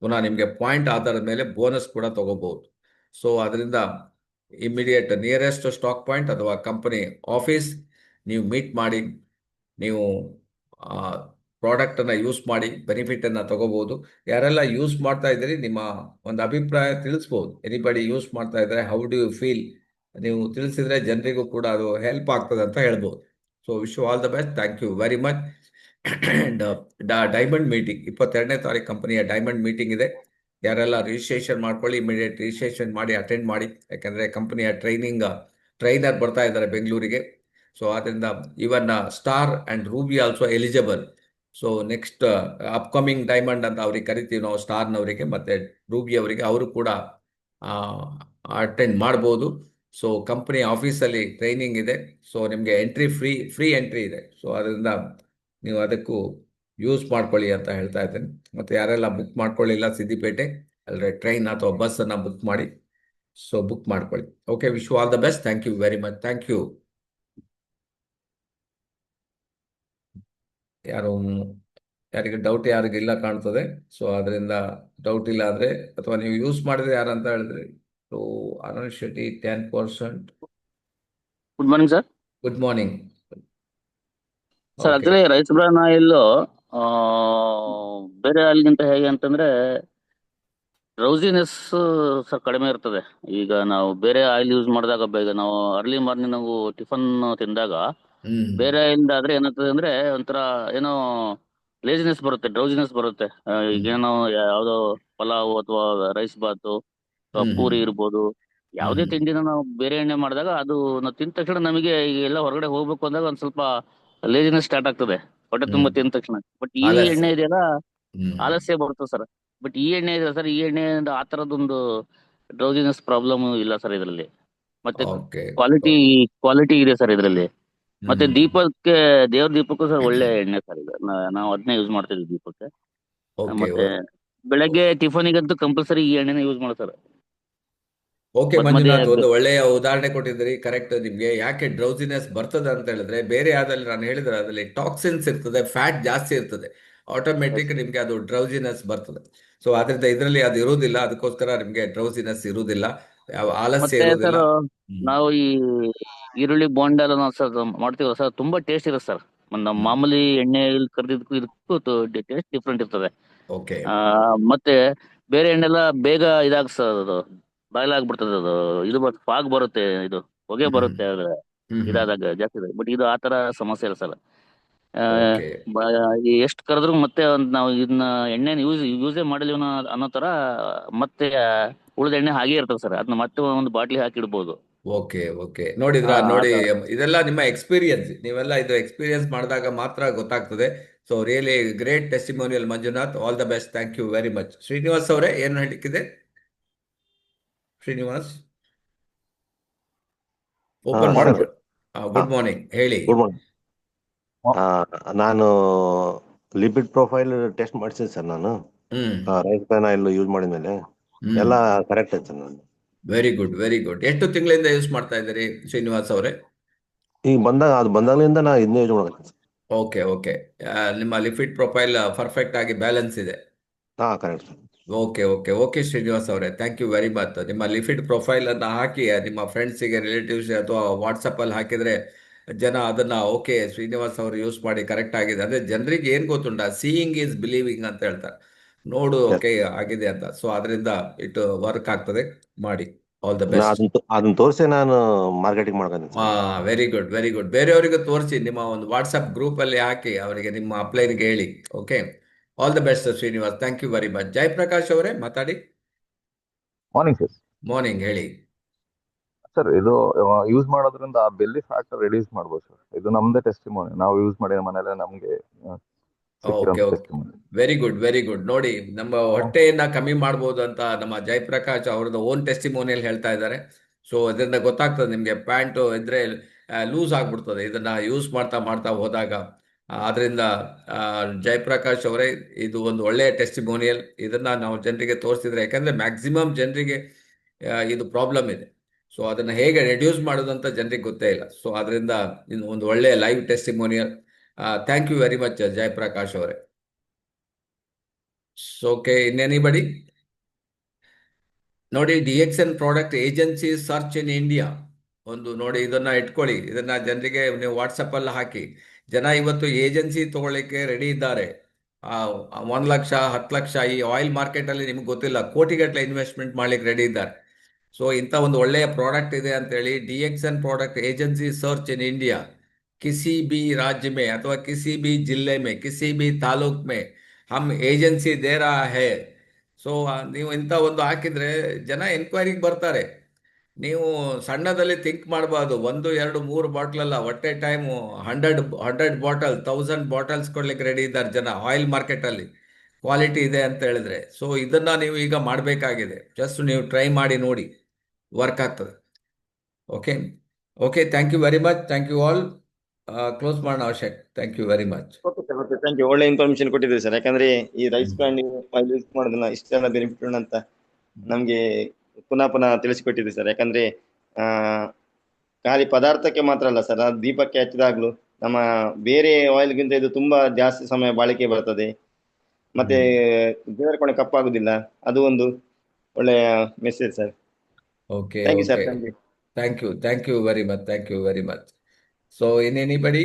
ಪುನಃ ನಿಮಗೆ ಪಾಯಿಂಟ್ ಆಧಾರದ ಮೇಲೆ ಬೋನಸ್ ಕೂಡ ತಗೋಬಹುದು. ಸೊ ಅದರಿಂದ ಇಮಿಡಿಯೇಟ್ ನಿಯರೆಸ್ಟ್ ಸ್ಟಾಕ್ ಪಾಯಿಂಟ್ ಅಥವಾ ಕಂಪನಿ ಆಫೀಸ್ ನೀವು ಮೀಟ್ ಮಾಡಿ, ನೀವು ಪ್ರಾಡಕ್ಟನ್ನು ಯೂಸ್ ಮಾಡಿ ಬೆನಿಫಿಟನ್ನು ತಗೋಬಹುದು. ಯಾರೆಲ್ಲ ಯೂಸ್ ಮಾಡ್ತಾ ಇದ್ದೀರಿ ನಿಮ್ಮ ಒಂದು ಅಭಿಪ್ರಾಯ ತಿಳಿಸ್ಬೋದು. ಎನಿಬಡಿ ಯೂಸ್ ಮಾಡ್ತಾ ಇದ್ದಾರೆ, ಹೌ ಡು ಯು ಫೀಲ್, ನೀವು ತಿಳಿಸಿದರೆ ಜನರಿಗೂ ಕೂಡ ಅದು ಹೆಲ್ಪ್ ಆಗ್ತದೆ ಅಂತ ಹೇಳ್ಬೋದು. So wish you all the best. Thank you very much. And diamond meeting 22ನೇ ತಾರೀಕು ಕಂಪನಿಯ ಡೈಮಂಡ್ ಮೀಟಿಂಗ್ ಇದೆ. ಯಾರೆಲ್ಲ ರಿಜಿಸ್ಟ್ರೇಷನ್ ಮಾಡ್ಕೊಳ್ಳಿ, ಇಮಿಡಿಯೇಟ್ ರಿಜಿಸ್ಟ್ರೇಷನ್ ಮಾಡಿ ಅಟೆಂಡ್ ಮಾಡಿ. ಯಾಕೆಂದರೆ ಕಂಪನಿಯ ಟ್ರೈನರ್ ಬರ್ತಾ ಇದ್ದಾರೆ ಬೆಂಗಳೂರಿಗೆ. ಸೊ ಆದ್ದರಿಂದ even star and ruby also eligible. So next upcoming diamond ಅಂತ ಅವ್ರಿಗೆ ಕರಿತೀವಿ ನಾವು, ಸ್ಟಾರ್ನವರಿಗೆ ಮತ್ತು ರೂಬಿ ಅವರಿಗೆ, ಅವರು ಕೂಡ ಅಟೆಂಡ್ ಮಾಡ್ಬೋದು. ಸೊ ಕಂಪನಿ ಆಫೀಸಲ್ಲಿ ಟ್ರೈನಿಂಗ್ ಇದೆ. ಸೊ ನಿಮಗೆ ಎಂಟ್ರಿ ಫ್ರೀ ಎಂಟ್ರಿ ಇದೆ. ಸೊ ಅದರಿಂದ ನೀವು ಅದಕ್ಕೂ ಯೂಸ್ ಮಾಡ್ಕೊಳ್ಳಿ ಅಂತ ಹೇಳ್ತಾ ಇದ್ದೇನೆ. ಮತ್ತು ಯಾರೆಲ್ಲ ಬುಕ್ ಮಾಡ್ಕೊಳ್ಳಿಲ್ಲ ಸಿದ್ದಿಪೇಟೆ ಅಲ್ಲದೆ ಟ್ರೈನ್ ಅಥವಾ ಬಸ್ಸನ್ನು ಬುಕ್ ಮಾಡಿ, ಸೊ ಬುಕ್ ಮಾಡ್ಕೊಳ್ಳಿ. Okay, wish you all the best. Thank you very much. Thank you. ಯಾರಿಗೆ ಡೌಟ್ ಯಾರಿಗಿಲ್ಲ ಕಾಣ್ತದೆ. ಸೊ ಅದರಿಂದ ಡೌಟ್ ಇಲ್ಲ ಆದರೆ, ಅಥವಾ ನೀವು ಯೂಸ್ ಮಾಡಿದ್ರೆ ಯಾರಂತ ಹೇಳಿದ್ರೆ, so Anant Shetty 10%. Good morning sir. Good morning sir, okay. Actually rice bran oil ಬೇರೆ ಆಯಿಲ್ಗಿಂತ ಹೇಗೆ ಅಂತಂದ್ರೆ ಡ್ರೌಸಿನೆಸ್ ಸರ್ ಕಡಿಮೆ ಇರ್ತದೆ. ಈಗ ನಾವು ಬೇರೆ ಆಯಿಲ್ ಯೂಸ್ ಮಾಡಿದಾಗ, ಬೇಗ ನಾವು ಅರ್ಲಿ ಮಾರ್ನಿಂಗ್ ನಾವು ಟಿಫನ್ ತಿಂದಾಗ ಬೇರೆ ಆಯಿಲ್ ಆದ್ರೆ ಏನಾಗ್ತದೆ ಅಂದ್ರೆ ಒಂಥರ ಏನೋ ಲೇಜಿನೆಸ್ ಬರುತ್ತೆ, ಡ್ರೌಸಿನೆಸ್ ಬರುತ್ತೆ. ಈಗೇನೋ ಯಾವ್ದೋ ಪಲಾವ್ ಅಥವಾ ರೈಸ್ ಬಾತು ಅಥವಾ ಪೂರಿ ಇರ್ಬೋದು, ಯಾವುದೇ ತಿಂಡಿನ ನಾವು ಬೇರೆ ಎಣ್ಣೆ ಮಾಡಿದಾಗ ಅದು ನಾವು ತಿಂದ ತಕ್ಷಣ ನಮಗೆ ಎಲ್ಲ ಹೊರಗಡೆ ಹೋಗ್ಬೇಕು ಅಂದಾಗ ಒಂದ್ ಸ್ವಲ್ಪ ಲೇಜಿನೆಸ್ ಸ್ಟಾರ್ಟ್ ಆಗ್ತದೆ ಹೊಟ್ಟೆ ತುಂಬ ತಿಂದ ತಕ್ಷಣ. ಬಟ್ ಈ ಆಲಸ್ಯ. ಎಣ್ಣೆ ಇದೆಯಲ್ಲ, ಆಲಸ್ಯ ಬರುತ್ತೆ ಸರ್. ಬಟ್ ಈ ಎಣ್ಣೆ ಇದೆ ಸರ್, ಈ ಎಣ್ಣೆಯಿಂದ ಆ ತರದೊಂದು ಡ್ರೌಸಿನೆಸ್ ಪ್ರಾಬ್ಲಮ್ ಇಲ್ಲ ಸರ್ ಇದರಲ್ಲಿ. ಮತ್ತೆ ಓಕೆ. ಕ್ವಾಲಿಟಿ ಇದೆ ಸರ್ ಇದರಲ್ಲಿ. ಮತ್ತೆ ದೀಪಕ್ಕೆ, ದೇವ್ರ ದೀಪಕ್ಕೂ ಸರ್ ಒಳ್ಳೆ ಎಣ್ಣೆ ಸರ್ ಇದು. ನಾವು ಅದನ್ನೇ ಯೂಸ್ ಮಾಡ್ತಿದ್ವಿ ದೀಪಕ್ಕೆ. ಓಕೆ. ಮತ್ತೆ ಬೆಳಗ್ಗೆ ಟಿಫನಿಗಂತೂ ಕಂಪಲ್ಸರಿ ಈ ಎಣ್ಣೆನ ಯೂಸ್ ಮಾಡ್ತಾರೆ. ಓಕೆ ಮತ್ತೆ ಮಧ್ಯೆ ಮಂಜುನಾಥ್, ಒಂದು ಒಳ್ಳೆಯ ಉದಾಹರಣೆ ಕೊಟ್ಟಿದ್ದೀರಿ. ಕರೆಕ್ಟ್. ನಿಮಗೆ ಯಾಕೆ ಡ್ರೌಸಿನೆಸ್ ಬರ್ತದೆ ಅಂತ ಹೇಳಿದ್ರೆ, ಬೇರೆ ಯಾವ್ದ್ರಲ್ಲಿ ನಾನು ಹೇಳಿದ್ರೆ ಅದರಲ್ಲಿ ಟಾಕ್ಸಿನ್ಸ್ ಇರ್ತದೆ, ಫ್ಯಾಟ್ ಜಾಸ್ತಿ ಇರ್ತದೆ, ಆಟೋಮೆಟಿಕ್ ನಿಮಗೆ ಅದು ಡ್ರೌಸಿನೆಸ್ ಬರ್ತದೆ. ಸೊ ಅದರಿಂದ ಇದರಲ್ಲಿ ಅದು ಇರುವುದಿಲ್ಲ, ಅದಕ್ಕೋಸ್ಕರ ನಿಮಗೆ ಡ್ರೌಸಿನೆಸ್ ಇರುವುದಿಲ್ಲ, ಯಾವ ಆಲಸ್ಯ ಮತ್ತೆ ಇರುವುದಿಲ್ಲ. ಸರ್, ನಾವು ಈ ಈರುಳ್ಳಿ ಬೋಂಡ ಎಲ್ಲ ಸರ್ ಮಾಡ್ತೀವಲ್ಲ ಸರ್, ತುಂಬಾ ಟೇಸ್ಟ್ ಇರುತ್ತೆ ಸರ್. ನಮ್ಮ ಮಾಮೂಲಿ ಎಣ್ಣೆ ಕರೆದಿದ್ದಕ್ಕೂ ಇದಕ್ಕೂ ಟೇಸ್ಟ್ ಡಿಫ್ರೆಂಟ್ ಇರ್ತದೆ. ಓಕೆ. ಮತ್ತೆ ಬೇರೆ ಎಣ್ಣೆಲ್ಲ ಬೇಗ ಇದಾಗ ಸರ್, ಅದು ಬಾಯ್ಲ್ ಆಗ್ಬಿಡ್ತದೆ. ಅದು ಇದು ಫಾಗ್ ಬರುತ್ತೆ, ಇದು ಹೊಗೆ ಬರುತ್ತೆ ಇದಾದಾಗ ಜಾಸ್ತಿ. ಬಟ್ ಇದು ಆತರ ಸಮಸ್ಯೆ ಇಲ್ಲ ಸರ್. ಓಕೆ. ಎಷ್ಟು ಕರೆದ್ರು ಮತ್ತೆ ನಾವು ಇದನ್ನ ಎಣ್ಣೆ ಯೂಸೇ ಮಾಡಲಿ ಅನ್ನೋ ತರ ಮತ್ತೆ ಉಳಿದ ಎಣ್ಣೆ ಹಾಗೆ ಇರ್ತದೆ ಸರ್. ಅದನ್ನ ಮತ್ತೆ ಒಂದು ಬಾಟ್ಲಿ ಹಾಕಿ ಇಡ್ಬೋದು. ಓಕೆ ಓಕೆ, ನೋಡಿದ್ರಾ ನೋಡಿ, ಇದೆಲ್ಲ ನಿಮ್ಮ ಎಕ್ಸ್ಪೀರಿಯನ್ಸ್, ನೀವೆಲ್ಲ ಇದು ಎಕ್ಸ್ಪೀರಿಯನ್ಸ್ ಮಾಡಿದಾಗ ಮಾತ್ರ ಗೊತ್ತಾಗ್ತದೆ. So really great testimonial Manjunath, all the best, thank you very much. Srinivas ಅವರೇ, ಏನು ಹೇಳಲಿಕ್ಕಿದೆ? ಶ್ರೀನಿವಾಸ್ ಓಪನ್ ಸರ್ ಮಾಡ್ಕೊಳ್ಳಿ. ಹಾ ಗುಡ್ ಮಾರ್ನಿಂಗ್, ಹೇಳಿ. Good morning. ನಾನು ಲಿಪಿಡ್ ಪ್ರೊಫೈಲ್ ಟೆಸ್ಟ್ ಮಾಡಿಸಿದೆ ಸರ್. ನಾನು ಹ್ಮ್ ರೈಸ್ ಬ್ರಾನ್ ಆಯಿಲ್ ಯೂಸ್ ಮಾಡಿದ್ಮೇಲೆ ಹ್ಮ್ ಎಲ್ಲ ಕರೆಕ್ಟ್ ಆಯ್ತು ಸರ್. ನಾನು ವೆರಿ ಗುಡ್ ವೆರಿ ಗುಡ್. ಎಷ್ಟು ತಿಂಗಳಿಂದ ಯೂಸ್ ಮಾಡ್ತಾ ಇದ್ದೀರಿ ಶ್ರೀನಿವಾಸ್ ಅವರೇ? ಈಗ ಬಂದಾಗಲಿಂದ ನಾ ಇದನ್ನೇ ಯೂಸ್ ಮಾಡಕತ್ತೀನಿ ಸರ್. ಓಕೆ ಓಕೆ, ನಿಮ್ಮ ಲಿಪಿಡ್ ಪ್ರೊಫೈಲ್ ಪರ್ಫೆಕ್ಟ್ ಆಗಿ ಬ್ಯಾಲೆನ್ಸ್ ಇದೆ. ಹಾ correct sir. Okay okay okay Srinivas ಅವರೇ, ಥ್ಯಾಂಕ್ ಯು ವೆರಿ ಮಚ್. ನಿಮ್ಮ ಲಿಪಿಡ್ ಪ್ರೊಫೈಲ್ ಅನ್ನು ಹಾಕಿ ನಿಮ್ಮ ಫ್ರೆಂಡ್ಸಿಗೆ, ರಿಲೇಟಿವ್ಸ್ ಅಥವಾ ವಾಟ್ಸಪ್ಪಲ್ಲಿ ಹಾಕಿದರೆ ಜನ ಅದನ್ನ ಓಕೆ ಶ್ರೀನಿವಾಸ್ ಅವರು ಯೂಸ್ ಮಾಡಿ ಕರೆಕ್ಟ್ ಆಗಿದೆ. ಅದೇ ಜನರಿಗೆ ಏನು ಗೊತ್ತುಂಟ, ಸೀಯಿಂಗ್ ಈಸ್ ಬಿಲೀವಿಂಗ್ ಅಂತ ಹೇಳ್ತಾರೆ. ನೋಡು Yes. ಓಕೆ ಆಗಿದೆ ಅಂತ. ಸೊ ಅದರಿಂದ ಇಟ್ ವರ್ಕ್ ಆಗ್ತದೆ, ಮಾಡಿ. ಆಲ್ ದ ನಾ ಬೆಸ್ಟ್. ಅದನ್ನ ತೋರಿಸಿ ನಾನು ಮಾರ್ಕೆಟಿಂಗ್ ಮಾಡ್ಕೊಂತೀನಿ sir. Very good very good. ಬೇರೆಯವರಿಗೆ ತೋರಿಸಿ, ನಿಮ್ಮ ಒಂದು ವಾಟ್ಸಪ್ ಗ್ರೂಪಲ್ಲಿ ಹಾಕಿ, ಅವರಿಗೆ ನಿಮ್ಮ ಅಪ್ಲೈನ್ಗೆ ಹೇಳಿ. Okay, all the best Srinivas, thank you very much. Jayaprakash ಅವರೇ ಮಾತಾಡಿ. Morning sir. ಮಾರ್ನಿಂಗ್, ಹೇಳಿ. ಸರ್ ಇದು ಯೂಸ್ ಮಾಡೋದ್ರಿಂದ ಆ ಬೆಲ್ಲಿ ಫ್ಯಾಟ್ ರಿಡ್ಯೂಸ್ ಮಾಡ್ಬೋದು ಸರ್. ಇದು ನಮ್ದೇ ಟೆಸ್ಟಿಮೋನಿ, ನಾವು ಯೂಸ್ ಮಾಡಿದ ಮನೇಲೆ ನಮ್ಗೆ ಸಿಕ್ಕಿರೋ okay okay, testimony. Very good very good. ನೋಡಿ, ನಮ್ಮ ಹೊಟ್ಟೆಯನ್ನ ಕಮ್ಮಿ ಮಾಡ್ಬೋದು ಅಂತ ನಮ್ಮ ಜಯಪ್ರಕಾಶ್ ಅವ್ರದ್ದು ಓನ್ ಟೆಸ್ಟಿಮೋನಿಯಲ್ಲಿ ಹೇಳ್ತಾ ಇದ್ದಾರೆ. ಸೊ ಇದರಿಂದ ಗೊತ್ತಾಗ್ತದೆ ನಿಮಗೆ, ಪ್ಯಾಂಟು ಇದ್ರೆ ಲೂಸ್ ಆಗ್ಬಿಡ್ತದೆ ಇದನ್ನ ಯೂಸ್ ಮಾಡ್ತಾ ಮಾಡ್ತಾ ಹೋದಾಗ. ಆದ್ರಿಂದ ಜಯಪ್ರಕಾಶ್ ಅವರೇ, ಇದು ಒಂದು ಒಳ್ಳೆಯ ಟೆಸ್ಟಿಮೋನಿಯಲ್. ಇದನ್ನ ನಾವು ಜನರಿಗೆ ತೋರಿಸಿದ್ರೆ, ಯಾಕಂದ್ರೆ ಮ್ಯಾಕ್ಸಿಮಮ್ ಜನರಿಗೆ ಇದು ಪ್ರಾಬ್ಲಮ್ ಇದೆ. ಸೊ ಅದನ್ನ ಹೇಗೆ ರೆಡ್ಯೂಸ್ ಮಾಡೋದು ಅಂತ ಜನರಿಗೆ ಗೊತ್ತೇ ಇಲ್ಲ. ಸೊ ಅದರಿಂದ ಇದು ಒಂದು ಒಳ್ಳೆಯ live testimonial. Thank you very much Jayaprakash ಅವರೇ. Okay, in anybody? ನೋಡಿ, DXN product agency search in India ಒಂದು ನೋಡಿ, ಇದನ್ನ ಇಟ್ಕೊಳ್ಳಿ. ಇದನ್ನ ಜನರಿಗೆ ನೀವು ವಾಟ್ಸಪ್ ಅಲ್ಲಿ ಹಾಕಿ. ಜನ ಇವತ್ತು ಏಜೆನ್ಸಿ ತಗೊಳ್ಳಿಕ್ಕೆ ರೆಡಿ ಇದ್ದಾರೆ. 1 ಲಕ್ಷ 10 ಲಕ್ಷ ಈ ಆಯಿಲ್ ಮಾರ್ಕೆಟ್ ಅಲ್ಲಿ ನಿಮ್ಗೆ ಗೊತ್ತಿಲ್ಲ, ಕೋಟಿಗಟ್ಟಲೆ ಇನ್ವೆಸ್ಟ್ಮೆಂಟ್ ಮಾಡ್ಲಿಕ್ಕೆ ರೆಡಿ ಇದ್ದಾರೆ. ಸೊ ಇಂಥ ಒಂದು ಒಳ್ಳೆಯ ಪ್ರಾಡಕ್ಟ್ ಇದೆ ಅಂತೇಳಿ DXN product agency search in India. किसी भी राज्य में अथवा किसी भी जिले में, किसी भी तालुक में हम ಏಜೆನ್ಸಿ दे रहा है. ಸೊ ನೀವು ಇಂಥ ಒಂದು ಹಾಕಿದ್ರೆ ಜನ ಎನ್ಕ್ವೈರಿಗೆ ಬರ್ತಾರೆ. ನೀವು ಸಣ್ಣದಲ್ಲಿ ಥಿಂಕ್ ಮಾಡಬಾರ್ದು. 1 2 3 ಬಾಟ್ಲ್ ಅಲ್ಲ, ಒಟ್ಟೆ ಟೈಮು 100 ಬಾಟಲ್ 1000 ಬಾಟಲ್ಸ್ ಕೊಡ್ಲಿಕ್ಕೆ ರೆಡಿ ಇದ್ದಾರೆ ಜನ ಆಯಿಲ್ ಮಾರ್ಕೆಟಲ್ಲಿ, ಕ್ವಾಲಿಟಿ ಇದೆ ಅಂತ ಹೇಳಿದ್ರೆ. ಸೊ ಇದನ್ನ ನೀವು ಈಗ ಮಾಡಬೇಕಾಗಿದೆ. ಜಸ್ಟ್ ನೀವು ಟ್ರೈ ಮಾಡಿ ನೋಡಿ, ವರ್ಕ್ ಆಗ್ತದೆ. Okay okay, thank you very much. Thank you all. Close ಮಾಡೋಣ ಅವಶ್ಯಕ. Thank you very much. Okay sir, okay, thank you. ಒಳ್ಳೆ ಇನ್ಫಾರ್ಮೇಶನ್ ಕೊಟ್ಟಿದ್ದೀರಿ ಸರ್. ಯಾಕಂದ್ರೆ ಈ ರೈಸ್ ಬ್ರ್ಯಾಂಡ್ ಆಯಿಲ್ ಯೂಸ್ ಮಾಡೋದನ್ನ ಇಷ್ಟೆಲ್ಲ ಬೆನಿಫಿಟ್ ಉಂಟು ಅಂತ ನಮ್ಗೆ ಪುನಃ ಪುನಃ ತಿಳಿಸಿಕೊಟ್ಟಿದ್ದೀರಿ ಸರ್. ಯಾಕಂದ್ರೆ ಆ ಖಾಲಿ ಪದಾರ್ಥಕ್ಕೆ ಮಾತ್ರ ಅಲ್ಲ ಸರ್, ಅದು ದೀಪಕ್ಕೆ ಹಚ್ಚಿದಾಗ್ಲೂ ನಮ್ಮ ಬೇರೆ ಆಯಿಲ್ಗಿಂತ ಇದು ತುಂಬಾ ಜಾಸ್ತಿ ಸಮಯ ಬಾಳಿಕೆ ಬರ್ತದೆ. ಮತ್ತೆ ದೇವರ ಕೊನೆ ಕಪ್ಪಾಗುದಿಲ್ಲ. ಅದು ಒಂದು ಒಳ್ಳೆಯ message sir. Okay thank you sir, okay, thank you. Thank you very much. Thank you very much. So in anybody,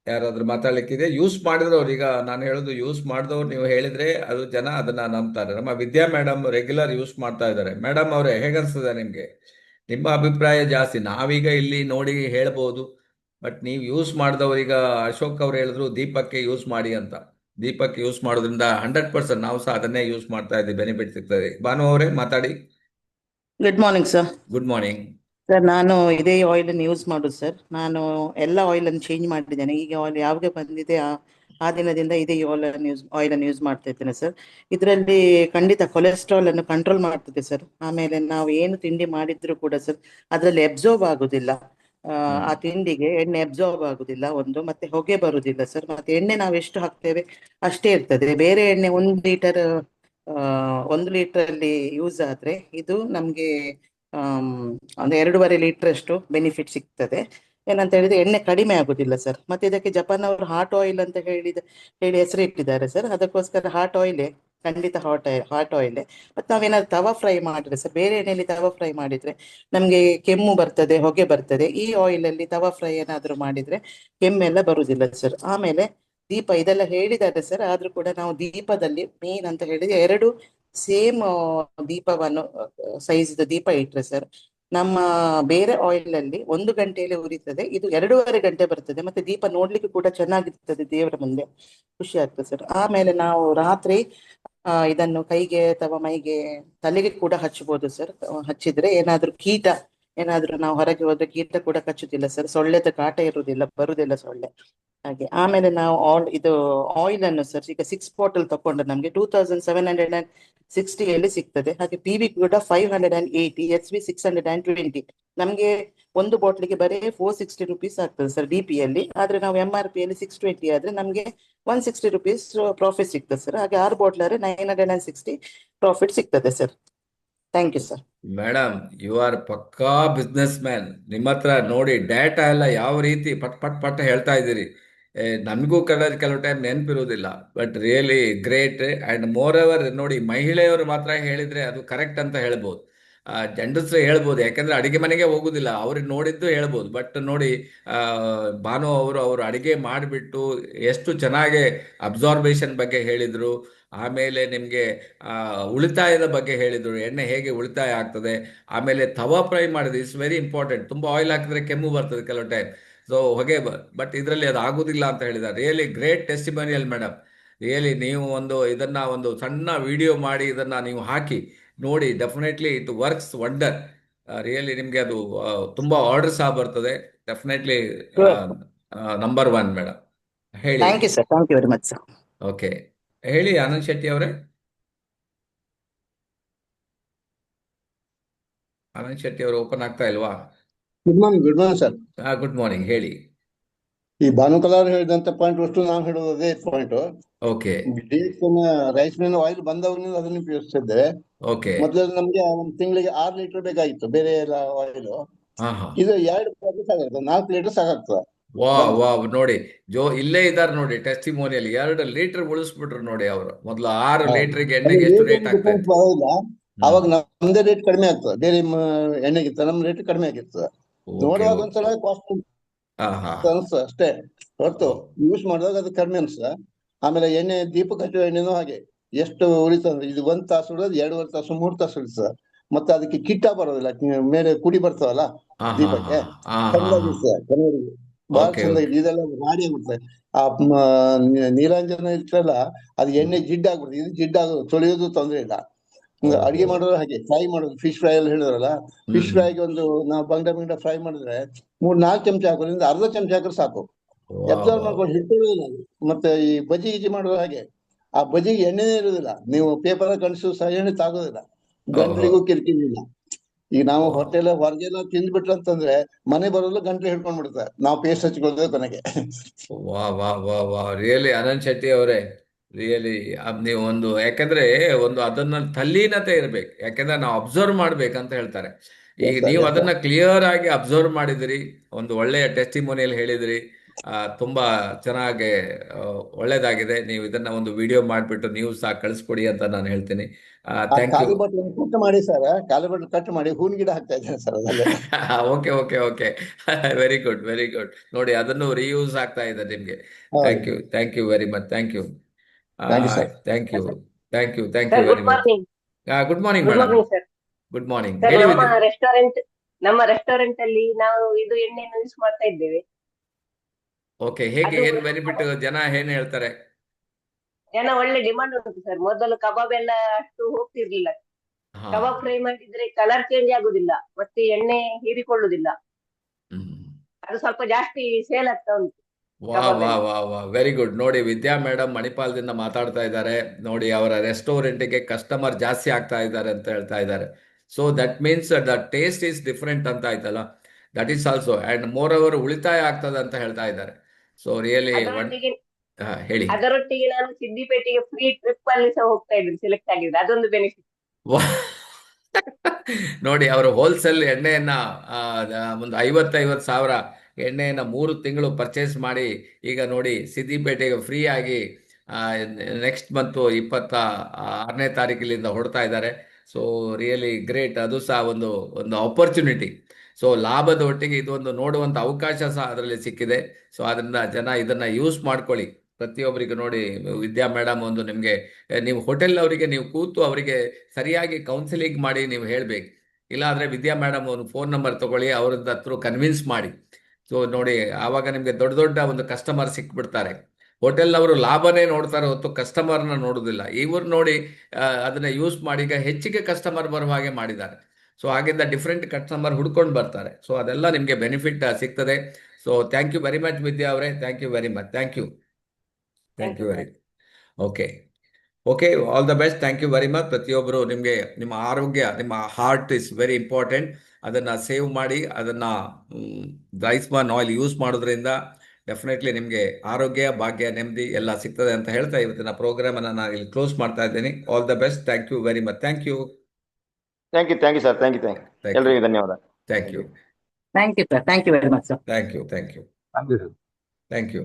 ಯಾರಾದ್ರೂ ಮಾತಾಡ್ಲಿಕ್ಕಿದೆ? ಯೂಸ್ ಮಾಡಿದವ್ರು, ಈಗ ನಾನು ಹೇಳೋದು ಯೂಸ್ ಮಾಡಿದವ್ರು ನೀವು ಹೇಳಿದ್ರೆ ಅದು ಜನ ಅದನ್ನ ನಂಬ್ತಾರೆ. ನಮ್ಮ ವಿದ್ಯಾ ಮೇಡಮ್ ರೆಗ್ಯುಲರ್ ಯೂಸ್ ಮಾಡ್ತಾ ಇದ್ದಾರೆ. ಮೇಡಮ್ ಅವರೇ, ಹೇಗನ್ಸ್ತದೆ ನಿಮ್ಗೆ? ನಿಮ್ಮ ಅಭಿಪ್ರಾಯ ಜಾಸ್ತಿ, ನಾವೀಗ ಇಲ್ಲಿ ನೋಡಿ ಹೇಳ್ಬೋದು, ಬಟ್ ನೀವು ಯೂಸ್ ಮಾಡಿದವ್ರೀಗ ಅಶೋಕ್ ಅವ್ರು ಹೇಳಿದ್ರು ದೀಪಕ್ಕೆ ಯೂಸ್ ಮಾಡಿ ಅಂತ. ದೀಪಕ್ಕೆ ಯೂಸ್ ಮಾಡೋದ್ರಿಂದ 100% ನಾವು ಸಹ ಅದನ್ನೇ ಯೂಸ್ ಮಾಡ್ತಾ ಇದ್ದೀವಿ, ಬೆನಿಫಿಟ್ ಸಿಗ್ತದೆ. ಭಾನು ಅವರೇ ಮಾತಾಡಿ. Good morning sir. Good morning sir, ನಾನು ಇದೇ ಆಯಿಲ್ ಅನ್ನು ಯೂಸ್ ಮಾಡೋದು ಸರ್. ನಾನು ಎಲ್ಲ ಆಯಿಲ್ ಅನ್ನು ಚೇಂಜ್ ಮಾಡಿದ್ದೇನೆ. ಈಗ ಆಯಿಲ್ ಯಾವಾಗ ಬಂದಿದೆ ಆ ದಿನದಿಂದ ಇದೇ ಆಯಿಲ್ ಅನ್ನು ಯೂಸ್ ಮಾಡ್ತಾ ಇದ್ದೇನೆ ಸರ್. ಇದರಲ್ಲಿ ಖಂಡಿತ ಕೊಲೆಸ್ಟ್ರಾಲ್ ಅನ್ನು ಕಂಟ್ರೋಲ್ ಮಾಡ್ತದೆ ಸರ್. ಆಮೇಲೆ ನಾವು ಏನು ತಿಂಡಿ ಮಾಡಿದ್ರು ಕೂಡ ಸರ್ ಅದರಲ್ಲಿ ಅಬ್ಸರ್ವ್ ಆಗುದಿಲ್ಲ. ಆ ತಿಂಡಿಗೆ ಎಣ್ಣೆ ಅಬ್ಸರ್ವ್ ಆಗುದಿಲ್ಲ ಒಂದು, ಮತ್ತೆ ಹೊಗೆ ಬರುದಿಲ್ಲ ಸರ್. ಮತ್ತೆ ಎಣ್ಣೆ ನಾವು ಎಷ್ಟು ಹಾಕ್ತೇವೆ ಅಷ್ಟೇ ಇರ್ತದೆ. ಬೇರೆ ಎಣ್ಣೆ 1 ಲೀಟರ್ ಅಲ್ಲಿ ಯೂಸ್ ಆದ್ರೆ ಇದು ನಮ್ಗೆ ಒಂದು 2.5 ಲೀಟರ್ ಅಷ್ಟು ಬೆನಿಫಿಟ್ ಸಿಗ್ತದೆ. ಏನಂತ ಹೇಳಿದ್ರೆ ಎಣ್ಣೆ ಕಡಿಮೆ ಆಗುದಿಲ್ಲ ಸರ್. ಮತ್ತೆ ಇದಕ್ಕೆ ಜಪಾನ್ ಅವರು ಹಾಟ್ ಆಯಿಲ್ ಅಂತ ಹೇಳಿ ಹೆಸರು ಇಟ್ಟಿದ್ದಾರೆ ಸರ್. ಅದಕ್ಕೋಸ್ಕರ ಹಾಟ್ ಆಯಿಲೇ, ಖಂಡಿತ ಹಾಟ್ ಆಯಿಲೇ. ಮತ್ತೆ ನಾವೇನಾದ್ರು ತವಾ ಫ್ರೈ ಮಾಡಿದ್ರೆ ಸರ್, ಬೇರೆ ಎಣ್ಣೆಯಲ್ಲಿ ತವಾ ಫ್ರೈ ಮಾಡಿದ್ರೆ ನಮ್ಗೆ ಕೆಮ್ಮು ಬರ್ತದೆ, ಹೊಗೆ ಬರ್ತದೆ. ಈ ಆಯಿಲ್ ಅಲ್ಲಿ ತವಾ ಫ್ರೈ ಏನಾದ್ರು ಮಾಡಿದ್ರೆ ಕೆಮ್ಮೆಲ್ಲ ಬರುದಿಲ್ಲ ಸರ್. ಆಮೇಲೆ ದೀಪ ಇದೆಲ್ಲ ಹೇಳಿದ್ದಾರೆ ಸರ್, ಆದ್ರೂ ಕೂಡ ನಾವು ದೀಪದಲ್ಲಿ ಮೇನ್ ಅಂತ ಹೇಳಿದ್ರೆ 2 ಸೇಮ್ ದೀಪವನ್ನು ಸೈಜ್ ದೀಪ ಇಟ್ರೆ ಸರ್, ನಮ್ಮ ಬೇರೆ ಆಯಿಲ್ ಅಲ್ಲಿ 1 ಗಂಟೆಯಲ್ಲಿ ಉರಿತದೆ, ಇದು 2.5 ಗಂಟೆ ಬರ್ತದೆ. ಮತ್ತೆ ದೀಪ ನೋಡ್ಲಿಕ್ಕೆ ಕೂಡ ಚೆನ್ನಾಗಿರ್ತದೆ, ದೇವರ ಮುಂದೆ ಖುಷಿ ಆಗ್ತದೆ ಸರ್. ಆಮೇಲೆ ನಾವು ರಾತ್ರಿ ಇದನ್ನು ಕೈಗೆ ಅಥವಾ ಮೈಗೆ, ತಲೆಗೆ ಕೂಡ ಹಚ್ಚಬಹುದು ಸರ್. ಹಚ್ಚಿದ್ರೆ ಏನಾದ್ರೂ ಕೀಟ ಏನಾದ್ರೂ ನಾವು ಹೊರಗೆ ಹೋದ್ರೆ ಕೀಟ ಕೂಡ ಕಚ್ಚುದಿಲ್ಲ ಸರ್, ಸೊಳ್ಳೆದ ಕಾಟ ಇರುವುದಿಲ್ಲ, ಬರುದಿಲ್ಲ ಸೊಳ್ಳೆ. ಹಾಗೆ ಆಮೇಲೆ ನಾವು ಇದು ಆಯಿಲ್ ಅನ್ನು ಸರ್ ಈಗ 6 ಬಾಟಲ್ ತಕೊಂಡ್ರೆ ನಮಗೆ 2760 ಸಿಗ್ತದೆ. ಹಾಗೆ PV ಕೂಡ 580, SV 620. ನಮಗೆ ಒಂದು ಬಾಟ್ಲಿಗೆ ಬರೀ 460 ರುಪೀಸ್ ಆಗ್ತದೆ ಸರ್ DP ಯಲ್ಲಿ. ಆದ್ರೆ ನಾವು MRP ಯಲ್ಲಿ 620 ಆದ್ರೆ ನಮಗೆ 160 ರುಪೀಸ್ ಪ್ರಾಫಿಟ್ ಸಿಗ್ತದೆ ಸರ್. ಹಾಗೆ 6 ಬಾಟ್ಲ್ ಆದ್ರೆ 960 ಪ್ರಾಫಿಟ್ ಸಿಗ್ತದೆ sir. Thank you sir. Madam, you are ಪಕ್ಕಾ ಬಿಸ್ನೆಸ್ ಮ್ಯಾನ್. ನಿಮ್ಮ ಹತ್ರ ನೋಡಿ ಡೇಟಾ ಎಲ್ಲ ಯಾವ ರೀತಿ ಪಟ್ ಪಟ್ ಪಟ್ ಹೇಳ್ತಾ ಇದ್ದೀರಿ. ನಮಗೂ ಕೆಲವು ಟೈಮ್ ನೆನಪಿರುವುದಿಲ್ಲ. But really great. And moreover ನೋಡಿ, ಮಹಿಳೆಯರು ಮಾತ್ರ ಹೇಳಿದರೆ ಅದು ಕರೆಕ್ಟ್ ಅಂತ ಹೇಳ್ಬೋದು. ಗಂಡಸರು ಹೇಳ್ಬೋದು, ಯಾಕಂದ್ರೆ ಅಡಿಗೆ ಮನೆಗೆ ಹೋಗುದಿಲ್ಲ, ಅವ್ರಿಗೆ ನೋಡಿದ್ದು ಹೇಳ್ಬೋದು. ಬಟ್ ನೋಡಿ, ಭಾನು ಅವರು ಅಡಿಗೆ ಮಾಡಿಬಿಟ್ಟು ಎಷ್ಟು ಚೆನ್ನಾಗಿ ಅಬ್ಸಾರ್ಬೇಷನ್ ಬಗ್ಗೆ ಹೇಳಿದರು. ಆಮೇಲೆ ನಿಮಗೆ ಉಳಿತಾಯದ ಬಗ್ಗೆ ಹೇಳಿದರು, ಎಣ್ಣೆ ಹೇಗೆ ಉಳಿತಾಯ ಆಗ್ತದೆ. ಆಮೇಲೆ ತವಾ ಫ್ರೈ ಮಾಡಿದ್ರೆ ಇಟ್ಸ್ ವೆರಿ ಇಂಪಾರ್ಟೆಂಟ್. ತುಂಬ ಆಯಿಲ್ ಹಾಕಿದ್ರೆ ಕೆಮ್ಮು ಬರ್ತದೆ ಕೆಲವು ಟೈಮ್, ಸೊ ಹೊಗೆ ಬಟ್ ಇದರಲ್ಲಿ ಅದು ಆಗೋದಿಲ್ಲ ಅಂತ ಹೇಳಿದ್ದಾರೆ. Really great testimonial madam. Really ನೀವು ಇದನ್ನು ಸಣ್ಣ ವಿಡಿಯೋ ಮಾಡಿ ಇದನ್ನು ನೀವು ಹಾಕಿ ನೋಡಿ. Definitely it works wonder. Really ನಿಮಗೆ ಅದು ತುಂಬ ಆರ್ಡರ್ ಸಹ ಬರ್ತದೆ. Definitely number 1 madam. ಹೇಳಿ. Thank you sir, thank you very much sir. Okay, ಹೇಳಿ ಆನಂದ್ ಶೆಟ್ಟಿ ಅವರೇ. ಆನಂದ್ ಶೆಟ್ಟಿ ಅವರು ಓಪನ್ ಆಗ್ತಾ ಇಲ್ವಾ? Good morning sir. Good morning, ಹೇಳಿ. ಈ ಭಾನುಕಲಾರ್ ಹೇಳಿದಂತ ಪಾಯಿಂಟ್ ಅಷ್ಟು ನಾವು ಹೇಳೋದು ಅದೇ point. Okay rice mill oil ಬಂದವರಿಂದ ಅದನ್ನು ಉಪಯೋಗಿಸ್ತಿದ್ದೇವೆ. ಓಕೆ. ಮೊದಲು ನಮ್ಗೆ ಒಂದು ತಿಂಗಳಿಗೆ 6 ಲೀಟರ್ ಬೇಕಾಗಿತ್ತು ಬೇರೆ ಎಲ್ಲ ಆಯಿಲ್. ಹಾ ಹಾ. ಇದು 2 ಸಾಕಾಗ್ತದೆ, 4 ಲೀಟರ್ ಸಾಕಾಗ್ತದೆ. ವಾ ನೋಡಿ, ಇಲ್ಲೇ ಇದ್ದಾರೆ ನೋಡಿ ಟೆಸ್ಟಿಮೋನಿಯಲ್. 2 ಲೀಟರ್ ಉಳಿಸ್ಬಿಟ್ರು ನೋಡಿ ಅವರು. ಮೊದಲು 6 ಲೀಟರ್ಗೆ ಎಣ್ಣೆಗೆ ಎಷ್ಟು ರೇಟ್ ಆಗ್ತಾ ಇತ್ತು. ಬರೋದಿಲ್ಲ, ಅವಾಗ ನಮ್ದೇ ರೇಟ್ ಕಡಿಮೆ ಆಗ್ತದೆ, ಬೇರೆ ಎಣ್ಣೆಗಿಂತ ನಮ್ ರೇಟ್ ಕಡಿಮೆ ಆಗಿರ್ತದೆ. ನೋಡುವಾಗ ಒಂದ್ಸಲ ಕಾಸ್ಟ್ ಅನ್ಸ್ತದೆ ಅಷ್ಟೇ ಹೊರತು ಯೂಸ್ ಮಾಡಿದಾಗ ಅದು ಕಡಿಮೆ ಅನ್ಸ್ತದೆ. ಆಮೇಲೆ ಎಣ್ಣೆ ದೀಪ ಹಚ್ಚುವ ಎಣ್ಣೆನೂ ಹಾಗೆ ಎಷ್ಟು ಉಳಿತಂದ್ರೆ ಇದು 1 ತಾಸು ಉಳಿಯೋದು 2.5 ತಾಸು 3 ತಾಸು ಉಳಿತದೆ. ಮತ್ತೆ ಅದಕ್ಕೆ ಕಿಟ್ಟ ಬರೋದಿಲ್ಲ, ಮೇಲೆ ಕುಡಿ ಬರ್ತದಲ್ಲ ದೀಪಕ್ಕೆ, ಚಂದಾಗಿರ್ತದೆ ಕನ್ನಡಿಗೆ, ಬಹಳ ಚಂದ. ಇದೆಲ್ಲ ಮಾಡಿ ಆಗ್ಬಿಡ್ತದೆ. ಆ ನೀರಾಂಜನ ಇರ್ತಲ್ಲ, ಅದು ಎಣ್ಣೆ ಜಿಡ್ಡಾಗ್ಬಿಡ್ತದೆ. ಇದು ಜಿಡ್ಡಾಗೋದು ತೊಳೆಯೋದು ತೊಂದ್ರೆ ಇಲ್ಲ. ಅಡಿಗೆ ಮಾಡೋದು ಹಾಗೆ ಫ್ರೈ ಮಾಡೋದು, ಫಿಶ್ ಫ್ರೈ ಎಲ್ಲ ಹೇಳಿದ್ರಲ್ಲ, ಫಿಶ್ ಫ್ರೈಗೆ ನಾವು ಬಂಗಡ ಫ್ರೈ ಮಾಡಿದ್ರೆ 3-4 ಚಮಚ ಹಾಕೋದ್ರಿಂದ ಅರ್ಧ ಚಮಚ ಹಾಕಿದ್ರೆ ಸಾಕು, ಅಬ್ಸರ್ವ್ ಮಾಡ್ಕೊಂಡು ಹಿಡ್ಕೊಳ್ಳೋದಿಲ್ಲ. ಮತ್ತೆ ಈ ಬಜ್ಜಿ ಗಿಜಿ ಮಾಡೋದು ಹಾಗೆ, ಆ ಬಜ್ಜಿಗೆ ಎಣ್ಣೆನೇ ಇರೋದಿಲ್ಲ. ನೀವು ಪೇಪರ್ ಕಣಿಸು ಸಹ ಎಣ್ಣೆ ತಾಗೋದಿಲ್ಲ, ಗಂಟ್ಲಿಗೂ ಕಿರಿಕಿರಿಲ್ಲ. ಈಗ ನಾವು ಹೊಟ್ಟೆಲ್ಲ ಹೊರಗೆಲ್ಲ ತಿಂದ್ಬಿಟ್ರು ಅಂತಂದ್ರೆ ಮನೆ ಬರೋಲ್ಲ, ಗಂಟ್ಲು ಹಿಡ್ಕೊಂಡ್ ಬಿಡ್ತಾರೆ, ನಾವು ಪೇಸ್ಟ್ ಹಚ್ಕೊಳ್ಳೋದೇ ಕೊನೆಗೆ. ವಾ ರಿಯಲಿ ಆನಂದ್ ಶೆಟ್ಟಿ ಅವರೇ, ರಿಯಲಿ ನೀವು ಯಾಕಂದ್ರೆ ಅದನ್ನ ತಲ್ಲೀನತೆ ಇರ್ಬೇಕು, ಯಾಕಂದ್ರೆ ನಾವು ಅಬ್ಸರ್ವ್ ಮಾಡ್ಬೇಕಂತ ಹೇಳ್ತಾರೆ. ಈಗ ನೀವು ಅದನ್ನ ಕ್ಲಿಯರ್ ಆಗಿ ಅಬ್ಸರ್ವ್ ಮಾಡಿದಿರಿ, ಒಂದು ಒಳ್ಳೆಯ ಟೆಸ್ಟಿಮೋನಿಯಲ್ ಹೇಳಿದಿರಿ. ತುಂಬಾ ಚೆನ್ನಾಗಿ ಒಳ್ಳೇದಾಗಿದೆ. ನೀವು ಇದನ್ನ ಒಂದು ವಿಡಿಯೋ ಮಾಡಿಬಿಟ್ಟು ನೀವು ಸಹ ಕಳಿಸ್ಕೊಡಿ ಅಂತ ನಾನು ಹೇಳ್ತೀನಿ. Thank you. ಕಟ್ ಮಾಡಿ ಸರ್, ಕಾಲು ಬಟ್ಲು ಕಟ್ ಮಾಡಿ ಹೂವಿನ ಗಿಡ ಹಾಕ್ತಾ ಇದ್ದೇನೆ ಸರ್ ಅದರಲ್ಲಿ. ಓಕೆ ವೆರಿ ಗುಡ್ ನೋಡಿ, ಅದನ್ನು ರೀಯೂಸ್ ಆಗ್ತಾ ಇದೆ ನಿಮ್ಗೆ. Thank you very much. Thank you very much. Good morning madam. Good morning. ನಮ್ಮ ರೆಸ್ಟೋರೆಂಟ್ ಅಲ್ಲಿ ನಾವು ಇದು ಎಣ್ಣೆಯನ್ನು ಯೂಸ್ ಮಾಡ್ತಾ ಇದ್ದೇವೆ. ಓಕೆ, ಹೇಗೆ, ಏನ್ ಬೆನಿಫಿಟ್, ಜನ ಏನ್ ಹೇಳ್ತಾರೆ? ಜನ ಒಳ್ಳೆ ಡಿಮಾಂಡ್ ಉಂಟು ಸರ್. ಮೊದಲು ಕಬಾಬ್ ಎಲ್ಲ ಅಷ್ಟು ಹೋಗ್ತಿರ್ಲಿಲ್ಲ. ಕಬಾಬ್ ಫ್ರೈ ಮಾಡಿದ್ರೆ ಕಲರ್ ಚೇಂಜ್ ಆಗುದಿಲ್ಲ, ಮತ್ತೆ ಎಣ್ಣೆ ಹೀರಿಕೊಳ್ಳುದಿಲ್ಲ. ಅದು ಸ್ವಲ್ಪ ಜಾಸ್ತಿ ಸೇಲ್ ಆಗ್ತಾ ಉಂಟು. ವಾ ವೆರಿ ಗುಡ್. ನೋಡಿ, ವಿದ್ಯಾ ಮೇಡಮ್ ಮಣಿಪಾಲದಿಂದ ಮಾತಾಡ್ತಾ ಇದ್ದಾರೆ. ನೋಡಿ, ಅವರ ರೆಸ್ಟೋರೆಂಟ್ಗೆ ಕಸ್ಟಮರ್ ಜಾಸ್ತಿ ಆಗ್ತಾ ಇದ್ದಾರೆ ಅಂತ ಹೇಳ್ತಾ ಇದ್ದಾರೆ. So that means the taste is different ಅಂತ ಆಯ್ತಲ್ಲ, that is also. And more over ಉಳಿತಾಯ ಆಗ್ತದೆ ಅಂತ ಹೇಳ್ತಾ ಇದ್ದಾರೆ. ಸೊ ರಿಯಲಿ ಹೇಳಿ. ಅದರೊಟ್ಟಿಗೆ ನಾನು ಸಿದ್ದಿಪೇಟೆಗೆ ಫ್ರೀ ಟ್ರಿಪ್ ಅಲ್ಲಿ ಸಹ ಹೋಗ್ತಾ ಇದ್ದೀನಿ, ಸೆಲೆಕ್ಟ್ ಆಗಿದೆ, ಅದೊಂದು ಬೆನಿಫಿಟ್. ನೋಡಿ, ಅವರು ಹೋಲ್ಸೇಲ್ ಎಣ್ಣೆಯನ್ನ ಒಂದು 50,000 ಸಾವಿರ ಎಣ್ಣೆಯನ್ನ 3 ತಿಂಗಳು ಪರ್ಚೇಸ್ ಮಾಡಿ ಈಗ ನೋಡಿ ಸಿದ್ದಿಪೇಟೆಗೆ ಫ್ರೀ ಆಗಿ ನೆಕ್ಸ್ಟ್ ಮಂತ್ 26ನೇ ತಾರೀಕಿನಿಂದ ಹೊಡ್ತಾ ಇದ್ದಾರೆ. So really great. ಅದು ಸಹ ಒಂದು ಆಪರ್ಚುನಿಟಿ. ಸೊ ಲಾಭದ ಒಟ್ಟಿಗೆ ಇದು ಒಂದು ನೋಡುವಂಥ ಅವಕಾಶ ಸಹ ಅದರಲ್ಲಿ ಸಿಕ್ಕಿದೆ. ಸೊ ಅದರಿಂದ ಜನ ಇದನ್ನ ಯೂಸ್ ಮಾಡ್ಕೊಳ್ಳಿ. ಪ್ರತಿಯೊಬ್ಬರಿಗೂ ನೋಡಿ, ವಿದ್ಯಾ ಮೇಡಮ್ ನಿಮಗೆ, ನೀವು ಹೋಟೆಲ್ ಅವರಿಗೆ ನೀವು ಕೂತು ಅವರಿಗೆ ಸರಿಯಾಗಿ ಕೌನ್ಸಿಲಿಂಗ್ ಮಾಡಿ ನೀವು ಹೇಳಬೇಕು. ಇಲ್ಲಾಂದರೆ ವಿದ್ಯಾ ಮೇಡಮ್ ಒಂದು ಫೋನ್ ನಂಬರ್ ತಗೊಳ್ಳಿ, ಅವ್ರದ್ದು ಹತ್ರ ಕನ್ವಿನ್ಸ್ ಮಾಡಿ. ಸೊ ನೋಡಿ, ಆವಾಗ ನಿಮಗೆ ದೊಡ್ಡ ಒಂದು ಕಸ್ಟಮರ್ ಸಿಕ್ಬಿಡ್ತಾರೆ. ಹೋಟೆಲ್ನವರು ಲಾಭನೇ ನೋಡ್ತಾರೆ ಹೊತ್ತು ಕಸ್ಟಮರ್ನ ನೋಡೋದಿಲ್ಲ. ಇವರು ನೋಡಿ ಅದನ್ನ ಯೂಸ್ ಮಾಡಿ ಈಗ ಹೆಚ್ಚಿಗೆ ಕಸ್ಟಮರ್ ಬರುವ ಹಾಗೆ ಮಾಡಿದ್ದಾರೆ. ಸೊ ಆಗಿಂದ ಡಿಫ್ರೆಂಟ್ ಕಸ್ಟಮರ್ ಹುಡ್ಕೊಂಡು ಬರ್ತಾರೆ. ಸೊ ಅದೆಲ್ಲ ನಿಮಗೆ ಬೆನಿಫಿಟ್ ಸಿಗ್ತದೆ. So thank you very much Vidya ಅವರೇ, thank you very much, thank you very. Okay okay, all the best, thank you very much. ಪ್ರತಿಯೊಬ್ಬರು ನಿಮಗೆ ನಿಮ್ಮ ಆರೋಗ್ಯ, ನಿಮ್ಮ ಹಾರ್ಟ್ ಇಸ್ ವೆರಿ ಇಂಪಾರ್ಟೆಂಟ್. ಅದನ್ನು ಸೇವ್ ಮಾಡಿ, ಅದನ್ನು ರೈಸ್ ಬ್ರಾನ್ ಆಯಿಲ್ ಯೂಸ್ ಮಾಡೋದ್ರಿಂದ ಡೆಫಿನೆಟ್ಲಿ ನಿಮಗೆ ಆರೋಗ್ಯ, ಭಾಗ್ಯ, ನೆಮ್ಮದಿ ಎಲ್ಲ ಸಿಗ್ತದೆ ಅಂತ ಹೇಳ್ತಾ ಇವತ್ತಿನ ಪ್ರೋಗ್ರಾಮನ್ನು ನಾನು ಇಲ್ಲಿ ಕ್ಲೋಸ್ ಮಾಡ್ತಾ ಇದ್ದೀನಿ. All the best, thank you very much, thank you sir, thank you ಎಲ್ಲರಿಗೂ ಧನ್ಯವಾದ. Thank you thank you sir, thank you very much sir. Thank you thank you sir. Thank you.